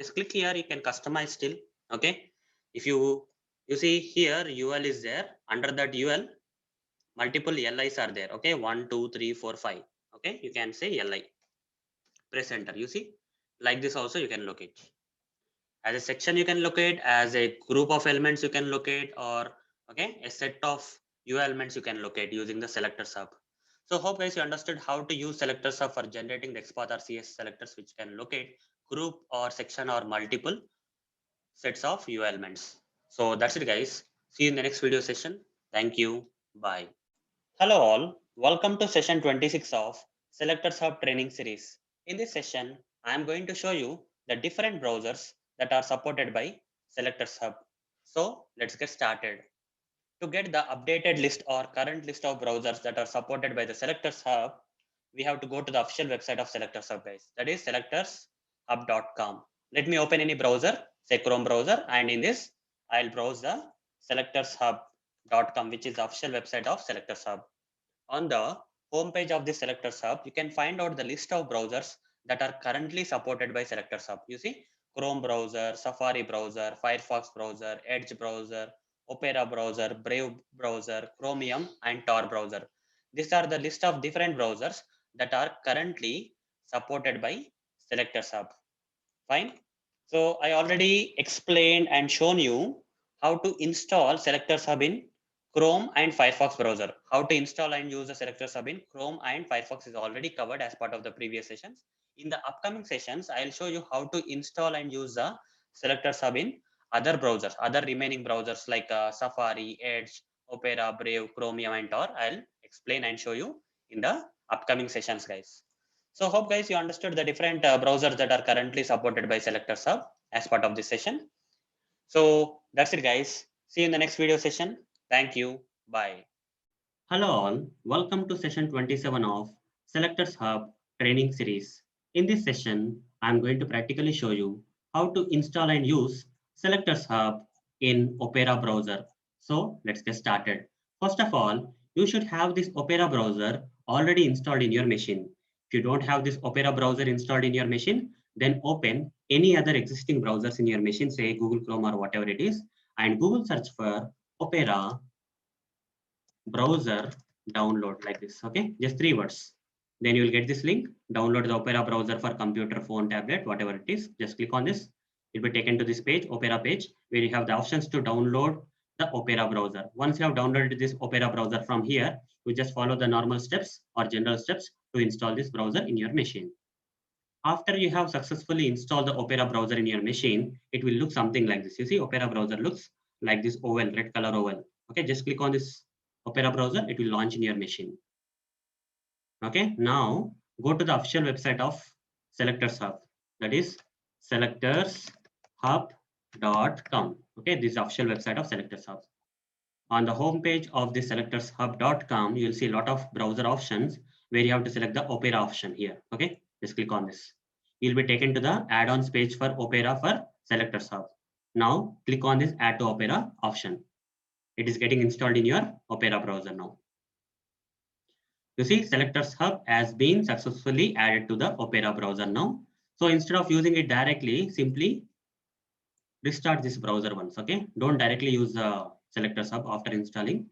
Just click here, you can customize still. Okay, if you see here UL is there, under that UL multiple LIs are there. Okay, 1 2 3 4 5. Okay, you can say LI, press enter. You see, like this also you can locate as a section, you can locate as a group of elements, you can locate, or okay, a set of U elements you can locate using the SelectorsHub. So hope guys you understood how to use SelectorsHub for generating the XPath or CS selectors which can locate group or section or multiple sets of U elements. So that's it guys. See you in the next video session. Thank you. Bye. Hello all. Welcome to session 26 of SelectorsHub training series. In this session, I am going to show you the different browsers that are supported by SelectorsHub. So let's get started. To get the updated list or current list of browsers that are supported by the SelectorsHub, we have to go to the official website of SelectorsHub guys. That is selectorshub.com. Let me open any browser, say Chrome browser, and in this I'll browse the selectorshub.com, which is the official website of SelectorsHub. On the homepage of the SelectorsHub, you can find out the list of browsers that are currently supported by SelectorsHub. You see, Chrome browser, Safari browser, Firefox browser, Edge browser, Opera browser, Brave browser, Chromium, and Tor browser. These are the list of different browsers that are currently supported by SelectorsHub. Fine. So I already explained and shown you how to install SelectorsHub in Chrome and Firefox browser. How to install and use the SelectorsHub in Chrome and Firefox is already covered as part of the previous sessions. In the upcoming sessions, I'll show you how to install and use the SelectorsHub in other browsers, other remaining browsers like Safari, Edge, Opera, Brave, Chromium, and Tor. I'll explain and show you in the upcoming sessions, guys. So hope guys you understood the different browsers that are currently supported by SelectorsHub as part of this session. So that's it guys. See you in the next video session. Thank you. Bye. Hello all. Welcome to session 27 of SelectorsHub training series. In this session, I'm going to practically show you how to install and use SelectorsHub in Opera browser. So let's get started. First of all, you should have this Opera browser already installed in your machine. If you don't have this Opera browser installed in your machine, then open any other existing browsers in your machine, say Google Chrome or whatever it is, and Google search for Opera browser download like this. Okay, just 3 words. Then you will get this link. Download the Opera browser for computer, phone, tablet, whatever it is. Just click on this. You'll be taken to this page, Opera page, where you have the options to download the Opera browser. Once you have downloaded this Opera browser from here, you just follow the normal steps or general steps to install this browser in your machine. After you have successfully installed the Opera browser in your machine, it will look something like this. You see, Opera browser looks like this oval, red color oval. Okay, just click on this Opera browser, it will launch in your machine. Okay, now go to the official website of SelectorsHub. That is selectorshub.com. Okay, this is the official website of SelectorsHub. On the home page of the selectorshub.com, you will see a lot of browser options where you have to select the Opera option here. Okay, just click on this. You'll be taken to the add-ons page for Opera for SelectorsHub. Now click on this Add to Opera option. It is getting installed in your Opera browser now. You see, SelectorsHub has been successfully added to the Opera browser now. So instead of using it directly, simply restart this browser once. Okay, don't directly use the SelectorsHub after installing.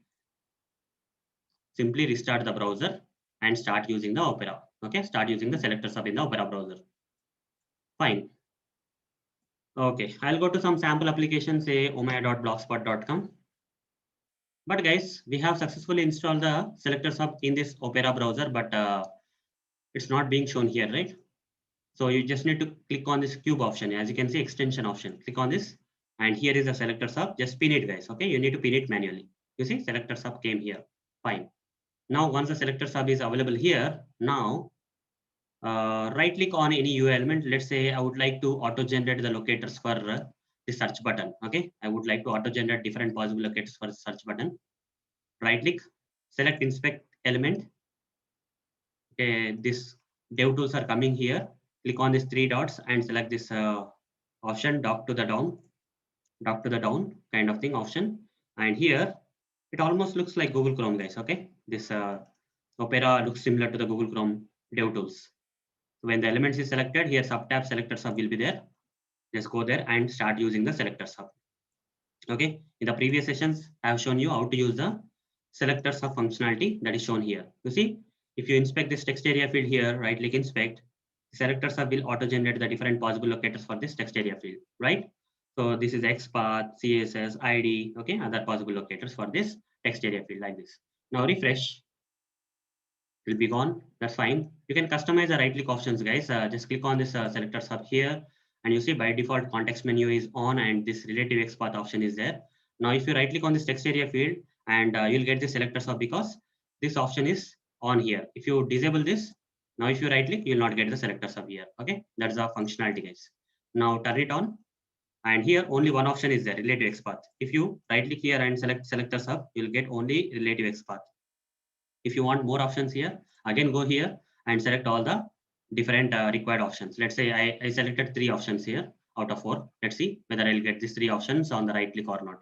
Simply restart the browser and start using the Opera. Okay, start using the SelectorsHub in the Opera browser. Fine. Okay, I'll go to some sample application, say omaya.blogspot.com. But guys, we have successfully installed the SelectorsHub in this Opera browser, but it's not being shown here, right? So you just need to click on this cube option. As you can see, extension option. Click on this, and here is the SelectorsHub. Just pin it, guys. Okay, you need to pin it manually. You see, SelectorsHub came here. Fine. Now, once the SelectorsHub is available here, now right click on any UI element. Let's say I would like to auto-generate the locators for the search button. Okay, I would like to auto-generate different possible locators for the search button. Right click, select inspect element. Okay, this dev tools are coming here. Click on these 3 dots and select this option, dock to the down kind of thing option. And here it almost looks like Google Chrome, guys. Okay, this Opera looks similar to the Google Chrome dev tools. So when the elements is selected, here subtab SelectorsHub will be there. Just go there and start using the SelectorsHub. Okay, in the previous sessions, I have shown you how to use the SelectorsHub functionality that is shown here. You see, if you inspect this text area field here, right click inspect, SelectorsHub will auto generate the different possible locators for this text area field, right? So this is XPath, CSS, ID, okay, other possible locators for this text area field like this. Now refresh, it will be gone. That's fine. You can customize the right click options, guys. Just click on this SelectorsHub here, and you see by default context menu is on, and this relative XPath option is there. Now, if you right click on this text area field, and you'll get the SelectorsHub because this option is on here. If you disable this, now if you right click, you'll not get the SelectorsHub here. Okay, that's the functionality, guys. Now turn it on. And here only one option is there, relative XPath. If you right click here and select SelectorsHub, you'll get only relative XPath. If you want more options here, again go here and select all the different required options. Let's say I selected 3 options here out of 4. Let's see whether I'll get these 3 options on the right click or not.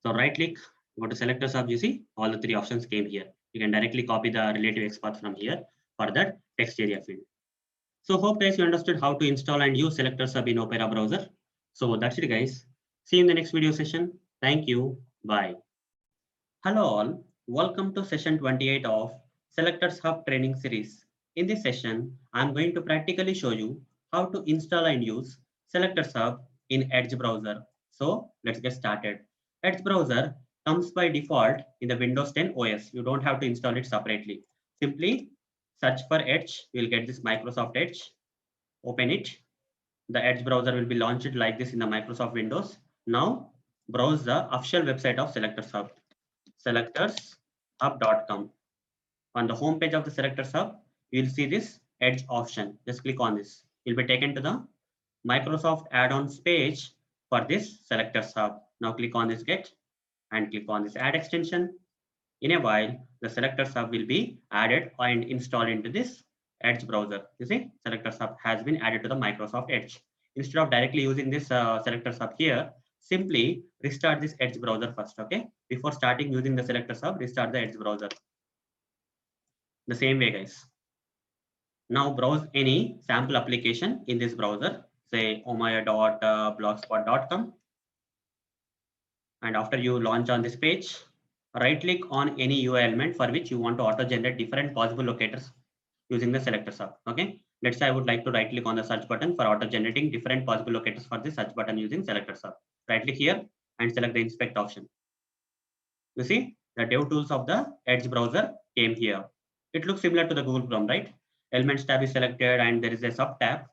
So right click, go to SelectorsHub, you see all the 3 options came here. You can directly copy the relative XPath from here for that text area field. So hope guys you understood how to install and use SelectorsHub in Opera browser. So that's it guys. See you in the next video session. Thank you. Bye. Hello all. Welcome to session 28 of SelectorsHub training series. In this session, I'm going to practically show you how to install and use SelectorsHub in Edge browser. So let's get started. Edge browser comes by default in the Windows 10 OS. You don't have to install it separately. Simply search for Edge. You'll get this Microsoft Edge. Open it. The Edge browser will be launched like this in the Microsoft Windows. Now browse the official website of SelectorsHub, SelectorsHub.com. On the home page of the SelectorsHub, you will see this Edge option. Just click on this. You'll be taken to the Microsoft add-ons page for this SelectorsHub. Now click on this Get and click on this Add extension. In a while, the SelectorsHub will be added and installed into this Edge browser. You see, SelectorsHub has been added to the Microsoft Edge. Instead of directly using this SelectorsHub here, simply restart this Edge browser first. Okay, before starting using the SelectorsHub, restart the Edge browser. The same way, guys. Now browse any sample application in this browser, say omaya.blogspot.com. And after you launch on this page, right click on any UI element for which you want to auto generate different possible locators using the SelectorsHub. Okay, let's say I would like to right click on the search button for auto generating different possible locators for the search button using SelectorsHub. Right click here and select the inspect option. You see the dev tools of the Edge browser came here. It looks similar to the Google Chrome, right? Elements tab is selected and there is a sub tab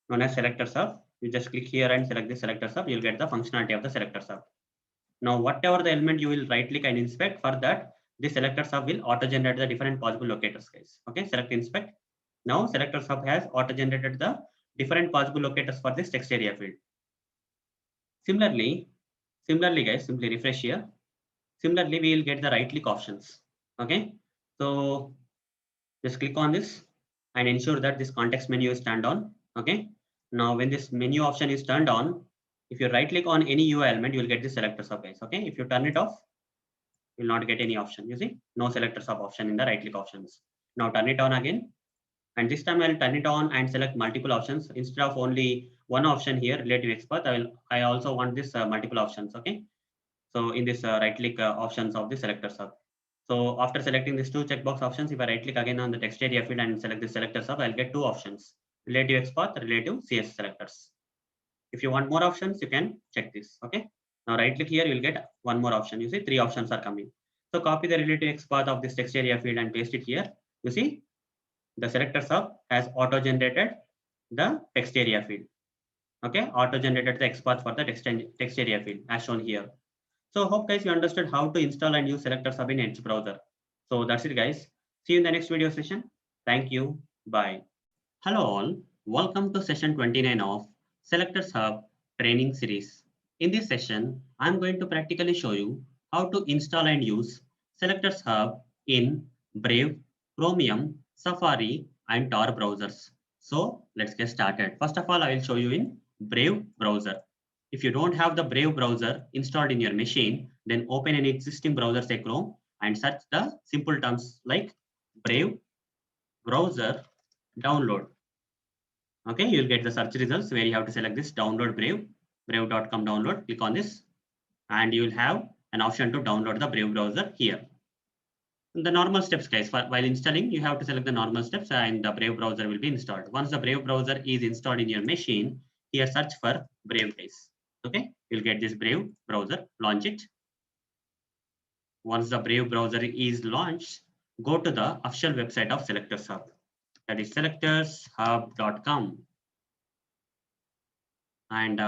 known as SelectorsHub. You just click here and select the SelectorsHub. You'll get the functionality of the SelectorsHub. Now, whatever the element you will right click and inspect, for that, the SelectorsHub will auto generate the different possible locators, guys. Okay, select inspect. Now, SelectorsHub has auto generated the different possible locators for this text area field. Similarly, guys, simply refresh here. Similarly, we will get the right click options. Okay, so just click on this and ensure that this context menu is turned on. Okay, now when this menu option is turned on, if you right click on any UI element, you will get the SelectorsHub, guys. Okay, if you turn it off, you will not get any option. You see, no SelectorsHub option in the right click options. Now turn it on again, and this time I'll turn it on and select multiple options instead of only one option here, relative XPath. I also want this multiple options. Okay, so in this right click options of the SelectorsHub. So after selecting these 2 checkbox options, if I right click again on the text area field and select the SelectorsHub, I'll get 2 options, relative XPath, relative CS selectors. If you want more options, you can check this. Okay. Now right click here, you'll get one more option. You see 3 options are coming. So copy the relative XPath of this text area field and paste it here. You see the SelectorsHub has auto generated the text area field. Okay, auto generated the XPath for the text area field as shown here. So hope guys you understood how to install and use SelectorsHub in Edge browser. So that's it guys. See you in the next video session. Thank you. Bye. Hello all. Welcome to session 29 of SelectorsHub training series. In this session, I'm going to practically show you how to install and use SelectorsHub in Brave, Chromium, Safari, and Tor browsers. So let's get started. First of all, I will show you in Brave browser. If you don't have the Brave browser installed in your machine, Then open an existing browser, say Chrome, and search the simple terms like Brave browser download. Okay, you'll get the search results where you have to select this download Brave, brave.com download. Click on this, and you'll have an option to download the Brave browser here. The normal steps, guys, while installing, you have to select the normal steps and the Brave browser will be installed. Once the Brave browser is installed in your machine, here search for Brave, guys. Okay, you'll get this Brave browser, launch it. Once the Brave browser is launched, go to the official website of SelectorsHub. That is SelectorsHub.com. And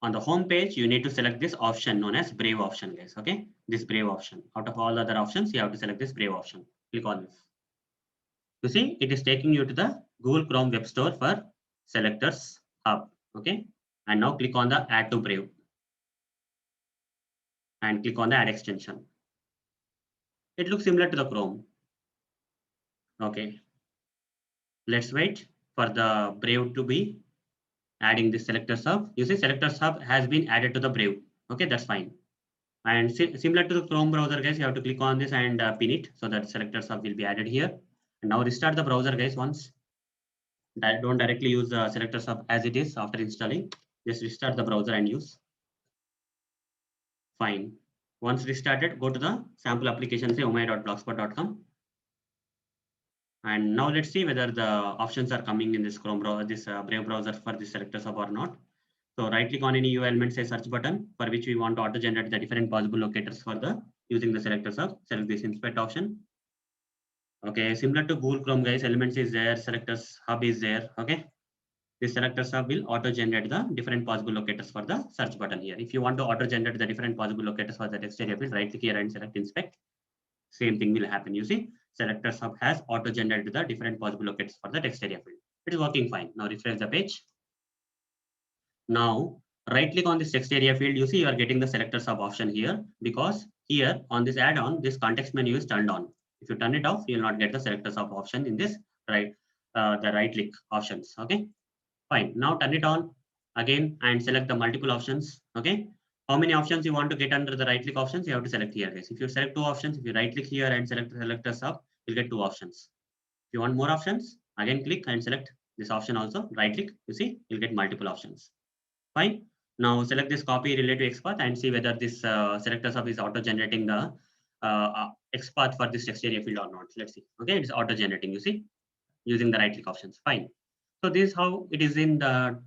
on the home page, you need to select this option known as Brave option, guys. Okay, this Brave option. Out of all other options, you have to select this Brave option. Click on this. You see, it is taking you to the Google Chrome Web Store for Selectors Hub. Okay, and now click on the Add to Brave and click on the Add extension. It looks similar to the Chrome. Okay, let's wait for the Brave to be adding the SelectorsHub. You see, SelectorsHub has been added to the Brave. Okay, that's fine. And similar to the Chrome browser, guys, you have to click on this and pin it so that SelectorsHub will be added here. And now restart the browser, guys, once. Don't directly use the SelectorsHub as it is after installing. Just restart the browser and use. Fine. Once restarted, go to the sample application, say omaya.blogspot.com. And now let's see whether the options are coming in this Chrome browser, this Brave browser for this SelectorsHub or not. So right click on any UI element, say search button, for which we want to auto generate the different possible locators for the using the SelectorsHub. Select this inspect option. Okay, similar to Google Chrome, guys, elements is there, SelectorsHub is there. Okay, this SelectorsHub will auto generate the different possible locators for the search button here. If you want to auto generate the different possible locators for the text area field, right click here and select inspect. Same thing will happen. You see, SelectorsHub has auto generated the different possible locators for the text area field. It is working fine. Now refresh the page. Now right click on this text area field. You see, you are getting the SelectorsHub option here because here on this add-on, this context menu is turned on. If you turn it off, you will not get the SelectorsHub option in this the right click options. Okay, fine. Now turn it on again and select the multiple options. Okay, how many options you want to get under the right click options? You have to select here, guys. If you select two options, if you right click here and select SelectorsHub, you'll get two options. If you want more options, again click and select this option also. Right click, you see, you'll get multiple options. Fine. Now select this copy relative XPath and see whether this SelectorsHub is auto generating the XPath for this text area field or not. Let's see. Okay, it's auto generating. You see, using the right click options. Fine. So this is how it is in the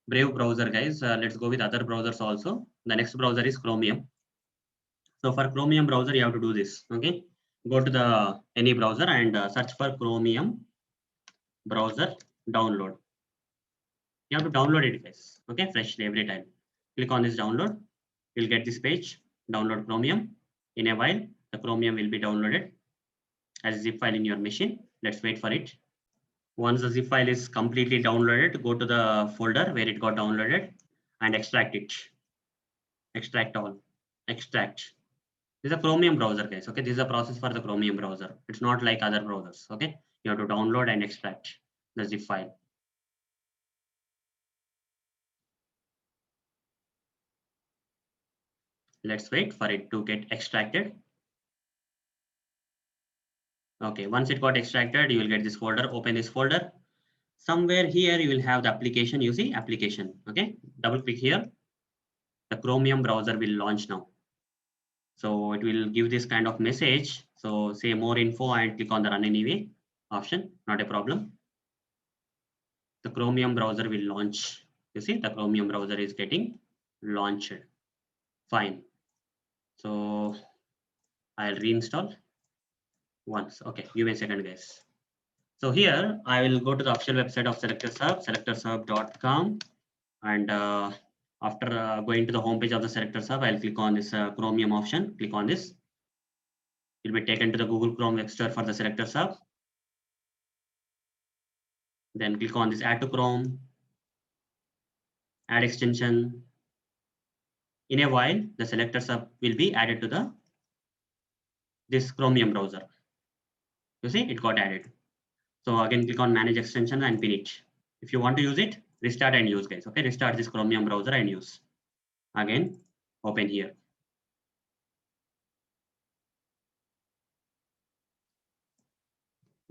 Brave browser, guys. Let's go with other browsers also. The next browser is Chromium. So for Chromium browser, you have to do this. Okay, go to the any browser and search for Chromium browser download. You have to download it, guys. Okay, freshly every time. Click on this download. You'll get this page. Download Chromium. In a while, the Chromium will be downloaded as a zip file in your machine. Let's wait for it. Once the zip file is completely downloaded, go to the folder where it got downloaded and extract it. Extract all. Extract. This is a Chromium browser, guys. Okay, this is a process for the Chromium browser. It's not like other browsers. Okay, you have to download and extract the zip file. Let's wait for it to get extracted. Okay, once it got extracted, you will get this folder. Open this folder. Somewhere here you will have the application. You see application. Okay, double click here. The Chromium browser will launch now. So it will give this kind of message. So say more info and click on the run anyway option. Not a problem. The Chromium browser will launch. You see the Chromium browser is getting launched. Fine. So I'll reinstall once. Okay, give me a second, guys. So here I will go to the official website of SelectorsHub, selectorshub.com, and after going to the homepage of the SelectorsHub, I'll click on this Chromium option. Click on this. You'll be taken to the Google Chrome Web Store for the SelectorsHub. Then click on this Add to Chrome, Add extension. In a while, the SelectorsHub will be added to this Chromium browser. You see, it got added. So again, click on Manage Extension and pin it. If you want to use it, restart and use, guys. Okay, restart this Chromium browser and use. Again, open here.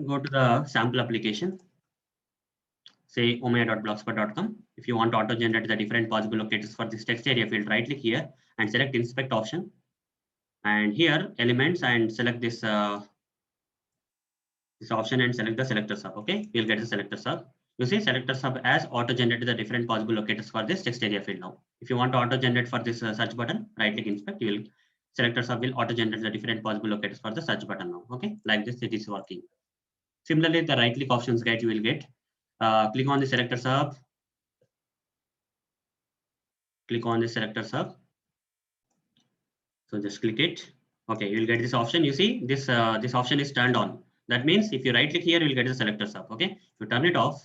Go to the sample application, say omea.blogspot.com. If you want to auto-generate the different possible locators for this text area field, right click here and select inspect option. And here elements and select this this option and select the SelectorsHub. Okay, you'll get the SelectorsHub. You see SelectorsHub as auto-generated the different possible locators for this text area field now. If you want to auto-generate for this search button, right click inspect, you will SelectorsHub will auto-generate the different possible locators for the search button now. Okay, like this it is working. Similarly, the right click options guide you will get. Click on the SelectorsHub. Click on the SelectorsHub. So just click it. Okay, you will get this option. You see this this option is turned on. That means if you right click here, you will get the SelectorsHub. Okay, if you turn it off,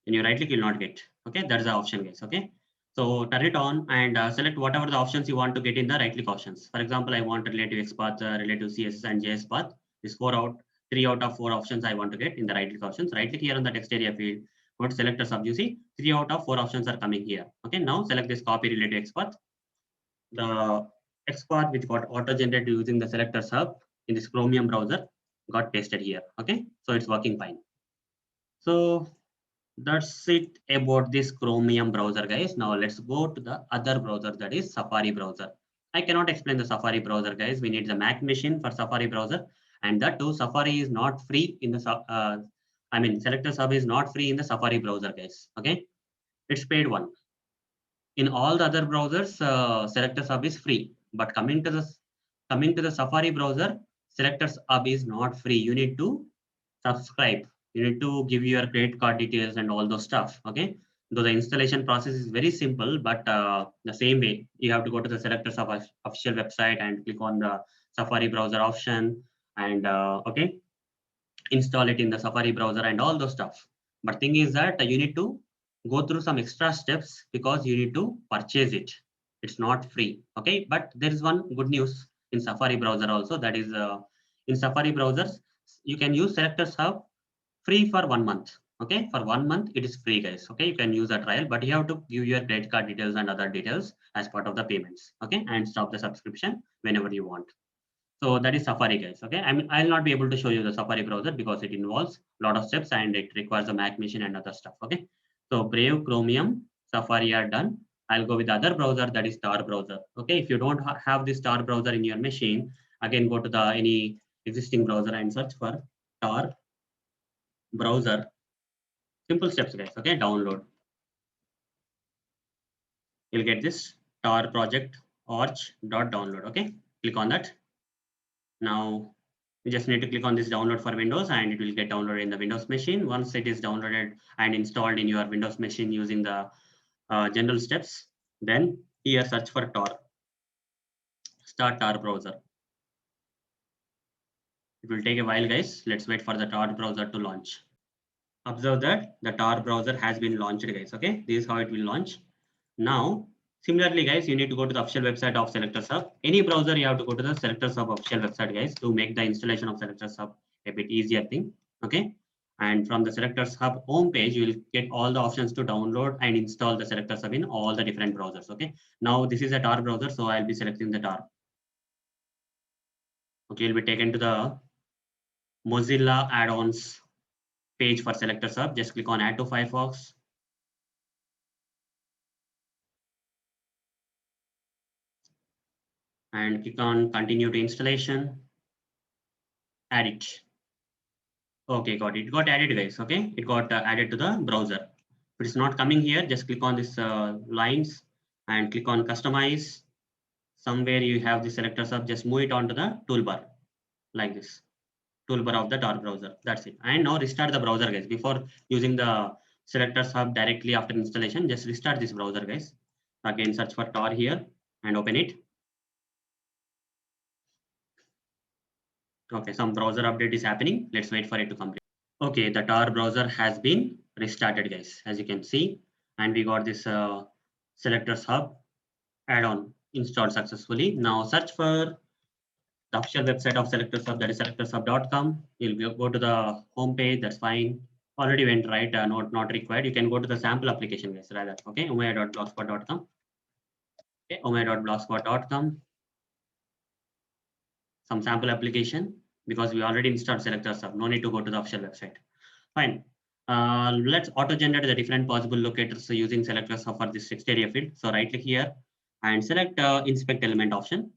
when you right click, you'll not get. Okay, that's the option, guys. Okay, so turn it on and select whatever the options you want to get in the right click options. For example, I want relative XPath, relative CSS, and JS path. This 3 out of 4 options I want to get in the right click options. Right click here on the text area field. Go to SelectorsHub. You see 3 out of 4 options are coming here. Okay, now select this copy relative XPath. The XPath which got auto-generated using the SelectorsHub in this Chromium browser got pasted here. Okay, so it's working fine. So that's it about this Chromium browser, guys. Now let's go to the other browser, that is Safari browser. I cannot explain the Safari browser, guys. We need the Mac machine for Safari browser, and that too Safari is not free in the SelectorsHub is not free in the Safari browser, guys. Okay, it's paid one. In all the other browsers, SelectorsHub is free, but coming to the Safari browser, SelectorsHub is not free. You need to subscribe. You need to give your credit card details and all those stuff. Okay, though the installation process is very simple, but the same way you have to go to the SelectorsHub official website and click on the Safari browser option and okay, install it in the Safari browser and all those stuff. But thing is that you need to go through some extra steps because you need to purchase it. It's not free. Okay, but there is one good news in Safari browser also. That is in Safari browsers, you can use SelectorsHub free for 1 month. Okay, for 1 month it is free, guys. Okay, you can use a trial, but you have to give your credit card details and other details as part of the payments. Okay, and stop the subscription whenever you want. So that is Safari, guys. Okay, I mean, I'll not be able to show you the Safari browser because it involves a lot of steps and it requires a Mac machine and other stuff. Okay, so Brave, Chromium, Safari are done. I'll go with the other browser, that is Tor browser. Okay, if you don't have this Tor browser in your machine, again go to the any existing browser and search for Tor browser. Simple steps, guys. Okay, download. You'll get this Tor project arch.download. Okay, click on that. Now you just need to click on this download for Windows and it will get downloaded in the Windows machine. Once it is downloaded and installed in your Windows machine using the general steps, then here search for Tor. Start Tor browser. It will take a while, guys. Let's wait for the Tor browser to launch. Observe that the Tor browser has been launched, guys. Okay, this is how it will launch. Now, similarly, guys, you need to go to the official website of SelectorsHub. Any browser, you have to go to the SelectorsHub official website, guys, to make the installation of SelectorsHub a bit easier thing. Okay, and from the SelectorsHub homepage, you will get all the options to download and install the SelectorsHub in all the different browsers. Okay, now this is a Tor browser, so I'll be selecting the Tor. Okay, you'll be taken to the Mozilla add-ons page for SelectorsHub. Just click on Add to Firefox. And click on Continue to Installation. Add it. Okay, got it. It got added, guys. Okay, it got added to the browser. If it's not coming here, just click on this lines and click on Customize. Somewhere you have the SelectorsHub, just move it onto the toolbar like this. Toolbar of the Tor browser. That's it. And now restart the browser, guys. Before using the SelectorsHub directly after installation, just restart this browser, guys. Again, search for Tor here and open it. Okay, some browser update is happening. Let's wait for it to complete. Okay, the Tor browser has been restarted, guys, as you can see. And we got this SelectorsHub add-on installed successfully. Now search for the official website of SelectorsHub, that is selectorshub.com. You'll go to the home page, that's fine. Already went right, not required. You can go to the sample application, guys, rather. Okay, umaya.blogspot.com. Okay, omai.blogspot.com, some sample application, because we already installed SelectorsHub. No need to go to the official website. Fine. Let's auto-generate the different possible locators using SelectorsHub for this text area field. So right click here and select inspect element option.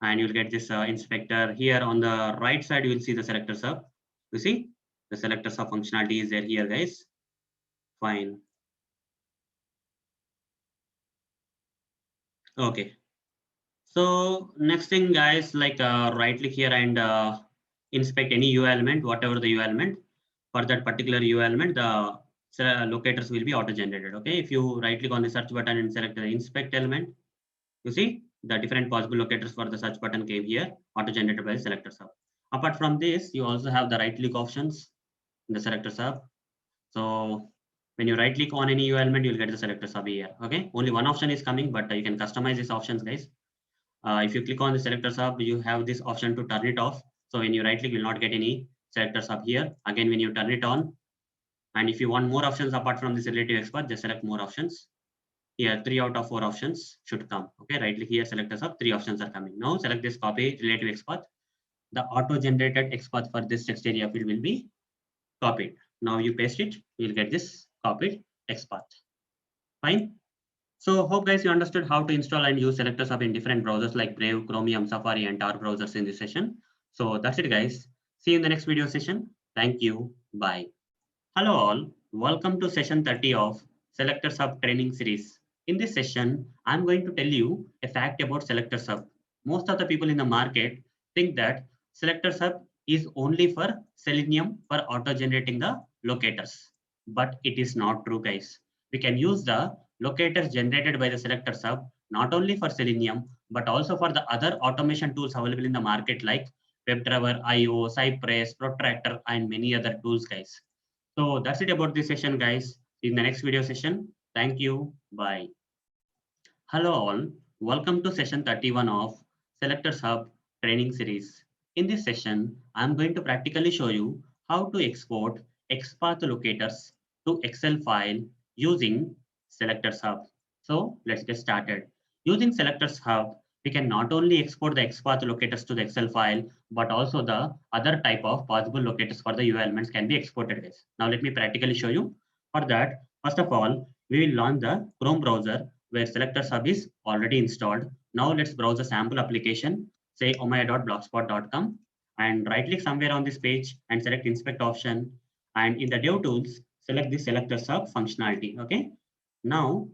And you'll get this inspector here on the right side. You will see the SelectorsHub. You see the SelectorsHub functionality is there here, guys. Fine. Okay. So next thing, guys, like right click here and inspect any UI element, whatever the UI element. For that particular UI element, the locators will be auto-generated. Okay. If you right click on the search button and select the inspect element, you see the different possible locators for the search button came here, auto-generated by the SelectorsHub. Apart from this, you also have the right click options in the SelectorsHub. So when you right click on any UI element, you'll get the SelectorsHub here. Okay. Only one option is coming, but you can customize these options, guys. If you click on the SelectorsHub, you have this option to turn it off. So when you right click, you will not get any SelectorsHub here. Again, when you turn it on, and if you want more options apart from this relative XPath, just select more options. Here, 3 out of 4 options should come. Okay, right click here, SelectorsHub, 3 options are coming. Now select this copy relative XPath. The auto-generated XPath for this text area field will be copied. Now you paste it, you'll get this copied XPath. Fine. So hope guys you understood how to install and use SelectorsHub in different browsers like Brave, Chromium, Safari, and Tor browsers in this session. So that's it, guys. See you in the next video session. Thank you. Bye. Hello all. Welcome to session 30 of SelectorsHub training series. In this session, I'm going to tell you a fact about SelectorsHub. Most of the people in the market think that SelectorsHub is only for Selenium for auto-generating the locators. But it is not true, guys. We can use the locators generated by the SelectorsHub not only for Selenium, but also for the other automation tools available in the market like WebDriver, IO, Cypress, Protractor, and many other tools, guys. So that's it about this session, guys. In the next video session. Thank you. Bye. Hello all. Welcome to session 31 of SelectorsHub training series. In this session, I'm going to practically show you how to export XPath locators to Excel file using SelectorsHub. So let's get started. Using SelectorsHub, we can not only export the XPath locators to the Excel file, but also the other type of possible locators for the UI elements can be exported, guys. Now let me practically show you. For that, first of all, we will launch the Chrome browser where SelectorsHub is already installed. Now let's browse a sample application, say omai.blogspot.com, and right click somewhere on this page and select inspect option. And in the dev tools, select the SelectorsHub functionality. Okay. Now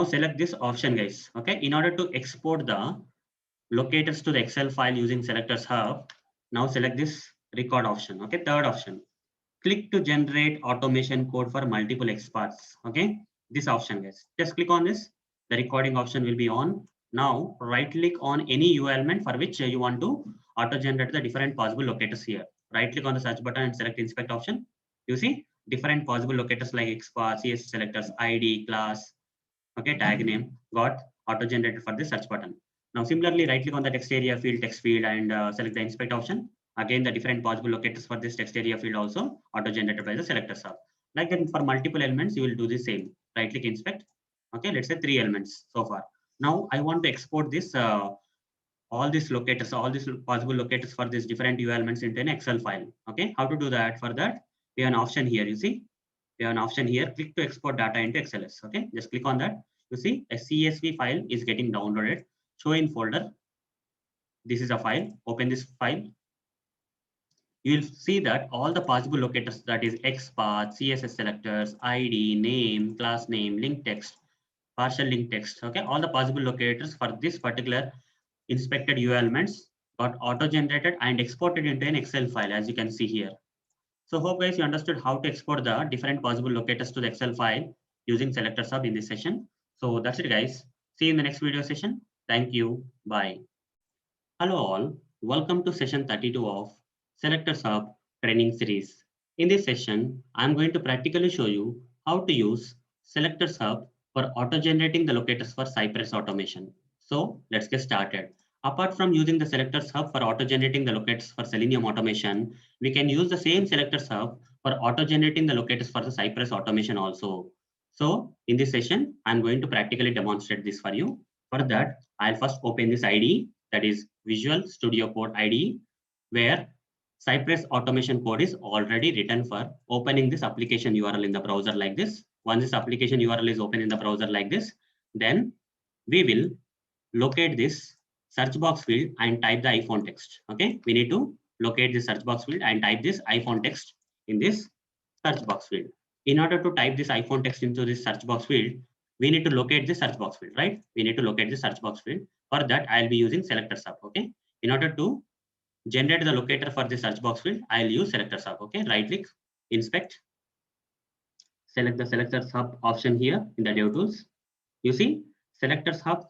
select this option, guys. Okay. In order to export the locators to the Excel file using SelectorsHub, now select this record option. Okay. Third option. Click to generate automation code for multiple XPaths. Okay, this option, guys. Just click on this. The recording option will be on. Now, right click on any UI element for which you want to auto-generate the different possible locators here. Right click on the search button and select inspect option. You see different possible locators like XPath, CSS selectors, ID, class, okay, tag name got auto-generated for the search button. Now, similarly, right click on the text area field, text field, and select the inspect option. Again, the different possible locators for this text area field also auto-generated by the SelectorsHub. Like that, for multiple elements, you will do the same. Right click inspect. Okay, let's say 3 elements so far. Now, I want to export this all these locators, all these possible locators for these different UI elements into an Excel file. Okay, how to do that? For that, we have an option here. You see, we have an option here. Click to export data into XLS. Okay, just click on that. You see, a CSV file is getting downloaded. Show in folder. This is a file. Open this file. You will see that all the possible locators, that is XPath, CSS selectors, ID, name, class name, link text, partial link text. Okay, all the possible locators for this particular inspected UI elements got auto-generated and exported into an Excel file, as you can see here. So hope guys you understood how to export the different possible locators to the Excel file using SelectorsHub in this session. So that's it, guys. See you in the next video session. Thank you. Bye. Hello all. Welcome to session 32 of SelectorsHub training series. In this session, I'm going to practically show you how to use SelectorsHub for auto-generating the locators for Cypress automation. So let's get started. Apart from using the SelectorsHub for auto-generating the locators for Selenium automation, we can use the same SelectorsHub for auto-generating the locators for the Cypress automation also. So in this session, I'm going to practically demonstrate this for you. For that, I'll first open this IDE, that is Visual Studio Code IDE, where Cypress automation code is already written for opening this application URL in the browser like this. Once this application URL is open in the browser like this, then we will locate this search box field and type the iPhone text. Okay, we need to locate the search box field and type this iPhone text in this search box field. In order to type this iPhone text into this search box field, we need to locate the search box field, right? We need to locate the search box field. For that, I'll be using SelectorsHub. Okay, in order to generate the locator for the search box field, I'll use SelectorsHub. Okay, right click, inspect, select the SelectorsHub option here in the DevTools. You see, SelectorsHub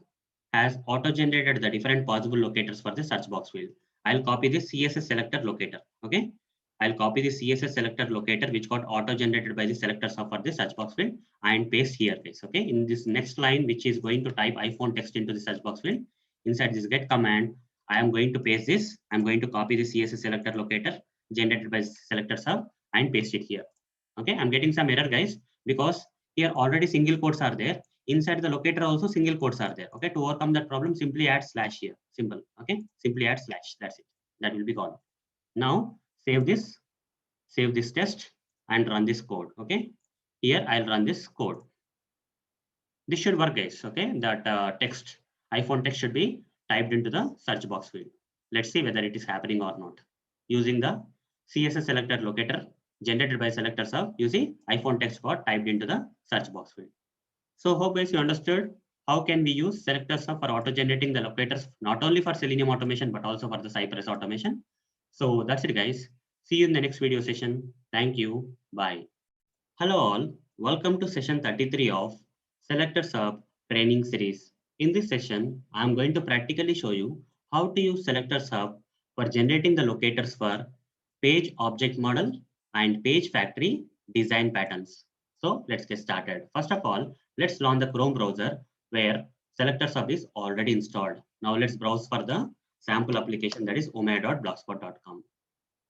has auto-generated the different possible locators for the search box field. I'll copy this CSS selector locator. Okay, I'll copy the CSS selector locator which got auto-generated by the SelectorsHub for the search box field and paste here, guys. Okay, in this next line, which is going to type iPhone text into the search box field, inside this get command, I am going to paste this. I'm going to copy the CSS selector locator generated by SelectorsHub and paste it here. Okay, I'm getting some error, guys, because here already single quotes are there. Inside the locator also single quotes are there. Okay, to overcome that problem, simply add slash here. Simple. Okay, simply add slash. That's it. That will be gone. Now save this test and run this code. Okay, here I'll run this code. This should work, guys. Okay, that text, iPhone text should be typed into the search box field. Let's see whether it is happening or not. Using the CSS selector locator generated by SelectorsHub, you see iPhone text got typed into the search box field. So hope guys you understood how can we use SelectorsHub for auto-generating the locators, not only for Selenium automation, but also for the Cypress automation. So that's it, guys. See you in the next video session. Thank you. Bye. Hello all. Welcome to session 33 of SelectorsHub training series. In this session, I'm going to practically show you how to use SelectorsHub for generating the locators for page object model and page factory design patterns. So let's get started. First of all, let's launch the Chrome browser where SelectorsHub is already installed. Now let's browse for the sample application, that is omea.blogspot.com.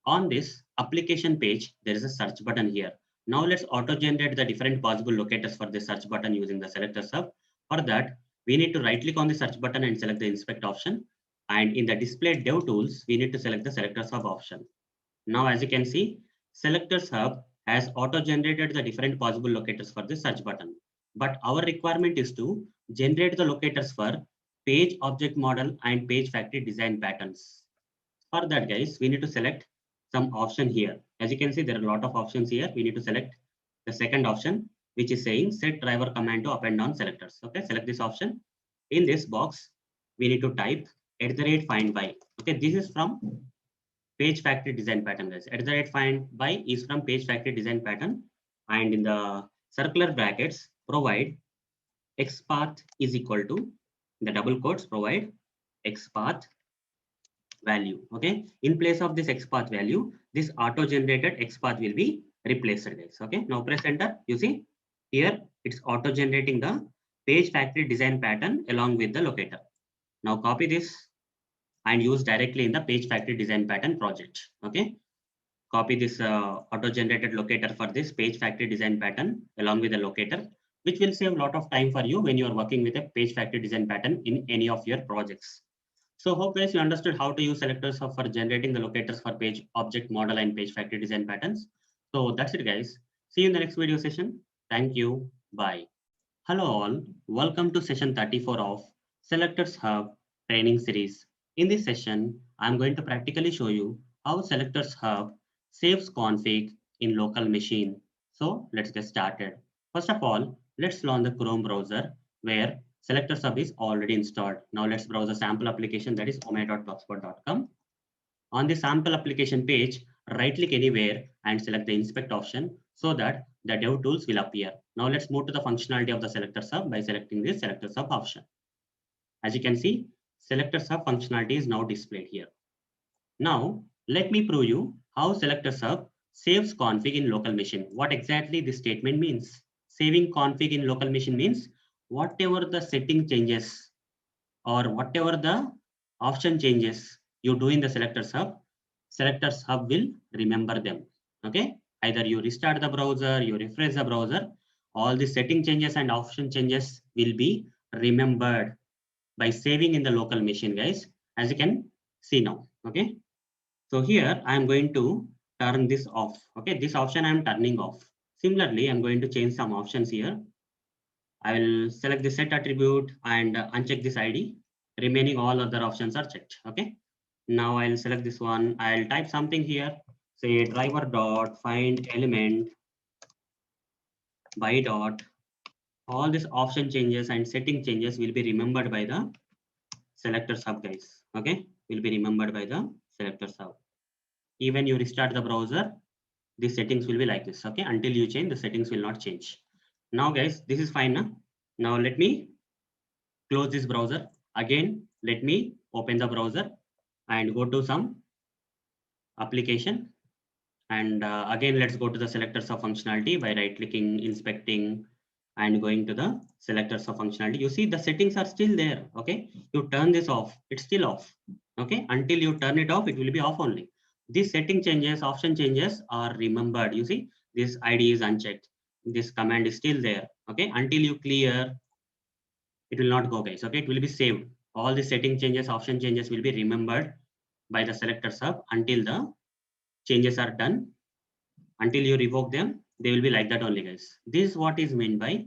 On this application page, there is a search button here. Now let's auto-generate the different possible locators for the search button using the SelectorsHub. For that, we need to right-click on the search button and select the inspect option. And in the display dev tools, we need to select the SelectorsHub option. Now, as you can see, SelectorsHub has auto-generated the different possible locators for the search button. But our requirement is to generate the locators for page object model and page factory design patterns. For that, guys, we need to select some option here. As you can see, there are a lot of options here. We need to select the second option, which is saying set driver command to append on selectors. Okay, select this option. In this box, we need to type @find by. Okay, this is from page factory design pattern, guys. @find by is from page factory design pattern, and in the circular brackets provide XPath is equal to, in the double quotes, provide XPath value. Okay, in place of this XPath value, this auto generated XPath will be replaced, guys. Okay, now press enter. You see here it's auto generating the page factory design pattern along with the locator. Now copy this and use directly in the page factory design pattern project. Okay, copy this auto generated locator for this page factory design pattern along with the locator, which will save a lot of time for you when you are working with a page factory design pattern in any of your projects. So hope guys you understood how to use SelectorsHub for generating the locators for page object model and page factory design patterns. So that's it, guys. See you in the next video session. Thank you. Bye. Hello all. Welcome to session 34 of SelectorsHub training series. In this session, I'm going to practically show you how SelectorsHub saves config in local machine. So let's get started. First of all, let's launch the Chrome browser where SelectorsHub is already installed. Now let's browse a sample application, that is omea.blogspot.com. On the sample application page, right click anywhere and select the inspect option so that the dev tools will appear. Now let's move to the functionality of the SelectorsHub by selecting this SelectorsHub option. As you can see, SelectorsHub functionality is now displayed here. Now let me prove you how SelectorsHub saves config in local machine. What exactly this statement means? Saving config in local machine means whatever the setting changes or whatever the option changes you do in the SelectorsHub will remember them. Okay, either you restart the browser, you refresh the browser, all the setting changes and option changes will be remembered by saving in the local machine, guys, as you can see now. Okay. So here I am going to turn this off. Okay, this option I am turning off. Similarly, I'm going to change some options here. I will select the set attribute and uncheck this ID. Remaining all other options are checked. Okay. Now I'll select this one. I'll type something here. Say driver dot find element by dot. All these option changes and setting changes will be remembered by the SelectorsHub, guys. Okay, will be remembered by the SelectorsHub. Even you restart the browser, the settings will be like this. Okay, until you change, the settings will not change. Now, guys, this is fine. Now, now let me close this browser. Again, let me open the browser and go to some application. And again, let's go to the selectors of functionality by right clicking, inspecting, and going to the selectors of functionality. You see the settings are still there. Okay, you turn this off, it's still off. Okay, until you turn it off, it will be off only. These setting changes, option changes are remembered. You see, this ID is unchecked. This command is still there. Okay, until you clear, it will not go, guys. Okay, it will be saved. All the setting changes, option changes will be remembered by the SelectorsHub until the changes are done. Until you revoke them, they will be like that only, guys. This is what is meant by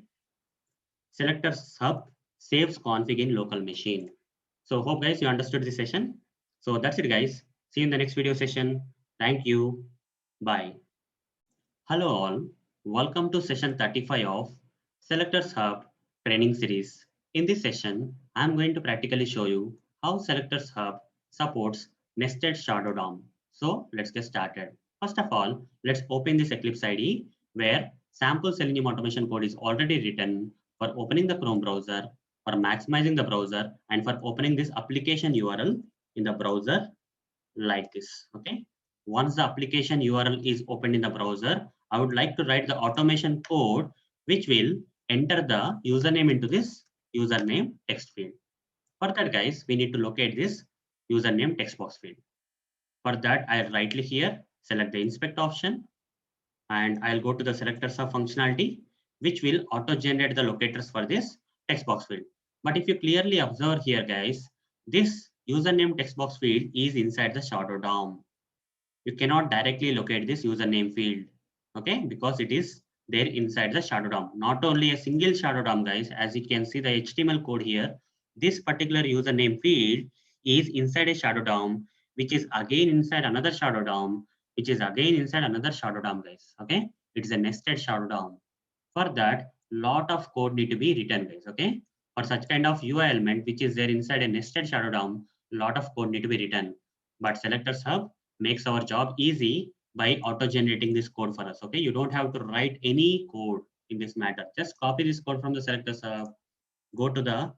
SelectorsHub saves config in local machine. So hope guys you understood this session. So that's it, guys. See you in the next video session. Thank you. Bye. Hello all. Welcome to session 35 of SelectorsHub training series. In this session, I'm going to practically show you how SelectorsHub supports nested shadow DOM. So let's get started. First of all, let's open this Eclipse IDE where sample Selenium automation code is already written for opening the Chrome browser, for maximizing the browser, and for opening this application URL in the browser like this. Okay. Once the application URL is opened in the browser, I would like to write the automation code which will enter the username into this username text field. For that, guys, we need to locate this username text box field. For that, I right click here, select the inspect option, and I'll go to the SelectorsHub functionality, which will auto-generate the locators for this text box field. But if you clearly observe here, guys, this username text box field is inside the shadow DOM. You cannot directly locate this username field, okay, because it is there inside the shadow DOM. Not only a single shadow DOM, guys, as you can see the HTML code here, this particular username field is inside a shadow DOM, which is again inside another shadow DOM, which is again inside another shadow DOM, guys. Okay, it is a nested shadow DOM. For that, lot of code need to be written, guys. Okay, for such kind of UI element which is there inside a nested shadow DOM, lot of code need to be written. But SelectorsHub makes our job easy by auto-generating this code for us. Okay, you don't have to write any code in this matter. Just copy this code from the SelectorsHub, go to the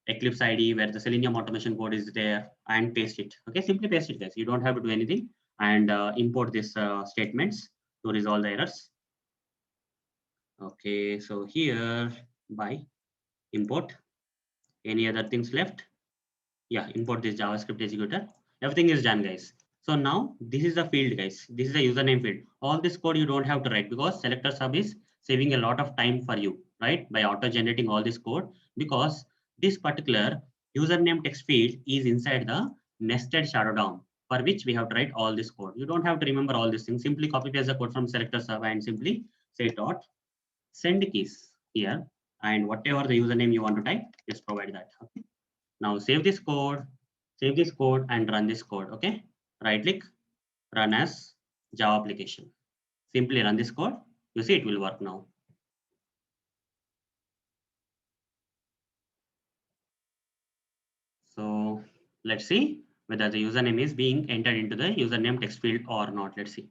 Eclipse IDE where the Selenium automation code is there and paste it. Okay, simply paste it, guys. You don't have to do anything, and import these statements to resolve the errors. Okay, so here by import, any other things left? Yeah, import this JavaScript executor. Everything is done, guys. So now this is the field, guys. This is the username field. All this code you don't have to write because SelectorsHub is saving a lot of time for you, right? By auto generating all this code, because this particular username text field is inside the nested shadow DOM for which we have to write all this code. You don't have to remember all these things. Simply copy paste the code from SelectorsHub and simply say dot send keys here, and whatever the username you want to type, just provide that. Okay. Now save this code and run this code. Okay. Right click, run as Java application. Simply run this code. You see it will work now. So let's see whether the username is being entered into the username text field or not. Let's see.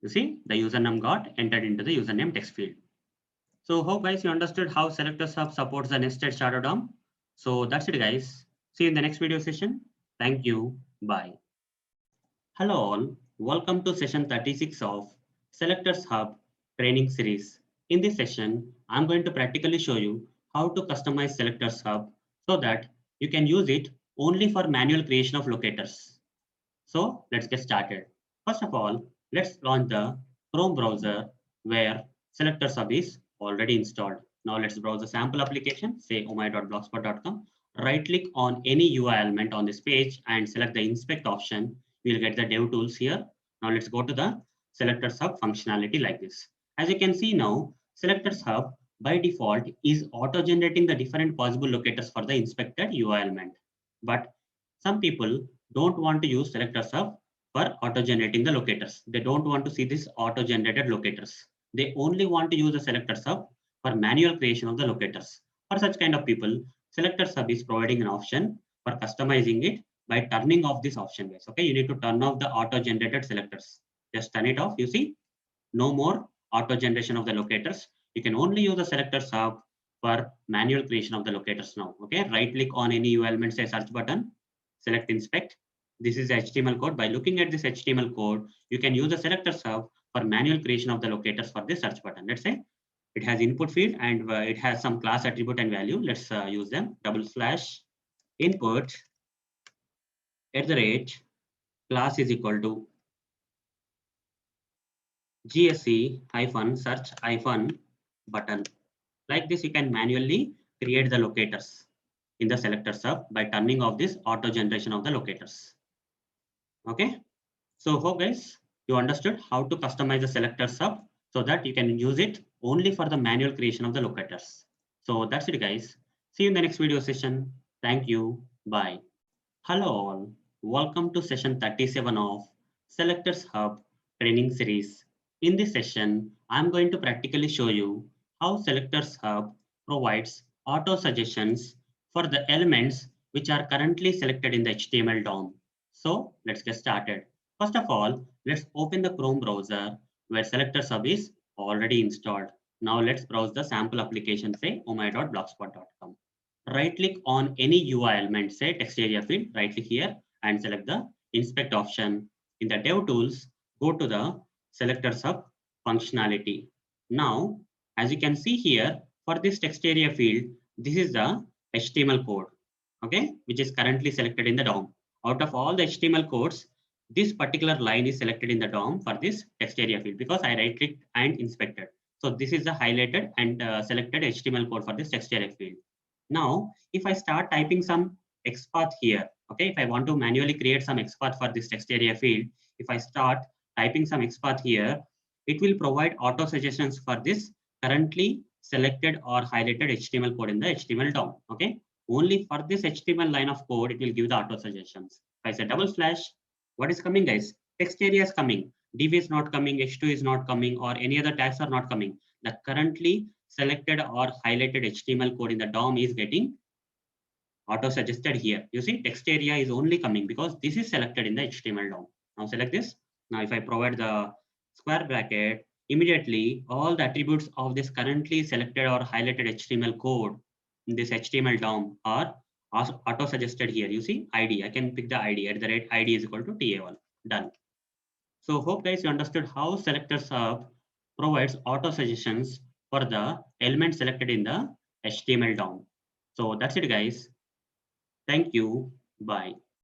You see the username got entered into the username text field. So hope guys you understood how SelectorsHub supports the nested shadow DOM. So that's it, guys. See you in the next video session. Thank you. Bye. Hello all. Welcome to session 36 of SelectorsHub training series. In this session, I'm going to practically show you how to customize SelectorsHub so that you can use it only for manual creation of locators. So let's get started. First of all, let's launch the Chrome browser where SelectorsHub is already installed. Now let's browse the sample application, say omai.blogspot.com. Right click on any UI element on this page and select the inspect option. We'll get the dev tools here. Now let's go to the SelectorsHub functionality like this. As you can see now, SelectorsHub by default is auto-generating the different possible locators for the inspected UI element. But some people don't want to use SelectorsHub for auto-generating the locators. They don't want to see this auto-generated locators. They only want to use the SelectorsHub for manual creation of the locators. For such kind of people, SelectorsHub is providing an option for customizing it by turning off this option, guys. Okay, you need to turn off the auto-generated selectors. Just turn it off. You see, no more auto-generation of the locators. You can only use the SelectorsHub for manual creation of the locators now. Okay, right-click on any UI element, say search button, select inspect. This is the HTML code. By looking at this HTML code, you can use the SelectorsHub for manual creation of the locators for this search button. Let's say it has input field and it has some class attribute and value. Let's use them. /input class is equal to GSC-search-button. Like this, you can manually create the locators in the SelectorsHub by turning off this auto generation of the locators. Okay, so hope guys you understood how to customize the SelectorsHub so that you can use it only for the manual creation of the locators. So that's it, guys. See you in the next video session. Thank you. Bye. Hello all. Welcome to session 37 of SelectorsHub training series. In this session, I'm going to practically show you how SelectorsHub provides auto suggestions for the elements which are currently selected in the HTML DOM. So let's get started. First of all, let's open the Chrome browser where SelectorsHub is already installed. Now let's browse the sample application, say omai.blogspot.com. Right click on any UI element, say text area field, right click here and select the inspect option. In the dev tools, go to the SelectorsHub functionality. Now, as you can see here, for this text area field, this is the HTML code, okay, which is currently selected in the DOM. Out of all the HTML codes, this particular line is selected in the DOM for this text area field because I right clicked and inspected. So this is the highlighted and selected HTML code for this text area field. Now, if I start typing some XPath here, okay, if I want to manually create some XPath for this text area field, if I start typing some XPath here, it will provide auto suggestions for this currently selected or highlighted HTML code in the HTML DOM. Okay, only for this HTML line of code, it will give the auto suggestions. If I say /, what is coming, guys? Text area is coming, div is not coming, h2 is not coming, or any other tags are not coming. The currently selected or highlighted HTML code in the DOM is getting auto-suggested here. You see, text area is only coming because this is selected in the HTML DOM. Now select this. Now if I provide the square bracket, immediately all the attributes of this currently selected or highlighted HTML code in this HTML DOM are auto-suggested here. You see, ID. I can pick the ID at the rate ID is equal to TA1. Done. So hope guys you understood how SelectorsHub provides auto suggestions for the element selected in the HTML DOM. So that's it, guys. Thank you. Bye.